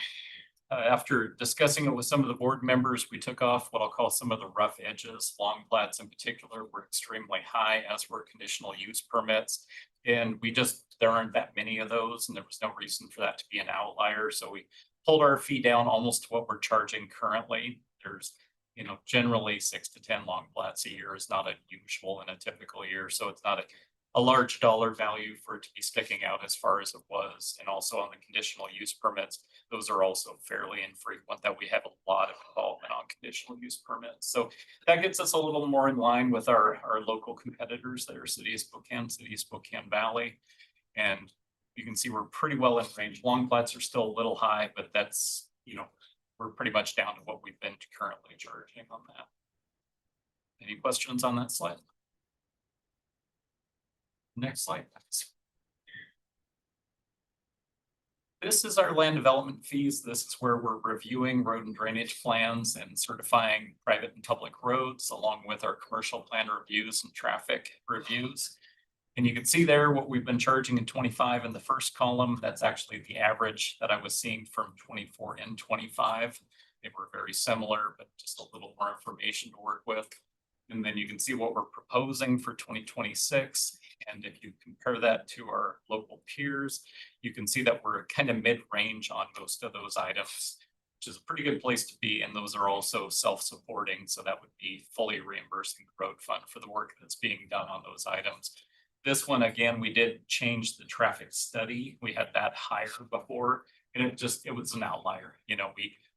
after discussing it with some of the board members, we took off what I'll call some of the rough edges. Long plats in particular were extremely high, as were conditional use permits. And there aren't that many of those, and there was no reason for that to be an outlier. So we pulled our fee down almost to what we're charging currently. There's, generally 6 to 10 long plats a year is not unusual in a typical year. So it's not a large dollar value for it to be sticking out as far as it was. And also on the conditional use permits, those are also fairly infrequent, that we have a lot of involvement on conditional use permits. So that gets us a little more in line with our local competitors that are City of Spokane Valley. And you can see we're pretty well in range. Long plats are still a little high, but that's, we're pretty much down to what we've been currently charging on that. Any questions on that slide? Next slide, please. This is our land development fees. This is where we're reviewing road and drainage plans and certifying private and public roads, along with our commercial plan reviews and traffic reviews. And you can see there what we've been charging in 25 in the first column. That's actually the average that I was seeing from 24 and 25. They were very similar, but just a little more information to work with. And then you can see what we're proposing for 2026. And if you compare that to our local peers, you can see that we're kind of mid-range on most of those items, which is a pretty good place to be. And those are also self-supporting. So that would be fully reimbursing the road fund for the work that's being done on those items. This one, again, we did change the traffic study. We had that higher before, and it was an outlier.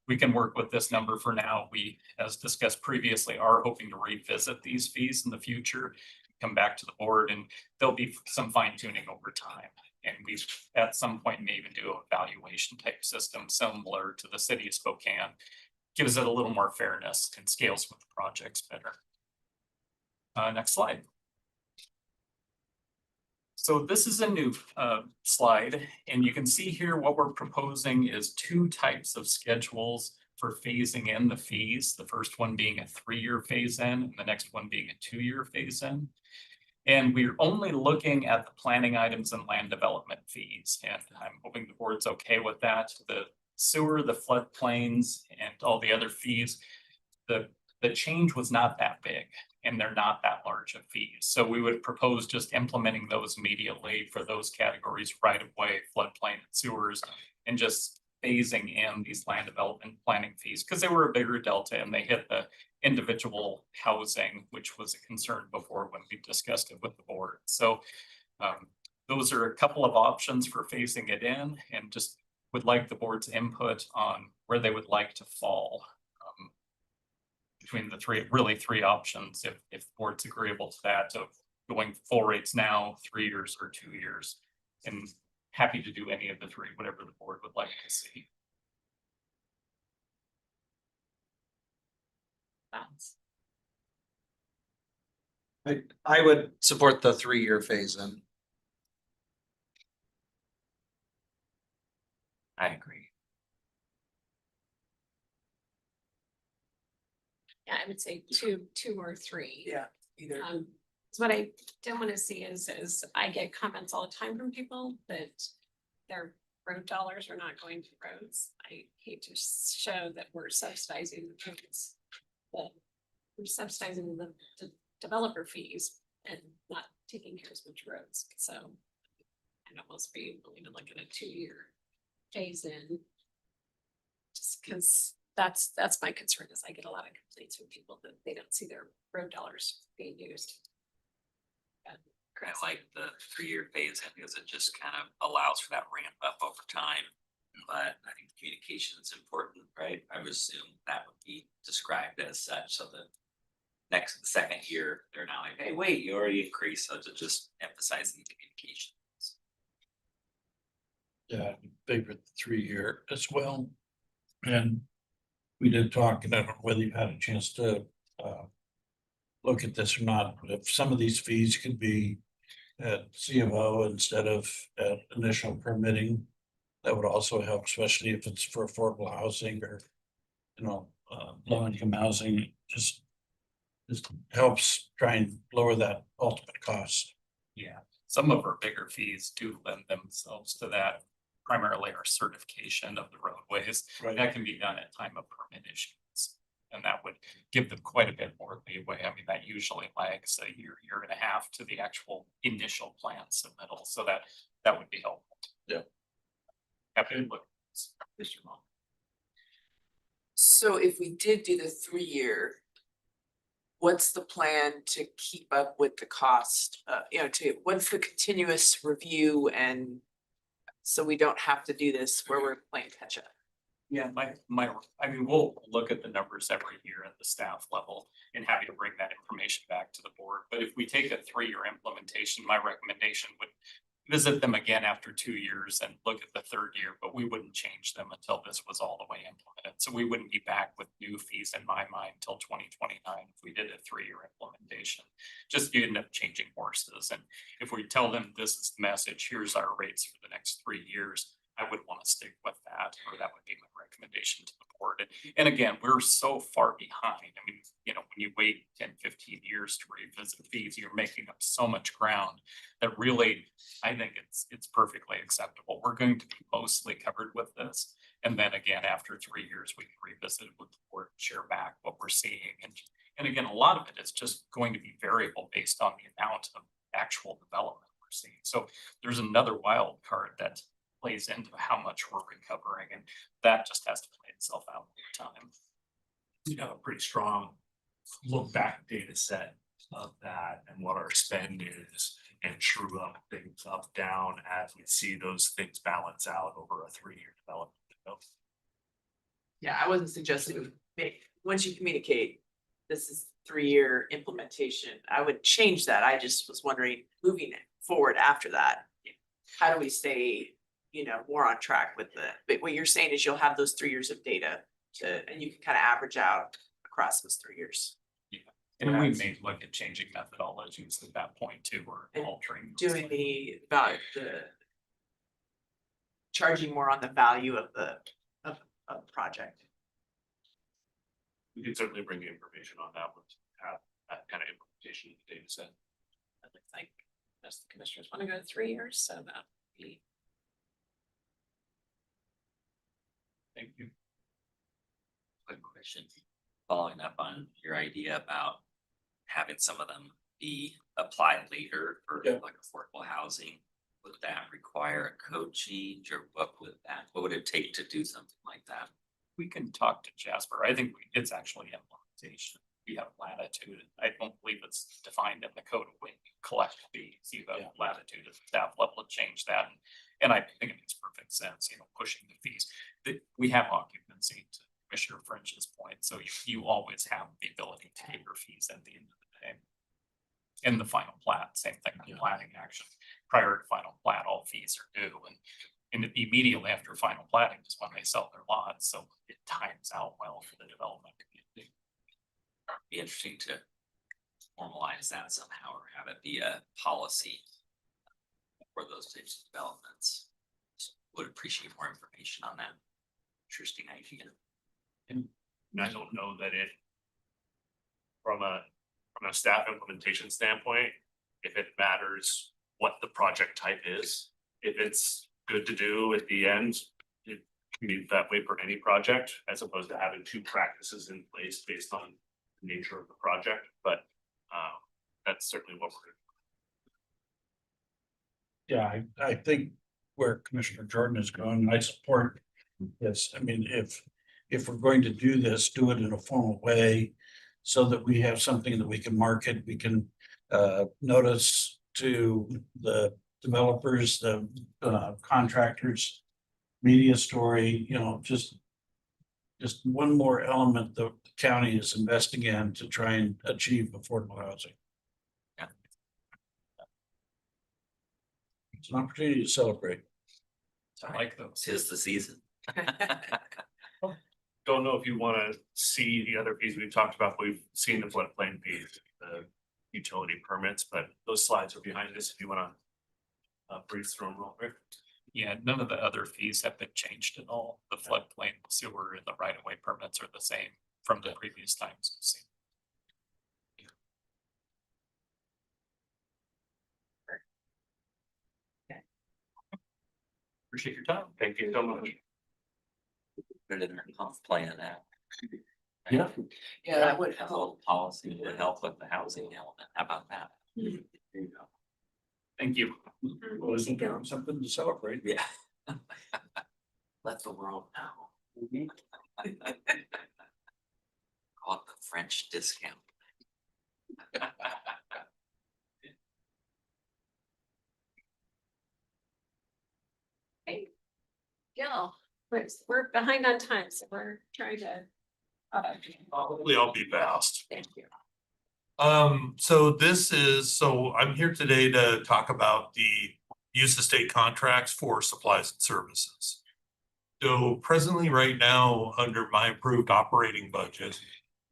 We can work with this number for now. We, as discussed previously, are hoping to revisit these fees in the future, come back to the board, and there'll be some fine tuning over time. And we, at some point, may even do a valuation type system similar to the City of Spokane. Gives it a little more fairness and scales with the projects better. Next slide. So this is a new slide, and you can see here what we're proposing is 2 types of schedules for phasing in the fees. The first one being a 3-year phase in, and the next one being a 2-year phase in. And we're only looking at the planning items and land development fees, and I'm hoping the board's okay with that. The sewer, the floodplains, and all the other fees, the change was not that big, and they're not that large of fees. So we would propose just implementing those immediately for those categories right away, floodplain and sewers, and just phasing in these land development planning fees because they were a bigger delta and they hit the individual housing, which was a concern before when we discussed it with the board. So those are a couple of options for phasing it in, and just would like the board's input on where they would like to fall. Between the three options, if the board's agreeable to that, of going full rates now, 3 years or 2 years, and happy to do any of the 3, whatever the board would like to see. I would support the 3-year phase in. I agree. Yeah, I would say two or 3. Yeah, either. So what I don't want to see is I get comments all the time from people that their road dollars are not going to roads. I hate to show that we're subsidizing the roads, but we're subsidizing the developer fees and not taking care of as much roads. So I'd almost be willing to look at a 2-year phase in, just because that's my concern. Is I get a lot of complaints from people that they don't see their road dollars being used. I like the 3-year phase in because it just kind of allows for that ramp up over time. But I think communication is important, right? I would assume that would be described as such, so that the second year, they're not like, hey, wait, you already increased, so to just emphasizing communication. Yeah, favorite 3-year as well. And we did talk, and I don't know whether you had a chance to look at this or not, but if some of these fees could be at C of O instead of at initial permitting, that would also help, especially if it's for affordable housing or, low income housing, just helps try and lower that ultimate cost. Yeah, some of our bigger fees do lend themselves to that, primarily our certification of the roadways. Right. That can be done at time of permit issuance. And that would give them quite a bit more leeway. I mean, that usually lags a year and a half to the actual initial plan submittal, so that would be helpful. Yeah. Happy to look. Mr. Mon. So if we did do the 3-year, what's the plan to keep up with the cost? What's the continuous review, and so we don't have to do this where we're playing catch up? Yeah, I mean, we'll look at the numbers every year at the staff level and happy to bring that information back to the board. But if we take a 3-year implementation, my recommendation would visit them again after 2 years and look at the 3rd year, but we wouldn't change them until this was all the way implemented. So we wouldn't be back with new fees in my mind until 2029 if we did a 3-year implementation. Just you end up changing horses. And if we tell them this is the message, here's our rates for the next 3 years, I would want to stick with that, or that would be my recommendation to the board. And again, we're so far behind. I mean, when you wait 10, 15 years to revisit fees, you're making up so much ground that really, I think it's perfectly acceptable. We're going to be mostly covered with this. And then again, after 3 years, we can revisit it with the board, share back what we're seeing. And again, a lot of it is just going to be variable based on the amount of actual development we're seeing. So there's another wild card that plays into how much we're recovering, and that just has to play itself out over time. You have a pretty strong look back data set of that and what our spend is, and true up things up, down as we see those things balance out over a 3-year development. Yeah, I wasn't suggesting, once you communicate, this is 3-year implementation, I would change that. I just was wondering, moving forward after that, how do we stay, more on track with but what you're saying is you'll have those 3 years of data and you can kind of average out across those 3 years. Yeah, and we may look at changing methodologies at that point too, or altering. Doing about the charging more on the value of the project. We can certainly bring you information on that one, have that kind of implementation of the data set. It looks like most of the commissioners want to go to 3 years, so that would be. Thank you. Quick question, following up on your idea about having some of them be applied later for like affordable housing. Would that require a code change, or what would it take to do something like that? We can talk to Jasper. I think it's actually implementation. We have latitude. I don't believe it's defined in the code when you collect fees. You have latitude at the staff level to change that. And I think it makes perfect sense, pushing the fees. We have occupancy, to Commissioner French's point. So you always have the ability to take your fees at the end of the day. In the final plat, same thing on platting action. Prior to final plat, all fees are due. And immediately after final platting is when they sell their lots. So it times out well for the development community. Be interesting to formalize that somehow, or have it be a policy for those types of developments. Would appreciate more information on that. Interesting idea. And I don't know that it, from a staff implementation standpoint, if it matters what the project type is, if it's good to do at the end, it can be that way for any project, as opposed to having 2 practices in place based on the nature of the project. But that's certainly what we're doing. Yeah, I think where Commissioner Jordan is going, I support this. I mean, if we're going to do this, do it in a formal way so that we have something that we can market, we can notice to the developers, the contractors, media story, you know, just one more element that the county is investing in to try and achieve affordable housing. Yeah. It's an opportunity to celebrate. I like those. 'Tis the season. Don't know if you wanna see the other fees we've talked about, we've seen the floodplain fees, the utility permits, but those slides are behind us if you wanna. Breeze through them real quick. Yeah, none of the other fees have been changed at all. The floodplain sewer and the right of way permits are the same from the previous times. Appreciate your time. Thank you so much. Put it in our comp plan now. Yeah. Yeah, that would help. A little policy would help with the housing element. How about that? There you go. Thank you. Well, isn't there something to celebrate? Yeah. Let the world know. Call it the French discount. Hey, Gil, we're behind on time, so we're trying to. Hopefully I'll be fast. Thank you. So I'm here today to talk about the use of state contracts for supplies and services. So presently, right now, under my approved operating budget,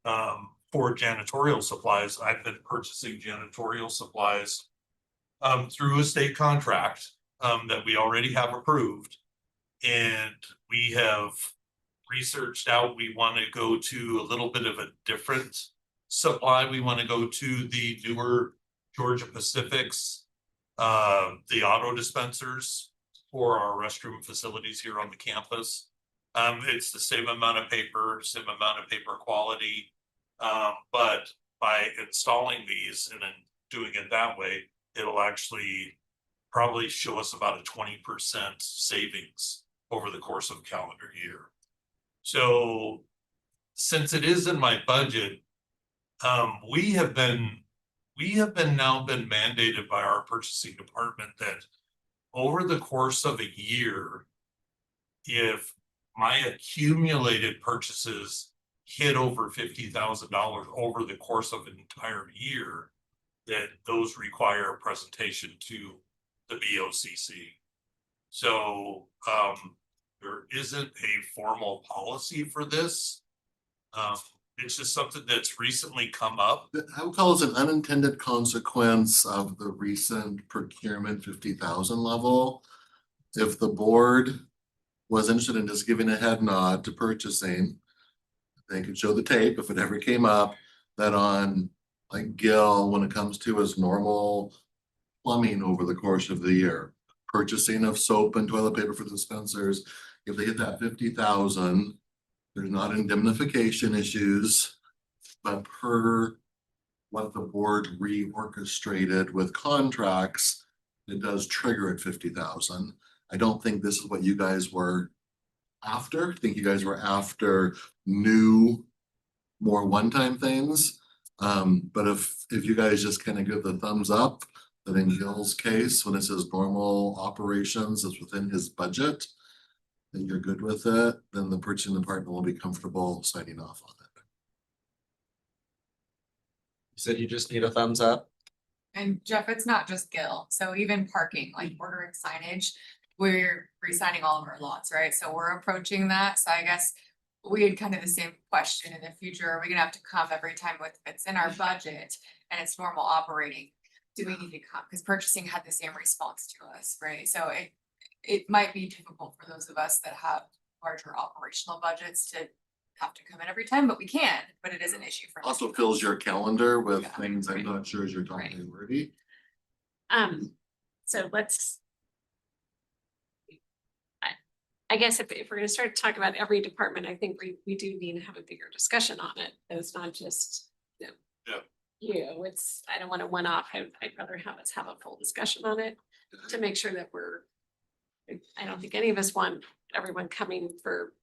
for janitorial supplies, I've been purchasing janitorial supplies through a state contract that we already have approved. And we have researched out, we want to go to a little bit of a different supply. We want to go to the newer Georgia Pacifics, the auto dispensers for our restroom facilities here on the campus. It's the same amount of paper, same amount of paper quality. But by installing these and then doing it that way, it'll actually probably show us about a 20% savings over the course of a calendar year. So since it is in my budget, we have been mandated by our purchasing department that over the course of a year, if my accumulated purchases hit over $50,000 over the course of an entire year, that those require a presentation to the BOCC. So there isn't a formal policy for this. It's just something that's recently come up. I would call it an unintended consequence of the recent procurement 50,000 level. If the board was interested in just giving a head nod to purchasing, they could show the tape if it ever came up that on like Gil, when it comes to his normal plumbing over the course of the year, purchasing of soap and toilet paper for dispensers, if they hit that 50,000, there's not indemnification issues, but per what the board reorchestrated with contracts, it does trigger at 50,000. I don't think this is what you guys were after. I think you guys were after new, more one-time things. But if you guys just kind of give the thumbs up, that in Gil's case, when it says normal operations is within his budget, and you're good with it, then the purchasing department will be comfortable signing off on it. You said you just need a thumbs up? And Jeff, it's not just Gil. So even parking, like ordering signage, we're re-signing all of our lots, right? So we're approaching that. So I guess we had kind of the same question in the future. Are we gonna have to come every time with, if it's in our budget and it's normal operating? Do we need to come? Because purchasing had the same response to us, right? So it might be difficult for those of us that have larger operational budgets to have to come in every time, but we can, but it is an issue for. Also fills your calendar with things I'm not sure is your top priority. So let's. I guess if we're gonna start talking about every department, I think we do need to have a bigger discussion on it. It's not just, it's, I don't want to one-off. I'd rather have us have a full discussion on it to make sure that I don't think any of us want everyone coming for,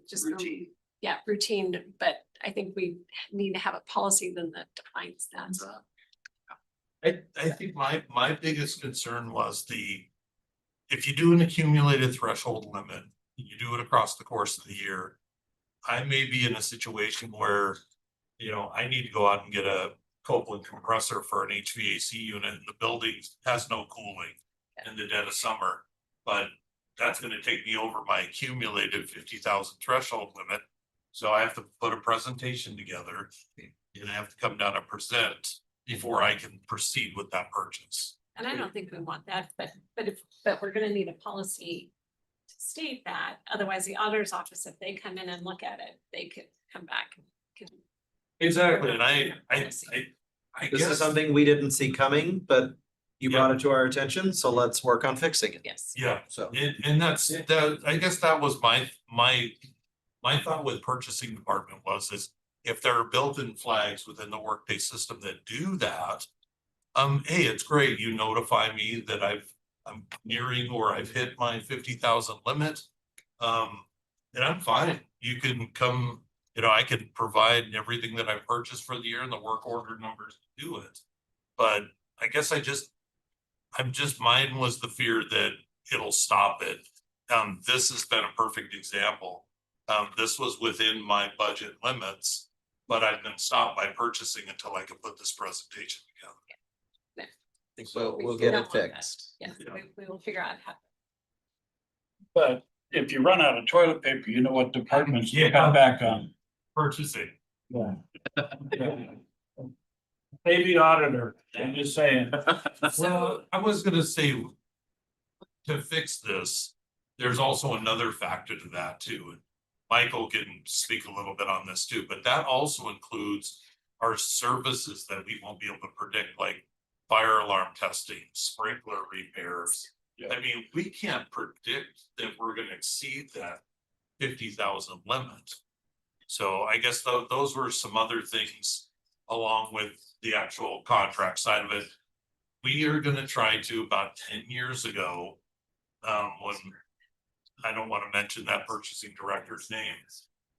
just. Routine. Yeah, routine, but I think we need to have a policy then that defines that. I think my biggest concern was if you do an accumulated threshold limit, you do it across the course of the year. I may be in a situation where, I need to go out and get a Copeland compressor for an HVAC unit and the building has no cooling in the dead of summer. But that's gonna take me over my accumulated 50,000 threshold limit. So I have to put a presentation together and I have to come down and present before I can proceed with that purchase. And I don't think we want that, but we're gonna need a policy to state that. Otherwise, the auditor's office, if they come in and look at it, they could come back. Exactly, and I This guess. is something we didn't see coming, but you brought it to our attention, so let's work on fixing it. Yes. Yeah, So. and that's, I guess that was my thought with purchasing department is if there are built-in flags within the Workday system that do that. Hey, it's great, you notify me that I'm nearing or I've hit my 50,000 limit. And I'm fine, you can come, I can provide everything that I purchased for the year and the work order numbers to do it. But I guess mine was the fear that it'll stop it. This has been a perfect example. This was within my budget limits, but I've been stopped by purchasing until I could put this presentation together. So we'll get it fixed. Yeah, we will figure out how. But if you run out of toilet paper, you know what departments you Yeah. cut back on. Purchasing. Yeah. Maybe auditor, I'm just saying. Well, I was gonna say, to fix this, there's also another factor to that too. And Michael can speak a little bit on this too, but that also includes our services that we won't be able to predict, like fire alarm testing, sprinkler repairs. I mean, we can't predict that we're gonna exceed that 50,000 limit. So I guess those were some other things along with the actual contract side of it. We are gonna try to, about 10 years ago, when I don't want to mention that purchasing director's name,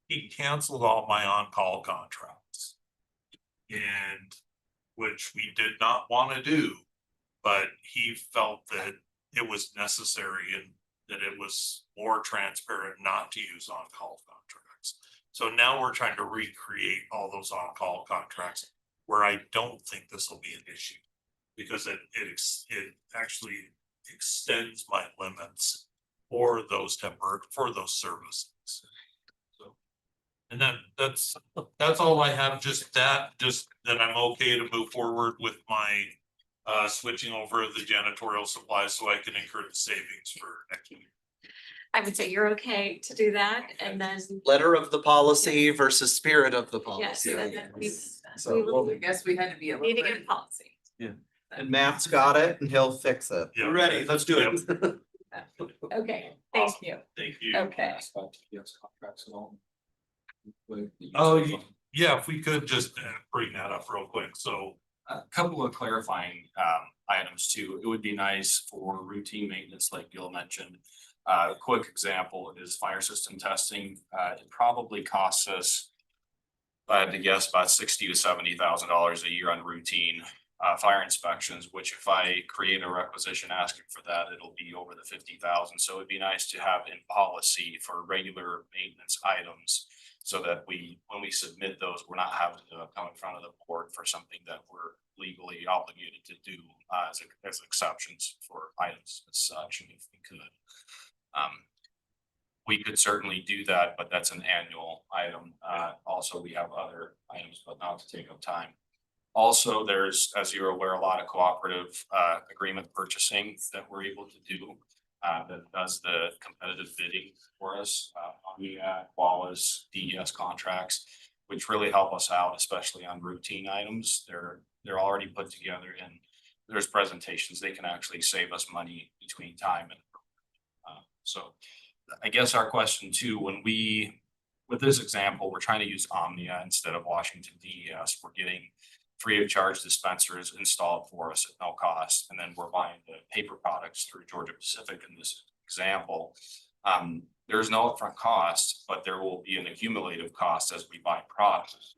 he canceled all my on-call contracts. And which we did not want to do, but he felt that it was necessary and that it was more transparent not to use on-call contracts. So now we're trying to recreate all those on-call contracts where I don't think this will be an issue. Because it actually extends my limits for those services. So, and that's all I have, just that I'm okay to move forward with my switching over the janitorial supplies so I can incur the savings for next week. I would say you're okay to do that, and then. Letter of the policy versus spirit of the Yes, policy. and then we So we'll- I guess we had to be a need to little get a policy. And Matt's got it and he'll fix it. Yeah. We're ready, let's do it. Okay, thank you. Thank you. Okay. Oh, yeah, if we could just bring that up real quick, so. A couple of clarifying items too. It would be nice for routine maintenance, like Gil mentioned. A quick example is fire system testing. It probably costs us, if I had to guess, about $60,000 to $70,000 a year on routine fire inspections, which if I create a requisition asking for that, it'll be over the 50,000. So it'd be nice to have in policy for regular maintenance items, so that when we submit those, we're not having to come in front of the board for something that we're legally obligated to do as exceptions for items as such, and if we could. We could certainly do that, but that's an annual item. Also, we have other items, but not to take up time. Also, there's, as you're aware, a lot of cooperative agreement purchasing that we're able to do. That does the competitive bidding for us on the Qualis DES contracts, which really help us out, especially on routine items. They're already put together and there's presentations. They can actually save us money between time and so I guess our question too, with this example, we're trying to use Omnia instead of Washington DES. We're getting free of charge dispensers installed for us at no cost. And then we're buying the paper products through Georgia Pacific in this example. There's no upfront cost, but there will be an accumulative cost as we buy products.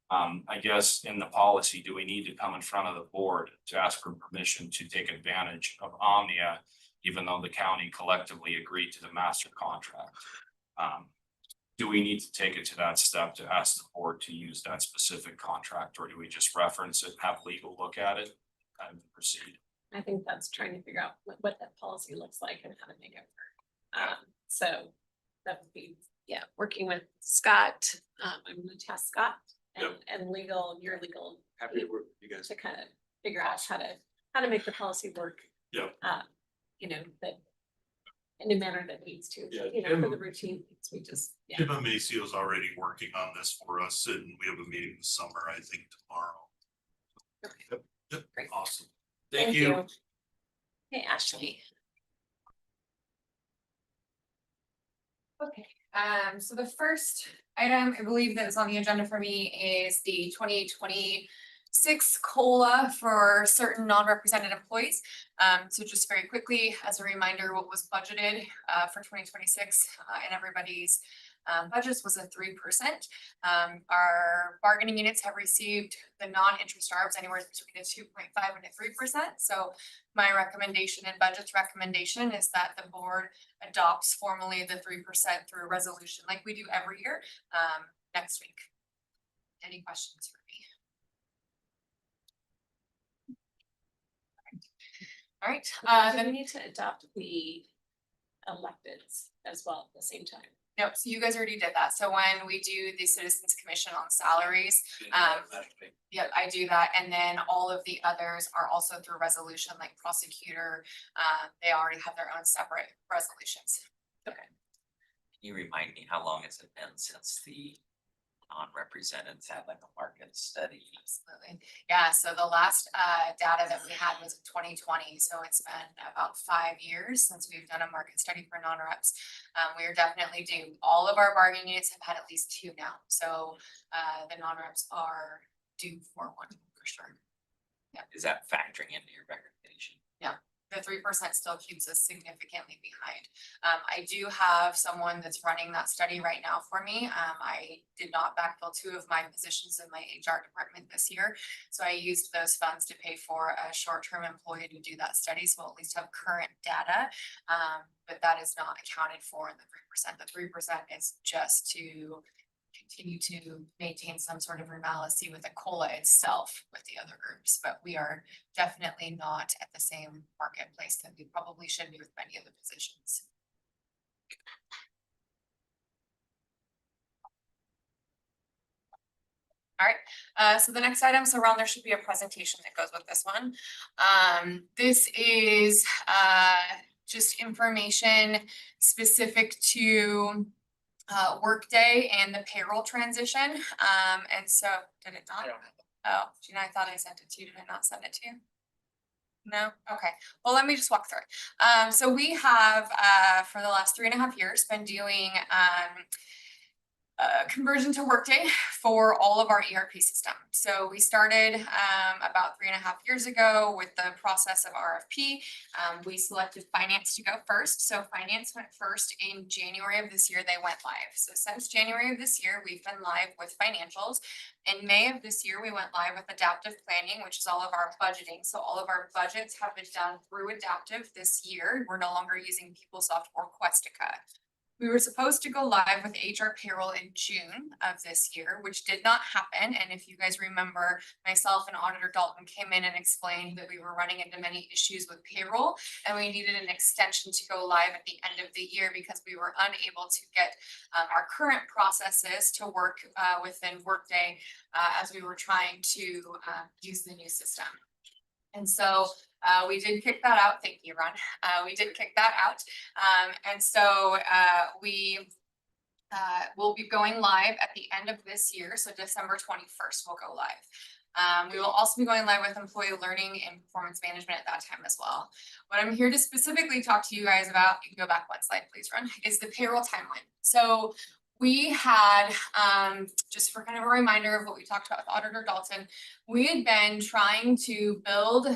I guess in the policy, do we need to come in front of the board to ask for permission to take advantage of Omnia? Even though the county collectively agreed to the master contract? Do we need to take it to that step to ask the board to use that specific contract, or do we just reference it, have legal look at it, and proceed? I think that's trying to figure out what that policy looks like and how to make it work. So that would be, yeah, working with Scott. I'm gonna task Scott and legal, your legal. Happy to work with you guys. To kind of figure out how to make the policy work. Yeah. You know, that in a manner that needs to, Yeah, you know, for the routine things, we just, yeah. Jim Amacio is already working on this for us, and we have a meeting this summer, I think tomorrow. Okay. Yep, Great. awesome. Thank you. Hey, Ashley. Okay, so the first item I believe that is on the agenda for me is the 2026 COLA for certain non-represented employees. So just very quickly, as a reminder, what was budgeted for 2026 in everybody's budgets was a 3%. Our bargaining units have received the non-interest ARBs anywhere between a 2.5 and a 3%. So my recommendation and budget's recommendation is that the board adopts formally the 3% through a resolution like we do every year next week. Any questions for me? All right, Then we need to adopt the electeds as well at the same time. nope, so you guys already did that. So when we do the Citizens Commission on salaries, yep, I do that. And then all of the others are also through resolution, like prosecutor. They already have their own separate resolutions. Okay. Can you remind me how long has it been since the non-represented had like a market study? Absolutely. Yeah, so the last data that we had was 2020, so it's been about 5 years since we've done a market study for non-reps. We are definitely due. All of our bargaining units have had at least 2 now, so the non-reps are due for one for sure. Is that factoring into your recommendation? Yeah, the 3% still keeps us significantly behind. I do have someone that's running that study right now for me. I did not backfill 2 of my positions in my HR department this year. So I used those funds to pay for a short-term employee to do that study. So we'll at least have current data. But that is not accounted for in the 3%. The 3% is just to continue to maintain some sort of normalcy with the COLA itself with the other groups, but we are definitely not at the same marketplace that we probably should be with many of the positions. All right, so the next item, so Ron, there should be a presentation that goes with this one. This is just information specific to Workday and the payroll transition. And so, did it not? Oh, Gina, I thought I sent it to you. Did I not send it to you? No? Okay. Well, let me just walk through it. So we have, for the last 3.5 years, been doing conversion to Workday for all of our ERP systems. So we started about 3.5 years ago with the process of RFP. We selected finance to go first. So finance went first in January of this year. They went live. So since January of this year, we've been live with financials. In May of this year, we went live with adaptive planning, which is all of our budgeting. So all of our budgets have been done through adaptive this year. We're no longer using PeopleSoft or Questica. We were supposed to go live with HR payroll in June of this year, which did not happen. And if you guys remember, myself and Auditor Dalton came in and explained that we were running into many issues with payroll and we needed an extension to go live at the end of the year because we were unable to get our current processes to work within Workday as we were trying to use the new system. And so we did kick that out. Thank you, Ron. We did kick that out. And so we will be going live at the end of this year. So December 21st, we'll go live. We will also be going live with employee learning and performance management at that time as well. What I'm here to specifically talk to you guys about, you can go back 1 slide, please, Ron, is the payroll timeline. So we had, just for kind of a reminder of what we talked about with Auditor Dalton, we had been trying to build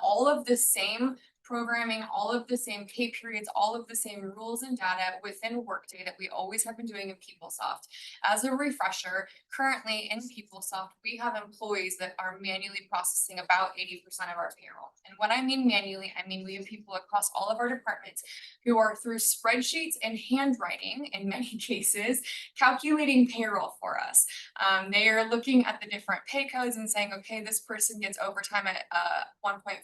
all of the same programming, all of the same pay periods, all of the same rules and data within Workday that we always have been doing in PeopleSoft. As a refresher, currently in PeopleSoft, we have employees that are manually processing about 80% of our payroll. And when I mean manually, I mean we have people across all of our departments who are through spreadsheets and handwriting, in many cases, calculating payroll for us. They are looking at the different pay codes and saying, okay, this person gets overtime at 1.5,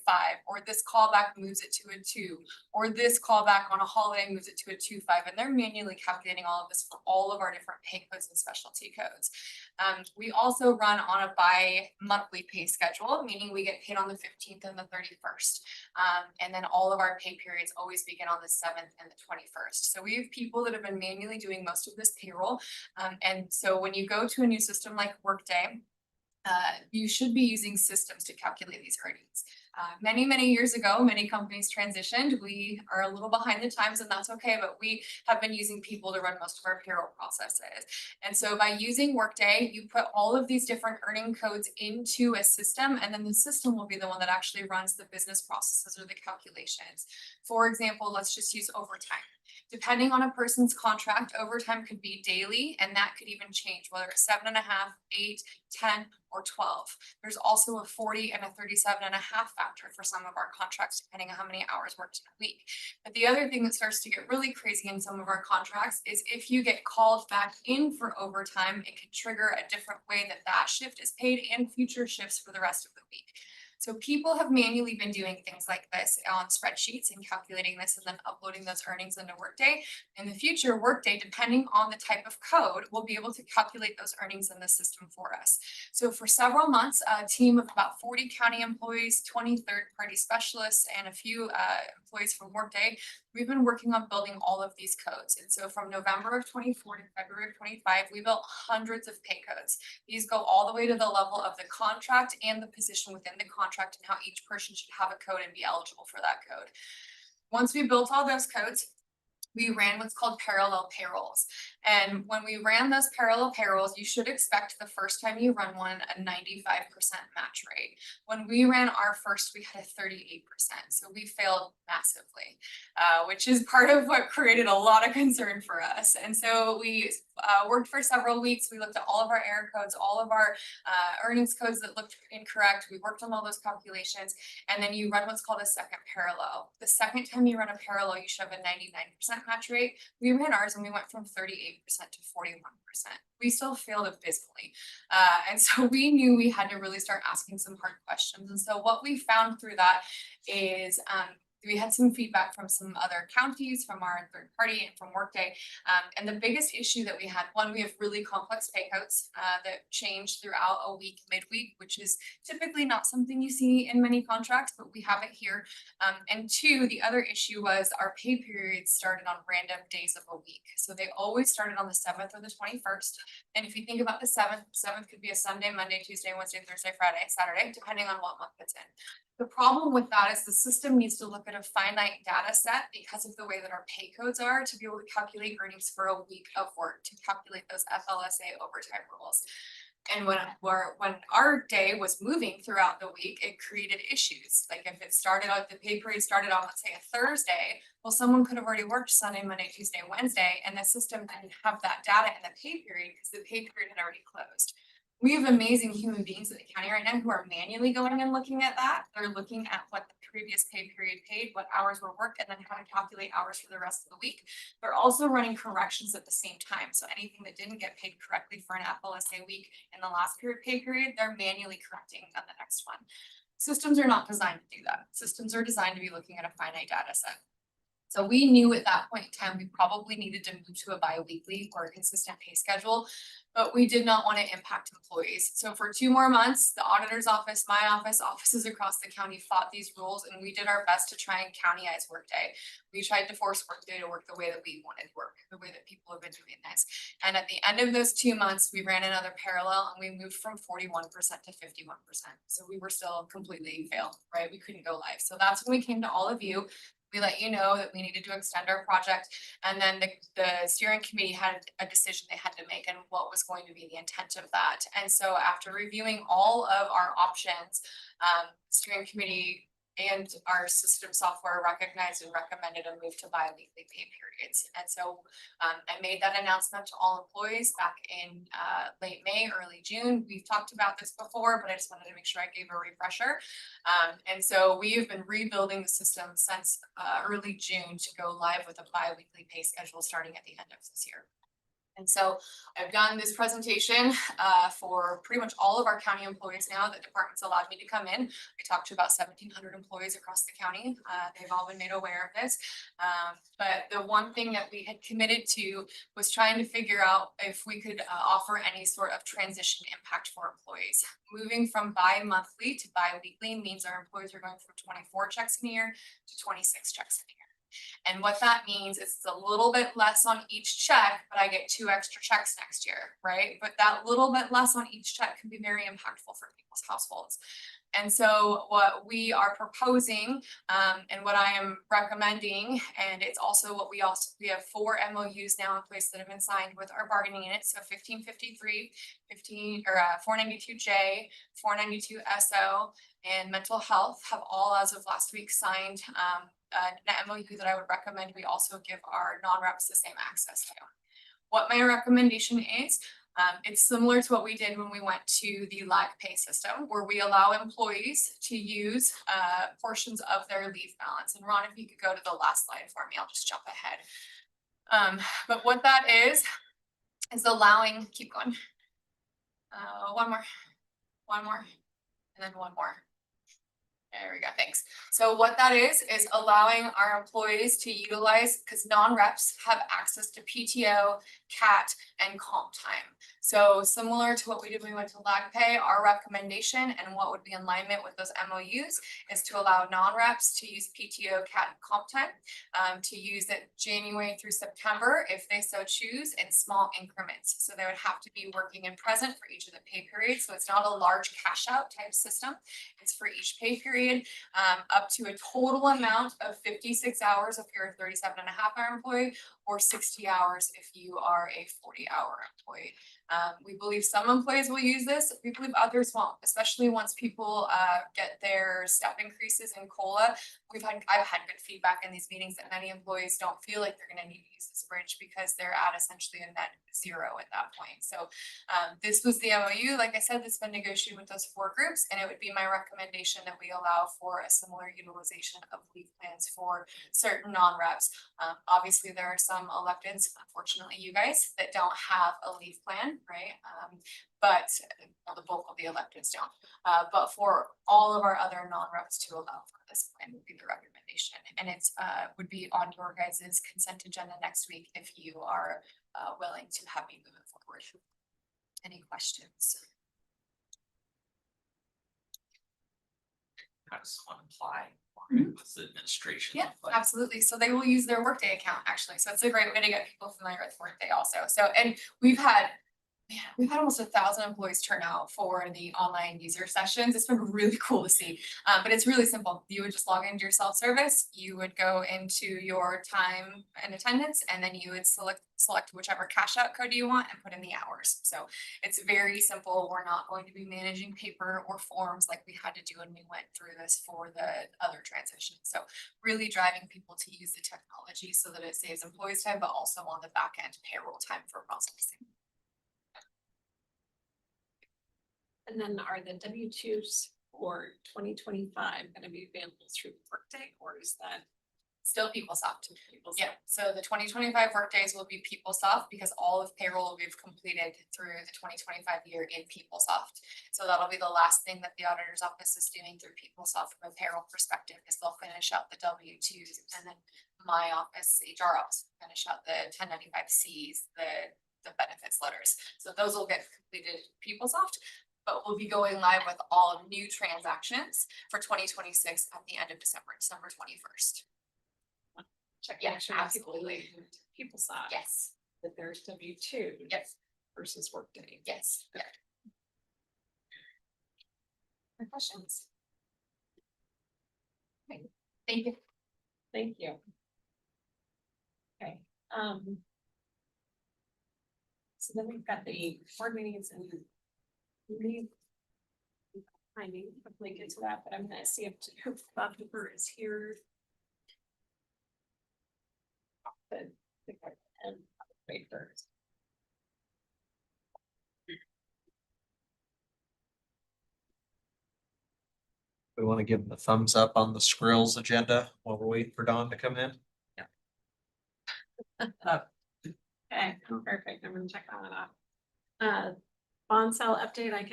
or this callback moves it to a 2, or this callback on a holiday moves it to a 2.5, and they're manually calculating all of this for all of our different pay codes and specialty codes. We also run on a bi-monthly pay schedule, meaning we get paid on the 15th and the 31st. And then all of our pay periods always begin on the 7th and the 21st. So we have people that have been manually doing most of this payroll. And so when you go to a new system like Workday, you should be using systems to calculate these earnings. Many years ago, many companies transitioned. We are a little behind the times, and that's okay, but we have been using people to run most of our payroll processes. And so by using Workday, you put all of these different earning codes into a system, and then the system will be the one that actually runs the business processes or the calculations. For example, let's just use overtime. Depending on a person's contract, overtime could be daily, and that could even change, whether it's 7.5, 8, 10, or 12. There's also a 40 and a 37.5 factor for some of our contracts, depending on how many hours worked in a week. But the other thing that starts to get really crazy in some of our contracts is if you get called back in for overtime, it can trigger a different way that that shift is paid and future shifts for the rest of the week. So people have manually been doing things like this on spreadsheets and calculating this and then uploading those earnings into Workday. In the future, Workday, depending on the type of code, will be able to calculate those earnings in the system for us. So for several months, a team of about 40 county employees, 20 third-party specialists, and a few employees from Workday, we've been working on building all of these codes. And so from November of 24 to February of 25, we built hundreds of pay codes. These go all the way to the level of the contract and the position within the contract and how each person should have a code and be eligible for that code. Once we built all those codes, we ran what's called parallel payrolls. And when we ran those parallel payrolls, you should expect the first time you run one, a 95% match rate. When we ran our first, we had a 38%. So we failed massively, which is part of what created a lot of concern for us. And so we worked for several weeks. We looked at all of our error codes, all of our earnings codes that looked incorrect. We worked on all those calculations. And then you run what's called a second parallel. The second time you run a parallel, you should have a 99% match rate. We ran ours and we went from 38% to 41%. We still failed abysmally. And so we knew we had to really start asking some hard questions. And so what we found through that is we had some feedback from some other counties, from our third party and from Workday. And the biggest issue that we had, one, we have really complex pay codes that change throughout a week, midweek, which is typically not something you see in many contracts, but we have it here. And two, the other issue was our pay periods started on random days of a week. So they always started on the 7th or the 21st. And if you think about the 7th could be a Sunday, Monday, Tuesday, Wednesday, Thursday, Friday, Saturday, depending on what month it's in. The problem with that is the system needs to look at a finite data set because of the way that our pay codes are to be able to calculate earnings for a week of work, to calculate those FLSA overtime rules. And when our day was moving throughout the week, it created issues. Like if it started out, the pay period started on, let's say, a Thursday, well, someone could have already worked Sunday, Monday, Tuesday, Wednesday, and the system didn't have that data in the pay period because the pay period had already closed. We have amazing human beings at the county right now who are manually going and looking at that. They're looking at what the previous pay period paid, what hours were worked, and then how to calculate hours for the rest of the week. They're also running corrections at the same time. So anything that didn't get paid correctly for an FLSA week in the last pay period, they're manually correcting on the next one. Systems are not designed to do that. Systems are designed to be looking at a finite data set. So we knew at that point in time, we probably needed to move to a bi-weekly or a consistent pay schedule, but we did not want to impact employees. So for 2 more months, the auditor's office, my office, offices across the county fought these rules, and we did our best to try and countyize Workday. We tried to force Workday to work the way that we wanted work, the way that people have been doing this. And at the end of those 2 months, we ran another parallel and we moved from 41% to 51%. So we were still completely failed, right? We couldn't go live. So that's when we came to all of you. We let you know that we needed to extend our project, and then the steering committee had a decision they had to make and what was going to be the intent of that. And so after reviewing all of our options, steering committee and our system software recognized and recommended a move to bi-weekly pay periods. And so I made that announcement to all employees back in late May, early June. We've talked about this before, but I just wanted to make sure I gave a refresher. And so we have been rebuilding the system since early June to go live with a bi-weekly pay schedule starting at the end of this year. And so I've done this presentation for pretty much all of our county employees now that departments allowed me to come in. I talked to about 1,700 employees across the county. They've all been made aware of this. But the one thing that we had committed to was trying to figure out if we could offer any sort of transition impact for employees. Moving from bi-monthly to bi-weekly means our employees are going from 24 checks in a year to 26 checks in a year. And what that means is it's a little bit less on each check, but I get 2 extra checks next year, right? But that little bit less on each check can be very impactful for people's households. And so what we are proposing and what I am recommending, and it's also what we have 4 MOUs now in place that have been signed with our bargaining units. So 1553, 492J, 492SO, and mental health have all as of last week signed an MOU that I would recommend we also give our non-reps the same access to. What my recommendation is, it's similar to what we did when we went to the lag pay system, where we allow employees to use portions of their leave balance. And Ron, if you could go to the last slide for me, I'll just jump ahead. But what that is allowing, keep going. One more, and then one more. There we go, thanks. So what that is allowing our employees to utilize, because non-reps have access to PTO, CAT, and comp time. So similar to what we did when we went to lag pay, our recommendation and what would be in alignment with those MOUs is to allow non-reps to use PTO, CAT, and comp time, to use it January through September if they so choose in small increments. So they would have to be working and present for each of the pay periods. So it's not a large cash out type system. It's for each pay period, up to a total amount of 56 hours if you're a 37.5-hour employee, or 60 hours if you are a 40-hour employee. We believe some employees will use this. We believe others won't, especially once people get their step increases in COLA. I've had good feedback in these meetings that many employees don't feel like they're going to need to use this bridge because they're at essentially a net zero at that point. So this was the MOU. Like I said, this has been negotiated with those 4 groups, and it would be my recommendation that we allow for a similar utilization of leave plans for certain non-reps. Obviously, there are some electeds, unfortunately you guys, that don't have a leave plan, right? But the bulk of the electeds don't. But for all of our other non-reps to allow for this plan would be the recommendation. And it's would be on your guys' consent agenda next week if you are willing to have me move it forward. Any questions? How does someone apply? What's the administration? Yeah, look like? absolutely. So they will use their Workday account actually. So it's a great way to get people familiar with Workday also. So, and we've had almost 1,000 employees turn out for the online user sessions. It's been really cool to see, but it's really simple. You would just log into your self-service, you would go into your time and attendance, and then you would select whichever cash out code you want and put in the hours. So it's very simple. We're not going to be managing paper or forms like we had to do when we went through this for the other transition. So really driving people to use the technology so that it saves employees time, but also on the back end payroll time for processing. And then are the W-2s for 2025 going to be available through Workday, or is that Still PeopleSoft. Yeah, so the 2025 workdays will be PeopleSoft because all of payroll we've completed through the 2025 year in PeopleSoft. So that'll be the last thing that the auditor's office is doing through PeopleSoft from a payroll perspective, is they'll finish out the W-2s, and then my office, HR office, finish out the 1095Cs, the benefits letters. So those will get completed PeopleSoft, but we'll be going live with all new transactions for 2026 at the end of December 21st. check? Yeah, Make sure that people absolutely. PeopleSoft. Yes. That there's W-2. Yes. Versus Workday. Yes. Yeah. Any questions? Okay, Thank you. thank you. Okay, so then we've got the board meetings and leave timing, hopefully get to that, but I'm gonna see if Bob Hooper is here. But, and wait first. We want to give them a thumbs up on the Skrills agenda while we're waiting for Dawn to come in. Okay, perfect. I'm gonna check that one off. Bond sale update, I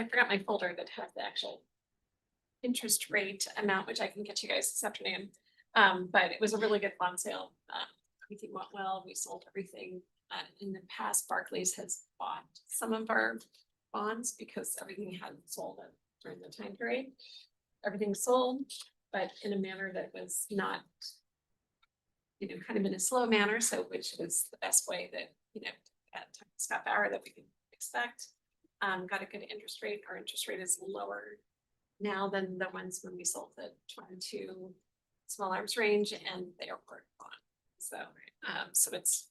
forgot my folder that had the actual interest rate amount, which I can get you guys this afternoon. But it was a really good bond sale. Everything went well. We sold everything. In the past, Barclays has bought some of our bonds because everything hadn't sold during the time period. Everything sold, but in a manner that was not, kind of in a slow manner, so which was the best way that, at Scott Bauer that we could expect. Got a good interest rate. Our interest rate is lower now than the ones when we sold the 22 small arms range and the airport bond. So it's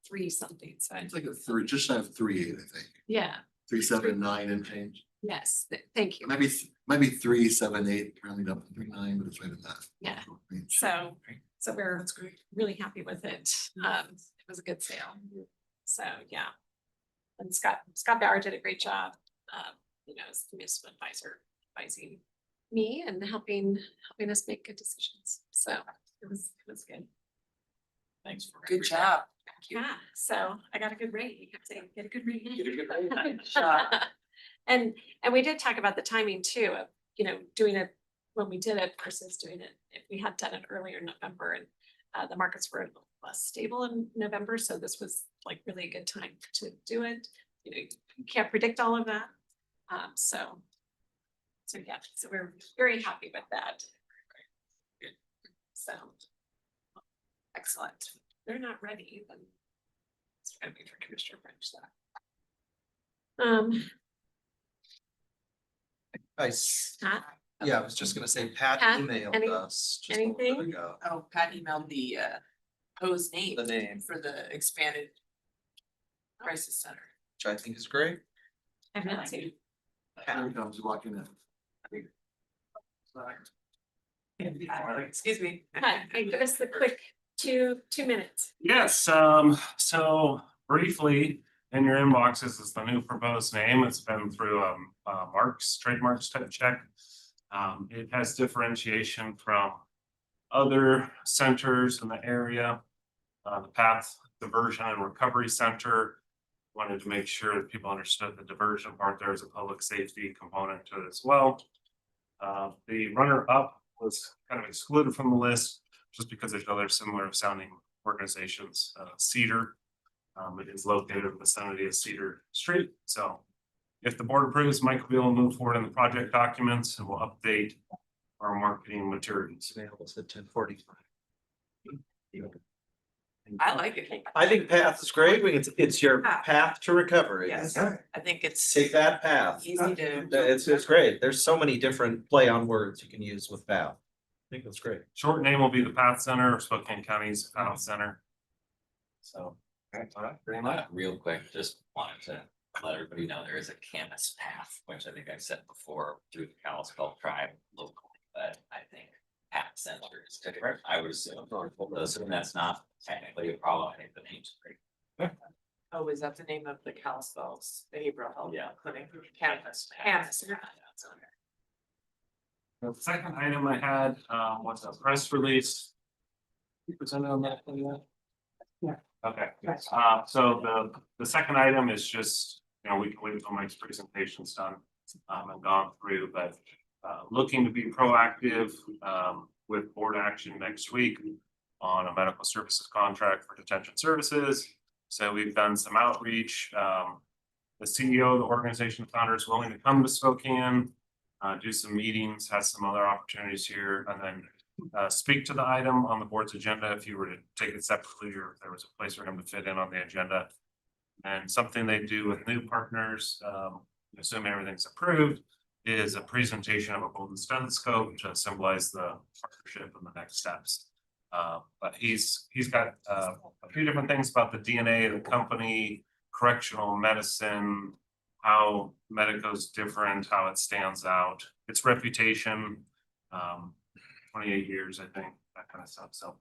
3 something, so It's like a three, just shy of 3.8, I think. yeah, 3.79 and change. yes, thank you. Maybe 3.78, rounding up to 3.9, but it's right in that. Yeah. range. So we're really happy with it. It was a good sale. So, yeah. And Scott Bauer did a great job, as the municipal advisor, advising me and helping us make good decisions. So it was good. Thanks for. Good job. Yeah, so I got a good rate. You kept saying, get a good rate. Get a good rate. Good job. And we did talk about the timing too, of, doing it when we did it versus doing it, if we had done it earlier in November, and the markets were a little less stable in November, so this was like really a good time to do it. You can't predict all of that. So yeah, so we're very happy with that. So excellent. They're not ready, then it's ready for Commissioner French. Pat? Yeah, I was just gonna say Pat Pat, emailed us. just a little bit anything? ago. Oh, Pat emailed the proposed name. The name. For the expanded crisis center. Which I think is great. I've not seen. Here he comes walking in. Excuse me. Pat, give us the quick 2 minutes. Yes, so briefly, in your inboxes is the new proposed name. It's been through trademarks type check. It has differentiation from other centers in the area. The Path Diversion and Recovery Center wanted to make sure that people understood the diversion part. There is a public safety component to it as well. The runner-up was kind of excluded from the list just because there's other similar sounding organizations. Cedar, it is located in the vicinity of Cedar Street. So if the board approves, Mike will be able to move forward in the project documents and we'll update our marketing materials. Available at 10:45. I like it. I think path is great. It's your path to recovery. Yes, I think it's Take that path. easy to. It's great. There's so many different play on words you can use with path. I think that's great. Short name will be the Path Center, or Spokane County's Path Center. So. Very much. Real quick, just wanted to let everybody know there is a campus path, which I think I've said before through the Kalispell tribe locally, but I think Path Center is different. I would assume that's not technically a problem. I think the name's great. Oh, is that the name of the Kalispell's behavioral health Yeah. clinic? Campus. The second item I had was a press release. You presented on that one yet? Yeah. Okay, so the second item is just, we can wait until Mike's presentation's done and gone through, but looking to be proactive with board action next week on a medical services contract for detention services. So we've done some outreach. The CEO of the organization founder is willing to come to Spokane, do some meetings, has some other opportunities here, and then speak to the item on the board's agenda if you were to take it separately or if there was a place for him to fit in on the agenda. And something they do with new partners, assuming everything's approved, is a presentation of a golden stethoscope to symbolize the partnership and the next steps. But he's got a few different things about the DNA of the company, correctional medicine, how Medico's different, how it stands out, its reputation, 28 years, I think, that kind of stuff. So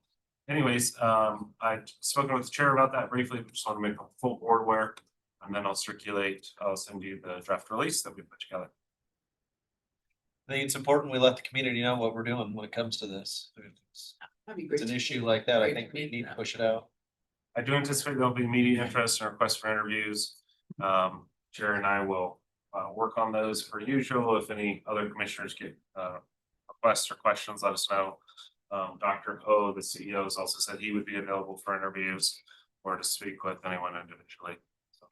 anyways, I've spoken with the chair about that briefly, just want to make a full board aware. And then I'll send you the draft release that we put together. I think it's important we let the community know what we're doing when it comes to this. That'd be It's great. an issue like that. I think we need to push it out. I do anticipate there'll be immediate interest and requests for interviews. Chair and I will work on those per usual. If any other commissioners get requests or questions, let us know. Dr. Ho, the CEO, has also said he would be available for interviews or to speak with anyone individually. So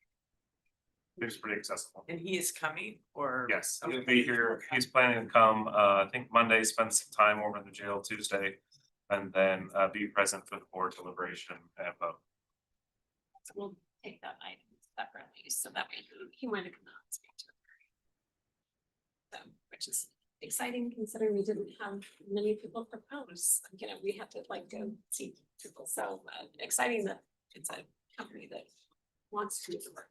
it's pretty accessible. And he is coming or? Yes, he'll be here. He's planning to come, I think Monday, spend some time over in the jail Tuesday, and then be present for the board deliberation and vote. So we'll take that item separately, so that way he might have come out and speak to it. So, which is exciting considering we didn't have many people propose, you know, we had to like go see people, so exciting that it's a company that wants to do the work.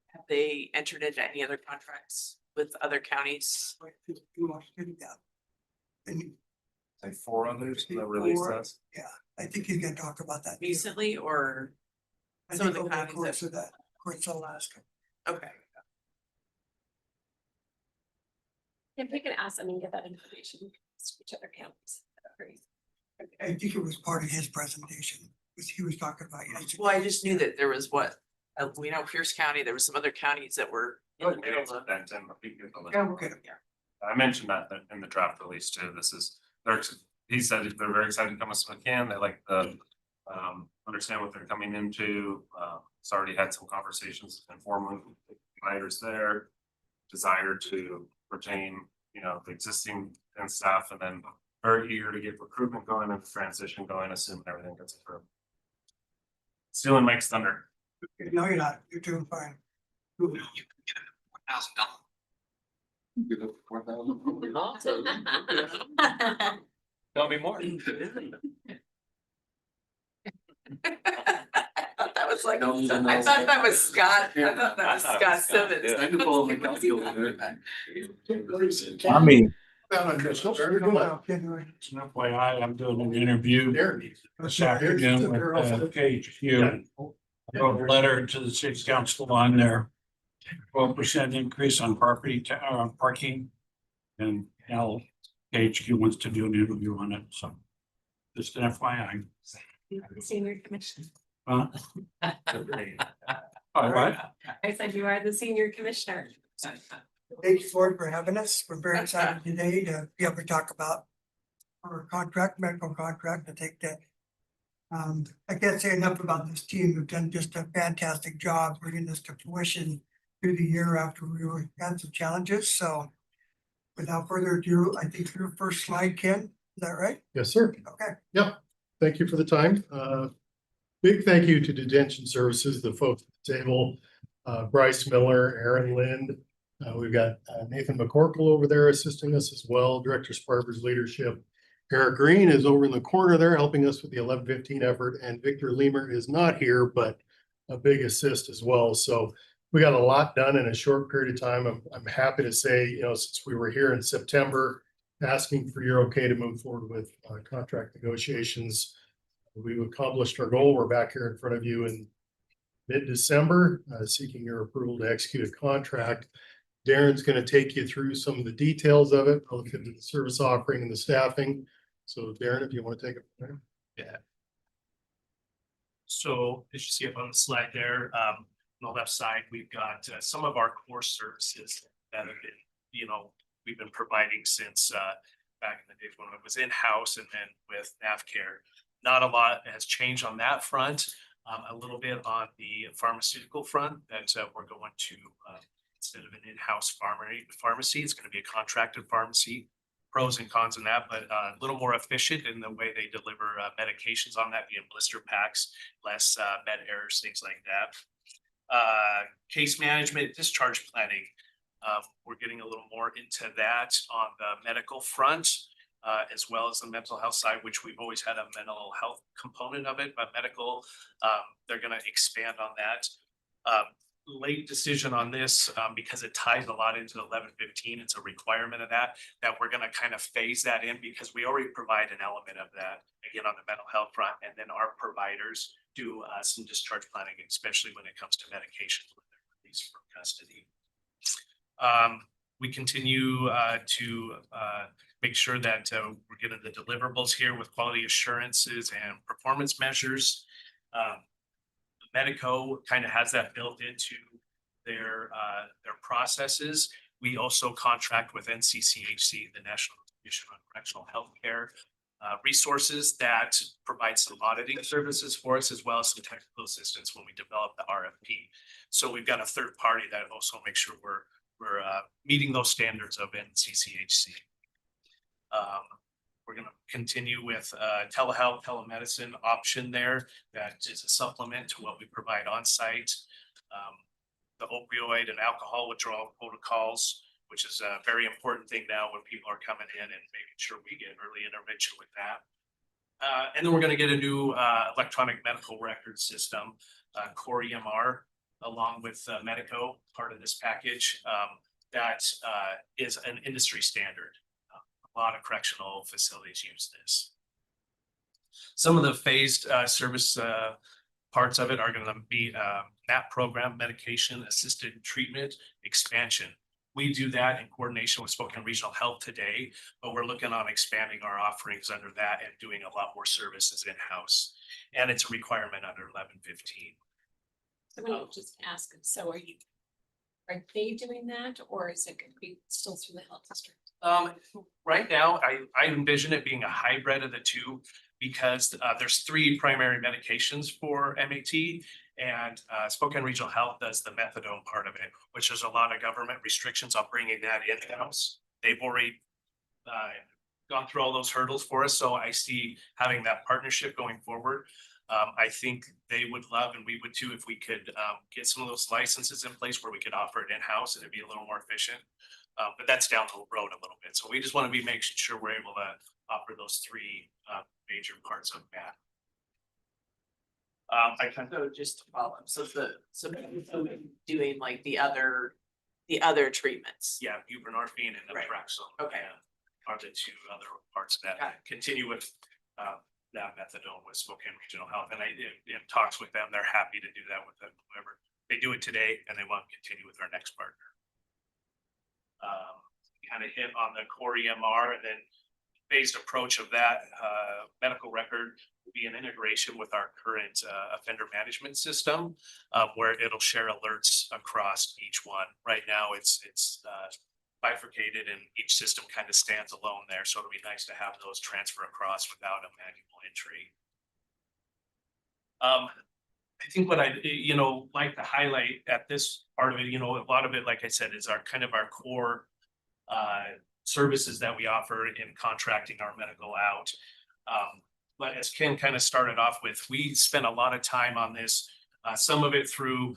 Have they entered into any other contracts with other counties? Like 4 others in the release says. Yeah, I think he's gonna talk about that. Recently or? I Some of think the over the counties course that- of that, course of Alaska. Okay. If we could ask them and get that information, which other counties. Great. I think it was part of his presentation, was he was talking about. Well, I just knew that there was we know Pierce County, there were some other counties that were in the middle of. Yeah, we'll get it. I mentioned that in the draft release too. He said they're very excited to come to Spokane. They like the understand what they're coming into. It's already had some conversations informally with providers there. Desire to retain, the existing and staff, and then very eager to get recruitment going and transition going, assuming everything gets approved. Stealing Mike's thunder. No, you're not, you're doing fine. Tell me more. That was like, I thought that was Scott, I thought that was Scott Simmons. I mean. FYI, I'm doing an interview this afternoon with KHQ. I wrote a letter to the city council on their 12% increase on parking. And now KHQ wants to do an interview on it, so just an FYI. Senior commissioner. Huh? All right. I said you are the senior commissioner. Thank you, Ford, for having us. We're very excited today to be able to talk about our medical contract. I think that I can't say enough about this team who've done just a fantastic job bringing this to fruition through the year after we had some challenges. So without further ado, I think your first slide, Ken, is that right? Yes, sir. Okay. Yep. Thank you for the time. Big thank you to Detention Services, the folks at the table, Bryce Miller, Aaron Lind. We've got Nathan McCorkle over there assisting us as well, Director Sparber's leadership. Eric Green is over in the corner there helping us with the 1115 effort, and Victor Lemer is not here, but a big assist as well. So we got a lot done in a short period of time. I'm happy to say, since we were here in September, asking for your okay to move forward with contract negotiations. We've accomplished our goal. We're back here in front of you in mid-December, seeking your approval to execute a contract. Darren's going to take you through some of the details of it, relative to the service offering and the staffing. So Darren, if you want to take it from there. Yeah. So as you see up on the slide there, on the left side, we've got some of our core services that have been, we've been providing since back in the days when it was in-house and then with NavCare. Not a lot has changed on that front. A little bit on the pharmaceutical front that we're going to, instead of an in-house pharmacy, it's going to be a contracted pharmacy. Pros and cons in that, but a little more efficient in the way they deliver medications on that, being blister packs, less med errors, things like that. Case management, discharge planning. We're getting a little more into that on the medical front, as well as the mental health side, which we've always had a mental health component of it, but medical, they're going to expand on that. late decision on this, because it ties a lot into 1115. It's a requirement of that we're gonna kind of phase that in because we already provide an element of that, again, on the mental health front, and then our providers do some discharge planning, especially when it comes to medication when they're released from custody. We continue to make sure that we're getting the deliverables here with quality assurances and performance measures. Medico kind of has that built into their processes. We also contract with NCCHC, the National Commission on Correctional Healthcare resources that provide some auditing services for us, as well as some technical assistance when we develop the RFP. So we've got a third party that also makes sure we're meeting those standards of NCCHC. We're gonna continue with telehealth, telemedicine option there. That is a supplement to what we provide on site. The opioid and alcohol withdrawal protocols, which is a very important thing now when people are coming in and making sure we get early intervention with that. And then we're gonna get a new electronic medical record system, Core EMR, along with Medico, part of this package. That is an industry standard. A lot of correctional facilities use this. Some of the phased service parts of it are going to be MAP program, medication assisted treatment expansion. We do that in coordination with Spokane Regional Health today, but we're looking on expanding our offerings under that and doing a lot more services in-house. And it's a requirement under 1115. So I'm gonna just ask, so are they doing that, or is it gonna be still through the health district? Right now, I envision it being a hybrid of the two because there's 3 primary medications for MAT, and Spokane Regional Health does the methadone part of it, which there's a lot of government restrictions on bringing that in-house. They've already gone through all those hurdles for us, so I see having that partnership going forward. I think they would love, and we would too, if we could get some of those licenses in place where we could offer it in-house and it'd be a little more efficient. But that's down the road a little bit. So we just want to be making sure we're able to offer those 3 major parts of that. I kind So just to follow up, so doing like the other treatments. Yeah, buprenorphine and naltrexone. Okay. Are the 2 other parts of that. Continue with that methadone with Spokane Regional Health. And in talks with them, they're happy to do that with whoever. They do it today and they want to continue with our next partner. Kind of hit on the Core EMR, and then phased approach of that medical record will be an integration with our current offender management system, where it'll share alerts across each one. Right now, it's bifurcated and each system kind of stands alone there. So it'll be nice to have those transfer across without a manual entry. I think what I, like to highlight at this part of it, a lot of it, like I said, is our kind of our core services that we offer in contracting our medical out. But as Ken kind of started off with, we spent a lot of time on this, some of it through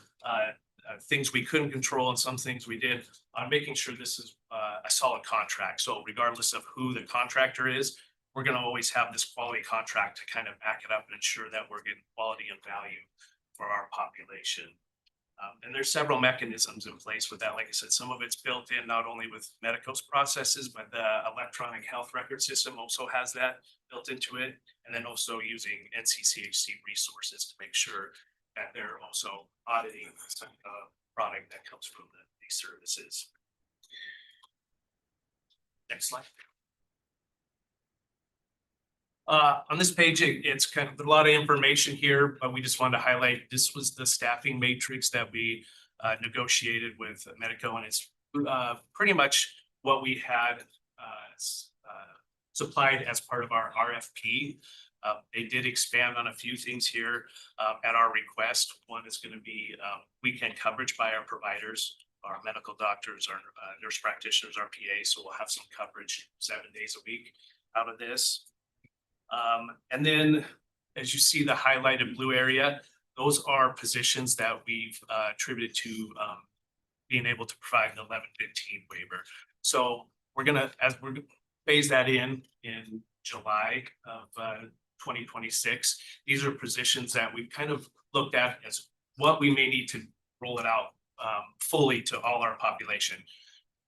things we couldn't control and some things we did on making sure this is a solid contract. So regardless of who the contractor is, we're going to always have this quality contract to kind of back it up and ensure that we're getting quality and value for our population. And there's several mechanisms in place with that. Like I said, some of it's built in not only with Medico's processes, but the electronic health record system also has that built into it. And then also using NCCHC resources to make sure that they're also auditing the product that comes from these services. Next slide. On this page, it's kind of a lot of information here, but we just wanted to highlight this was the staffing matrix that we negotiated with Medico, and it's pretty much what we had supplied as part of our RFP. They did expand on a few things here at our request. One is going to be weekend coverage by our providers, our medical doctors, our nurse practitioners, our PAs, so we'll have some coverage 7 days a week out of this. And then as you see the highlighted blue area, those are positions that we've attributed to being able to provide the 1115 waiver. So we're gonna phase that in July of 2026. These are positions that we've kind of looked at as what we may need to roll it out fully to all our population.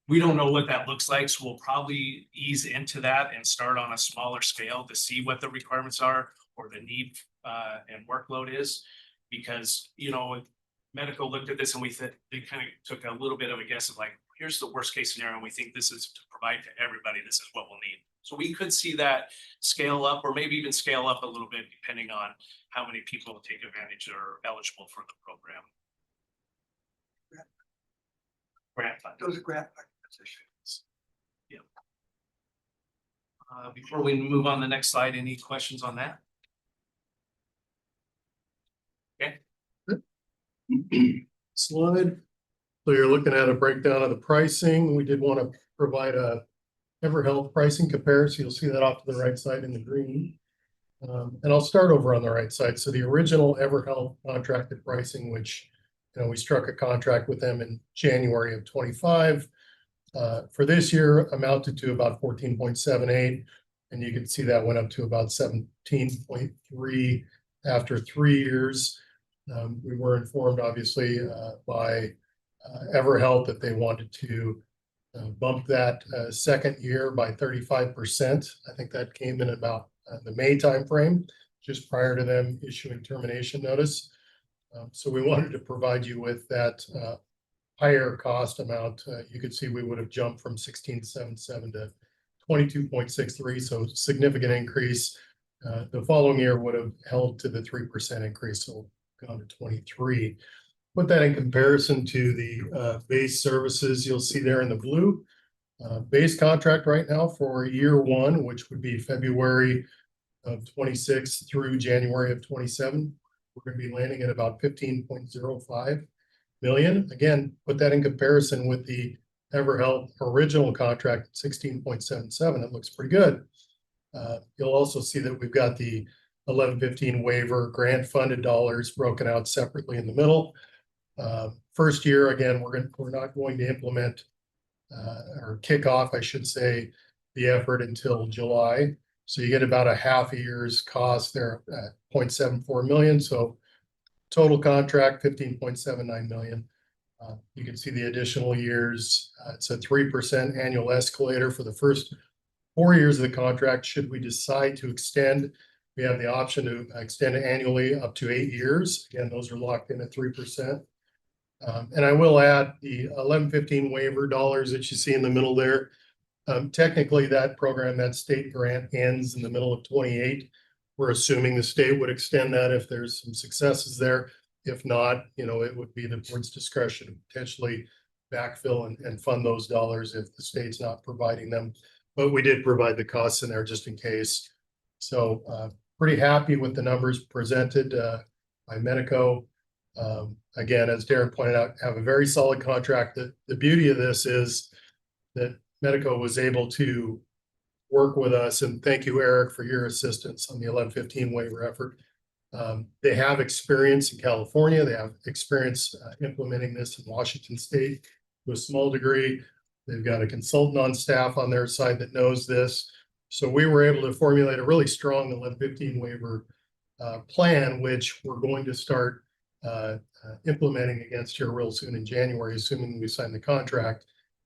We don't know what that looks like, so we'll probably ease into that and start on a smaller scale to see what the requirements are or the need and workload is. Because, you know, medical looked at this and they kind of took a little bit of a guess of like, here's the worst case scenario, and we think this is to provide to everybody, this is what we'll need. So we could see that scale up, or maybe even scale up a little bit depending on how many people will take advantage or are eligible for the program. Grant funding. Those are grant positions. Yeah. Before we move on to the next slide, any questions on that? Okay. Slide. So you're looking at a breakdown of the pricing. We did want to provide a EverHealth pricing comparison. You'll see that off to the right side in the green. And I'll start over on the right side. So the original EverHealth contracted pricing, which, you know, we struck a contract with them in January of 25. For this year amounted to about 14.78. And you can see that went up to about 17.3 after 3 years. We were informed, obviously, by EverHealth that they wanted to bump that second year by 35%. I think that came in about the May timeframe, just prior to them issuing termination notice. So we wanted to provide you with that higher cost amount. You could see we would have jumped from 16.77 to 22.63, so significant increase. The following year would have held to the 3% increase, so gone to 23. Put that in comparison to the base services you'll see there in the blue. Base contract right now for year one, which would be February of 26 through January of 27. We're going to be landing at about 15.05 million. Again, put that in comparison with the EverHealth original contract, 16.77. It looks pretty good. You'll also see that we've got the 1115 waiver grant funded dollars broken out separately in the middle. First year, again, we're not going to implement or kick off, I should say, the effort until July. So you get about a half a year's cost there at 0.74 million. So total contract 15.79 million. You can see the additional years. It's a 3% annual escalator for the first 4 years of the contract. Should we decide to extend, we have the option to extend it annually up to 8 years. Again, those are locked in at 3%. And I will add the 1115 waiver dollars that you see in the middle there. Technically, that program, that state grant ends in the middle of 28. We're assuming the state would extend that if there's some successes there. If not, you know, it would be the board's discretion to potentially backfill and fund those dollars if the state's not providing them. But we did provide the costs in there just in case. So pretty happy with the numbers presented by Medico. Again, as Darren pointed out, have a very solid contract. The beauty of this is that Medico was able to work with us, and thank you, Eric, for your assistance on the 1115 waiver effort. They have experience in California. They have experience implementing this in Washington State to a small degree. They've got a consultant on staff on their side that knows this. So we were able to formulate a really strong 1115 waiver plan, which we're going to start implementing against here real soon in January, assuming we sign the contract,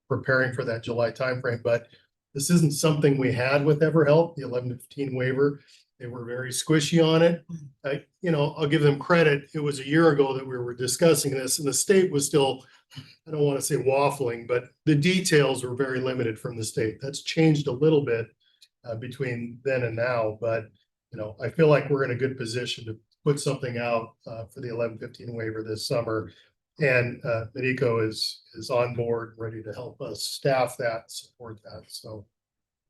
preparing for that July timeframe. But this isn't something we had with EverHealth, the 1115 waiver. They were very squishy on it. You know, I'll give them credit. It was a year ago that we were discussing this, and the state was still, I don't want to say waffling, but the details were very limited from the state. That's changed a little bit between then and now, but you know, I feel like we're in a good position to put something out for the 1115 waiver this summer. And Medico is on board, ready to help us staff that, support that. So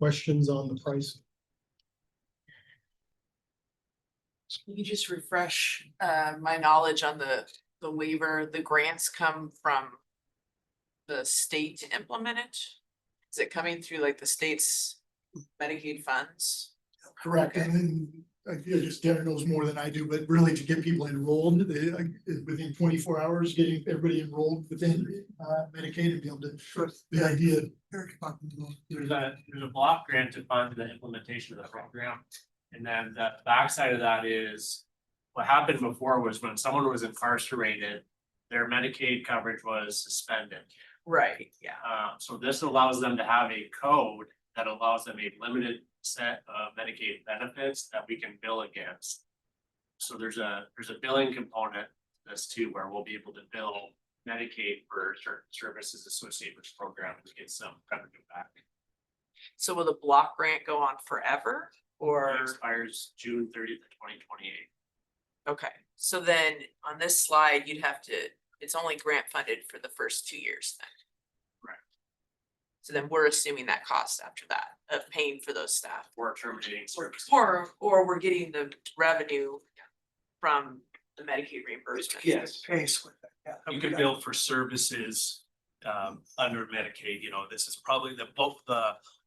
questions on the price? Can you just refresh my knowledge on the waiver? The grants come from the state to implement it? Is it coming through like the state's Medicaid funds? Correct. And then I feel just Darren knows more than I do, but really to get people enrolled within 24 hours, getting everybody enrolled within Medicaid and be able to, the idea. There's a block grant to fund the implementation of the program. And then the backside of that is what happened before was when someone was incarcerated, their Medicaid coverage was suspended. Right, yeah. So this allows them to have a code that allows them a limited set of Medicaid benefits that we can bill against. So there's a billing component to this too, where we'll be able to bill Medicaid for certain services associated with the program to get some revenue back. So will the block grant go on forever It or? expires June 30th, 2028. Okay, so then on this slide, you'd have to, it's only grant funded for the first 2 years then. Right. So then we're assuming that cost after that of paying for those staff. Or terminating service. Or we're getting the revenue from the Medicaid reimbursement. Yes. Pace with it, yeah. You can bill for services under Medicaid, you know, this is probably the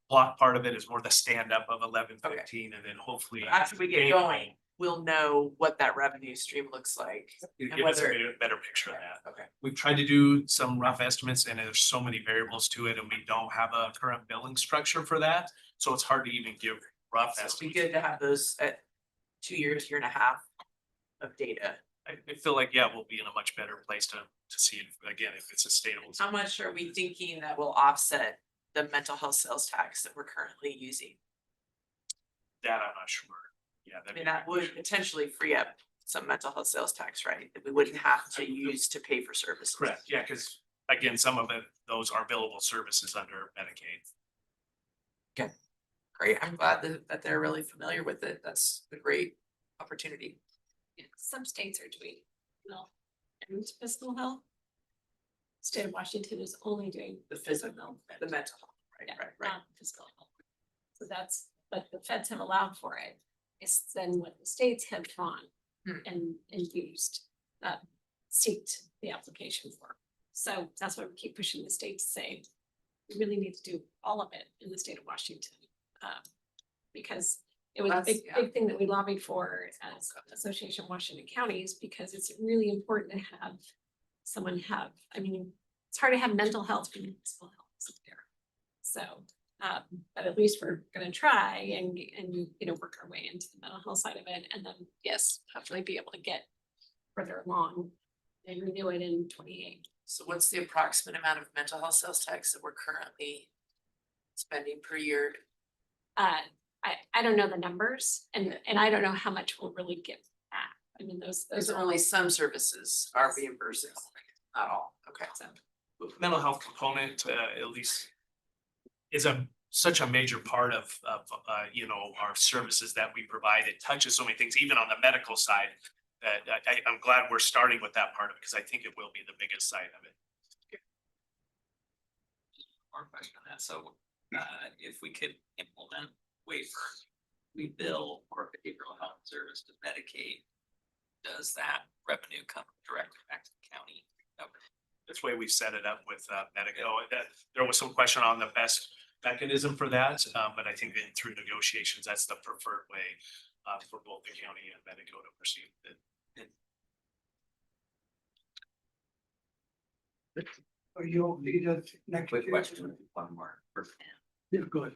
block part of it is more the stand up of 1115 and then hopefully. After we get going, we'll know what that revenue stream looks like. It and give us a whether- better picture of that. Okay. We've tried to do some rough estimates and there's so many variables to it and we don't have a current billing structure for that. So it's hard to even give rough So it'd estimates. be good to have those at 2 years, year and a half of data. I feel like, yeah, we'll be in a much better place to see if, again, if it's sustainable. How much are we thinking that will offset the mental health sales tax that we're currently using? That I'm not sure. Yeah. I mean, that would potentially free up some mental health sales tax, right? That we wouldn't have to use to pay for services. Correct, yeah, because again, some of it, those are billable services under Medicaid. Great, I'm glad that they're really familiar with it. That's a great opportunity. Yeah, some states are doing, well, and physical health. State of Washington is only doing The physical, the mental health, yeah, right. not physical health. So that's, but the feds have allowed for it. It's then what the states have drawn and used, seeked the application for. So that's why we keep pushing the state to say, we really need to do all of it in the state of Washington. Because it was a That's- big thing that we lobbied for as Association of Washington Counties, because it's really important to have someone have, I mean, it's hard to have mental health and physical health isn't there. So, but at least we're gonna try and, you know, work our way into the mental health side of it, and then, yes, hopefully be able to get further along and renew it in 28. So what's the approximate amount of mental health sales tax that we're currently spending per year? I don't know the numbers, and I don't know how much we'll really get back. I mean, those There's are only some services are reimbursed, not all. Okay. Mental health component, at least, is such a major part of you know, our services that we provide. It touches so many things, even on the medical side. That I'm glad we're starting with that part of it, because I think it will be the biggest side of it. More question on that, so if we could implement waiver, we bill for behavioral health service to Medicaid, does that revenue come directly back to the county? That's the way we set it up with Medico. There was some question on the best mechanism for that, but I think that through negotiations, that's the preferred way for both the county and Medico to proceed. Are you, next? Quick question, one more for Pam. Yeah, go ahead.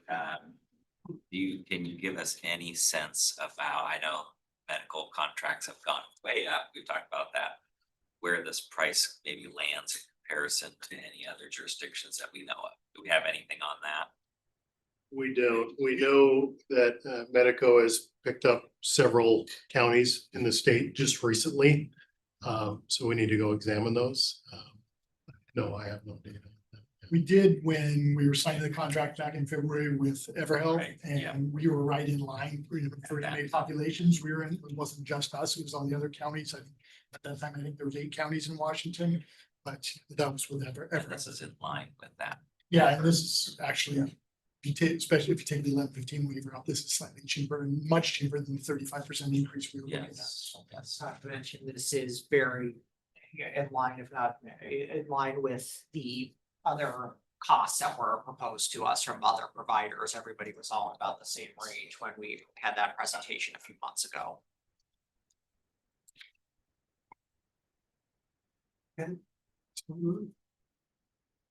Can you give us any sense about, I know medical contracts have gone way up, we've talked about that. Where this price maybe lands in comparison to any other jurisdictions that we know of? Do we have anything on that? We don't. We know that Medico has picked up several counties in the state just recently. So we need to go examine those. No, I have no data. We did when we were signing the contract back in February with EverHealth, Right, yeah. and we were right in line for many populations. We were in, it wasn't just us, it was on the other counties. At that time, I think there was 8 counties in Washington, but that was with And EverHealth. this is in line with that. Yeah, and this is actually, if you take, especially if you take the 1115 waiver out, this is slightly cheaper and much cheaper than the 35% increase we were looking at. Yes, yes. Not to mention, this is very in line, if not in line with the other costs that were proposed to us from other providers. Everybody was all about the same range when we had that presentation a few months ago.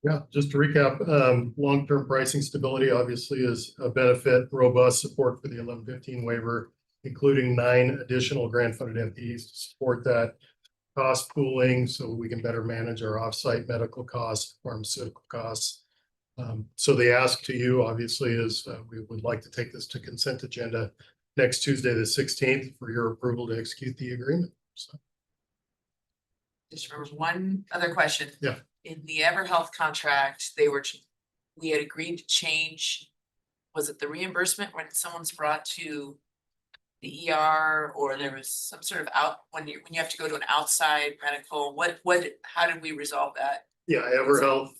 Yeah, just to recap, long-term pricing stability obviously is a benefit, robust support for the 1115 waiver, including 9 additional grant funded entities to support that. cost pooling so we can better manage our offsite medical costs, pharmaceutical costs. So the ask to you obviously is, we would like to take this to consent agenda next Tuesday, the 16th, for your approval to execute the agreement. So, Just remember one other question. Yeah. In the EverHealth contract, we had agreed to change, was it the reimbursement when someone's brought to the ER, or there was some sort of when you have to go to an outside medical, how did we resolve that? yeah, EverHealth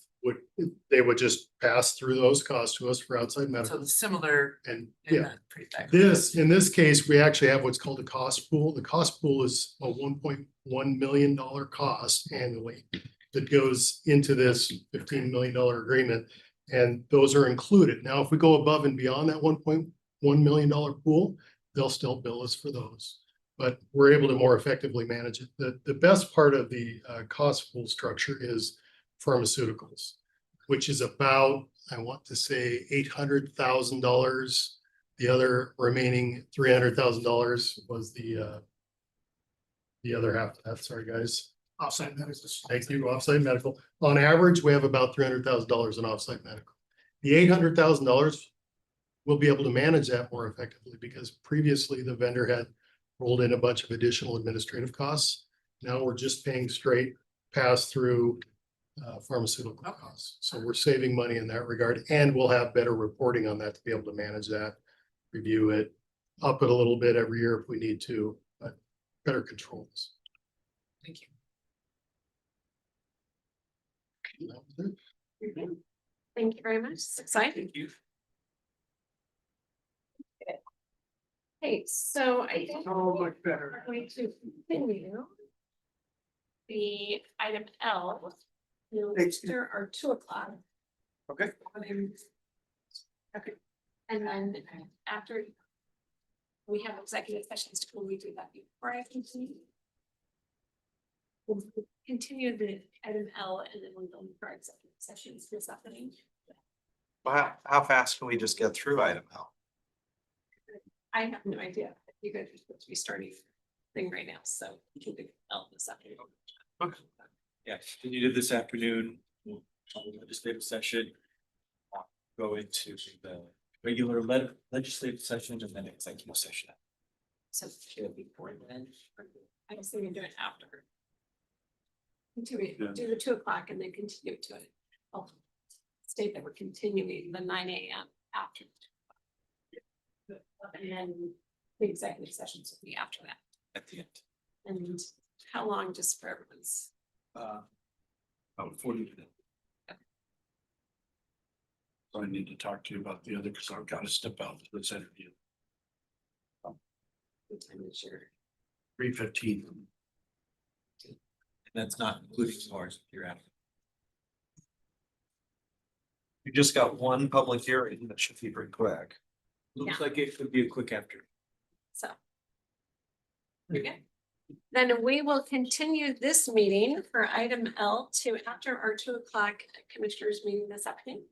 they would just pass through those costs to us for outside medical. So similar. And in yeah, that pretty in this case, we actually have what's called a cost pool. The cost pool is a $1.1 million cost annually that goes into this $15 million agreement. And those are included. Now, if we go above and beyond that $1.1 million pool, they'll still bill us for those. But we're able to more effectively manage it. The best part of the cost pool structure is pharmaceuticals, which is about, I want to say, $800,000. The other remaining $300,000 was the other half of that. Sorry, guys. Offsite medical. Thank you, offsite medical. On average, we have about $300,000 in offsite medical. The $800,000, we'll be able to manage that more effectively because previously the vendor had rolled in a bunch of additional administrative costs. Now we're just paying straight pass through pharmaceutical costs. So we're saving money in that regard, and we'll have better reporting on that to be able to manage that, review it, up it a little bit every year if we need to, but better controls. Thank you. Thank you very much. It's exciting. Thank you. Okay, so I think much better. we're going to continue the item L. After our 2 o'clock. Okay. Okay, and then after we have executive sessions, will we do that before I continue? We'll continue the item L and then we'll go for our executive sessions this afternoon. Well, how fast can we just get through item L? I have no idea. You guys are supposed to be starting thing right now, so we can do L this afternoon. Okay. Yeah, continue to this afternoon, we'll have a legislative session. Go into the regular legislative session and then executive session. So should be before then. I was thinking do it after. Do the 2 o'clock and then continue to it. I'll state that we're continuing the 9 a.m. after. And then the executive sessions will be after that. At the end. And how long, just for everyone's? 40 minutes. So I need to talk to you about the other, because I've got to step out to this interview. What time is your? 3:15. And that's not including yours, if you're at. You just got one public hearing that should be pretty quick. Looks like it could be a quick after. So. Okay. Then we will continue this meeting for item L to after our 2 o'clock commissioners meeting this afternoon.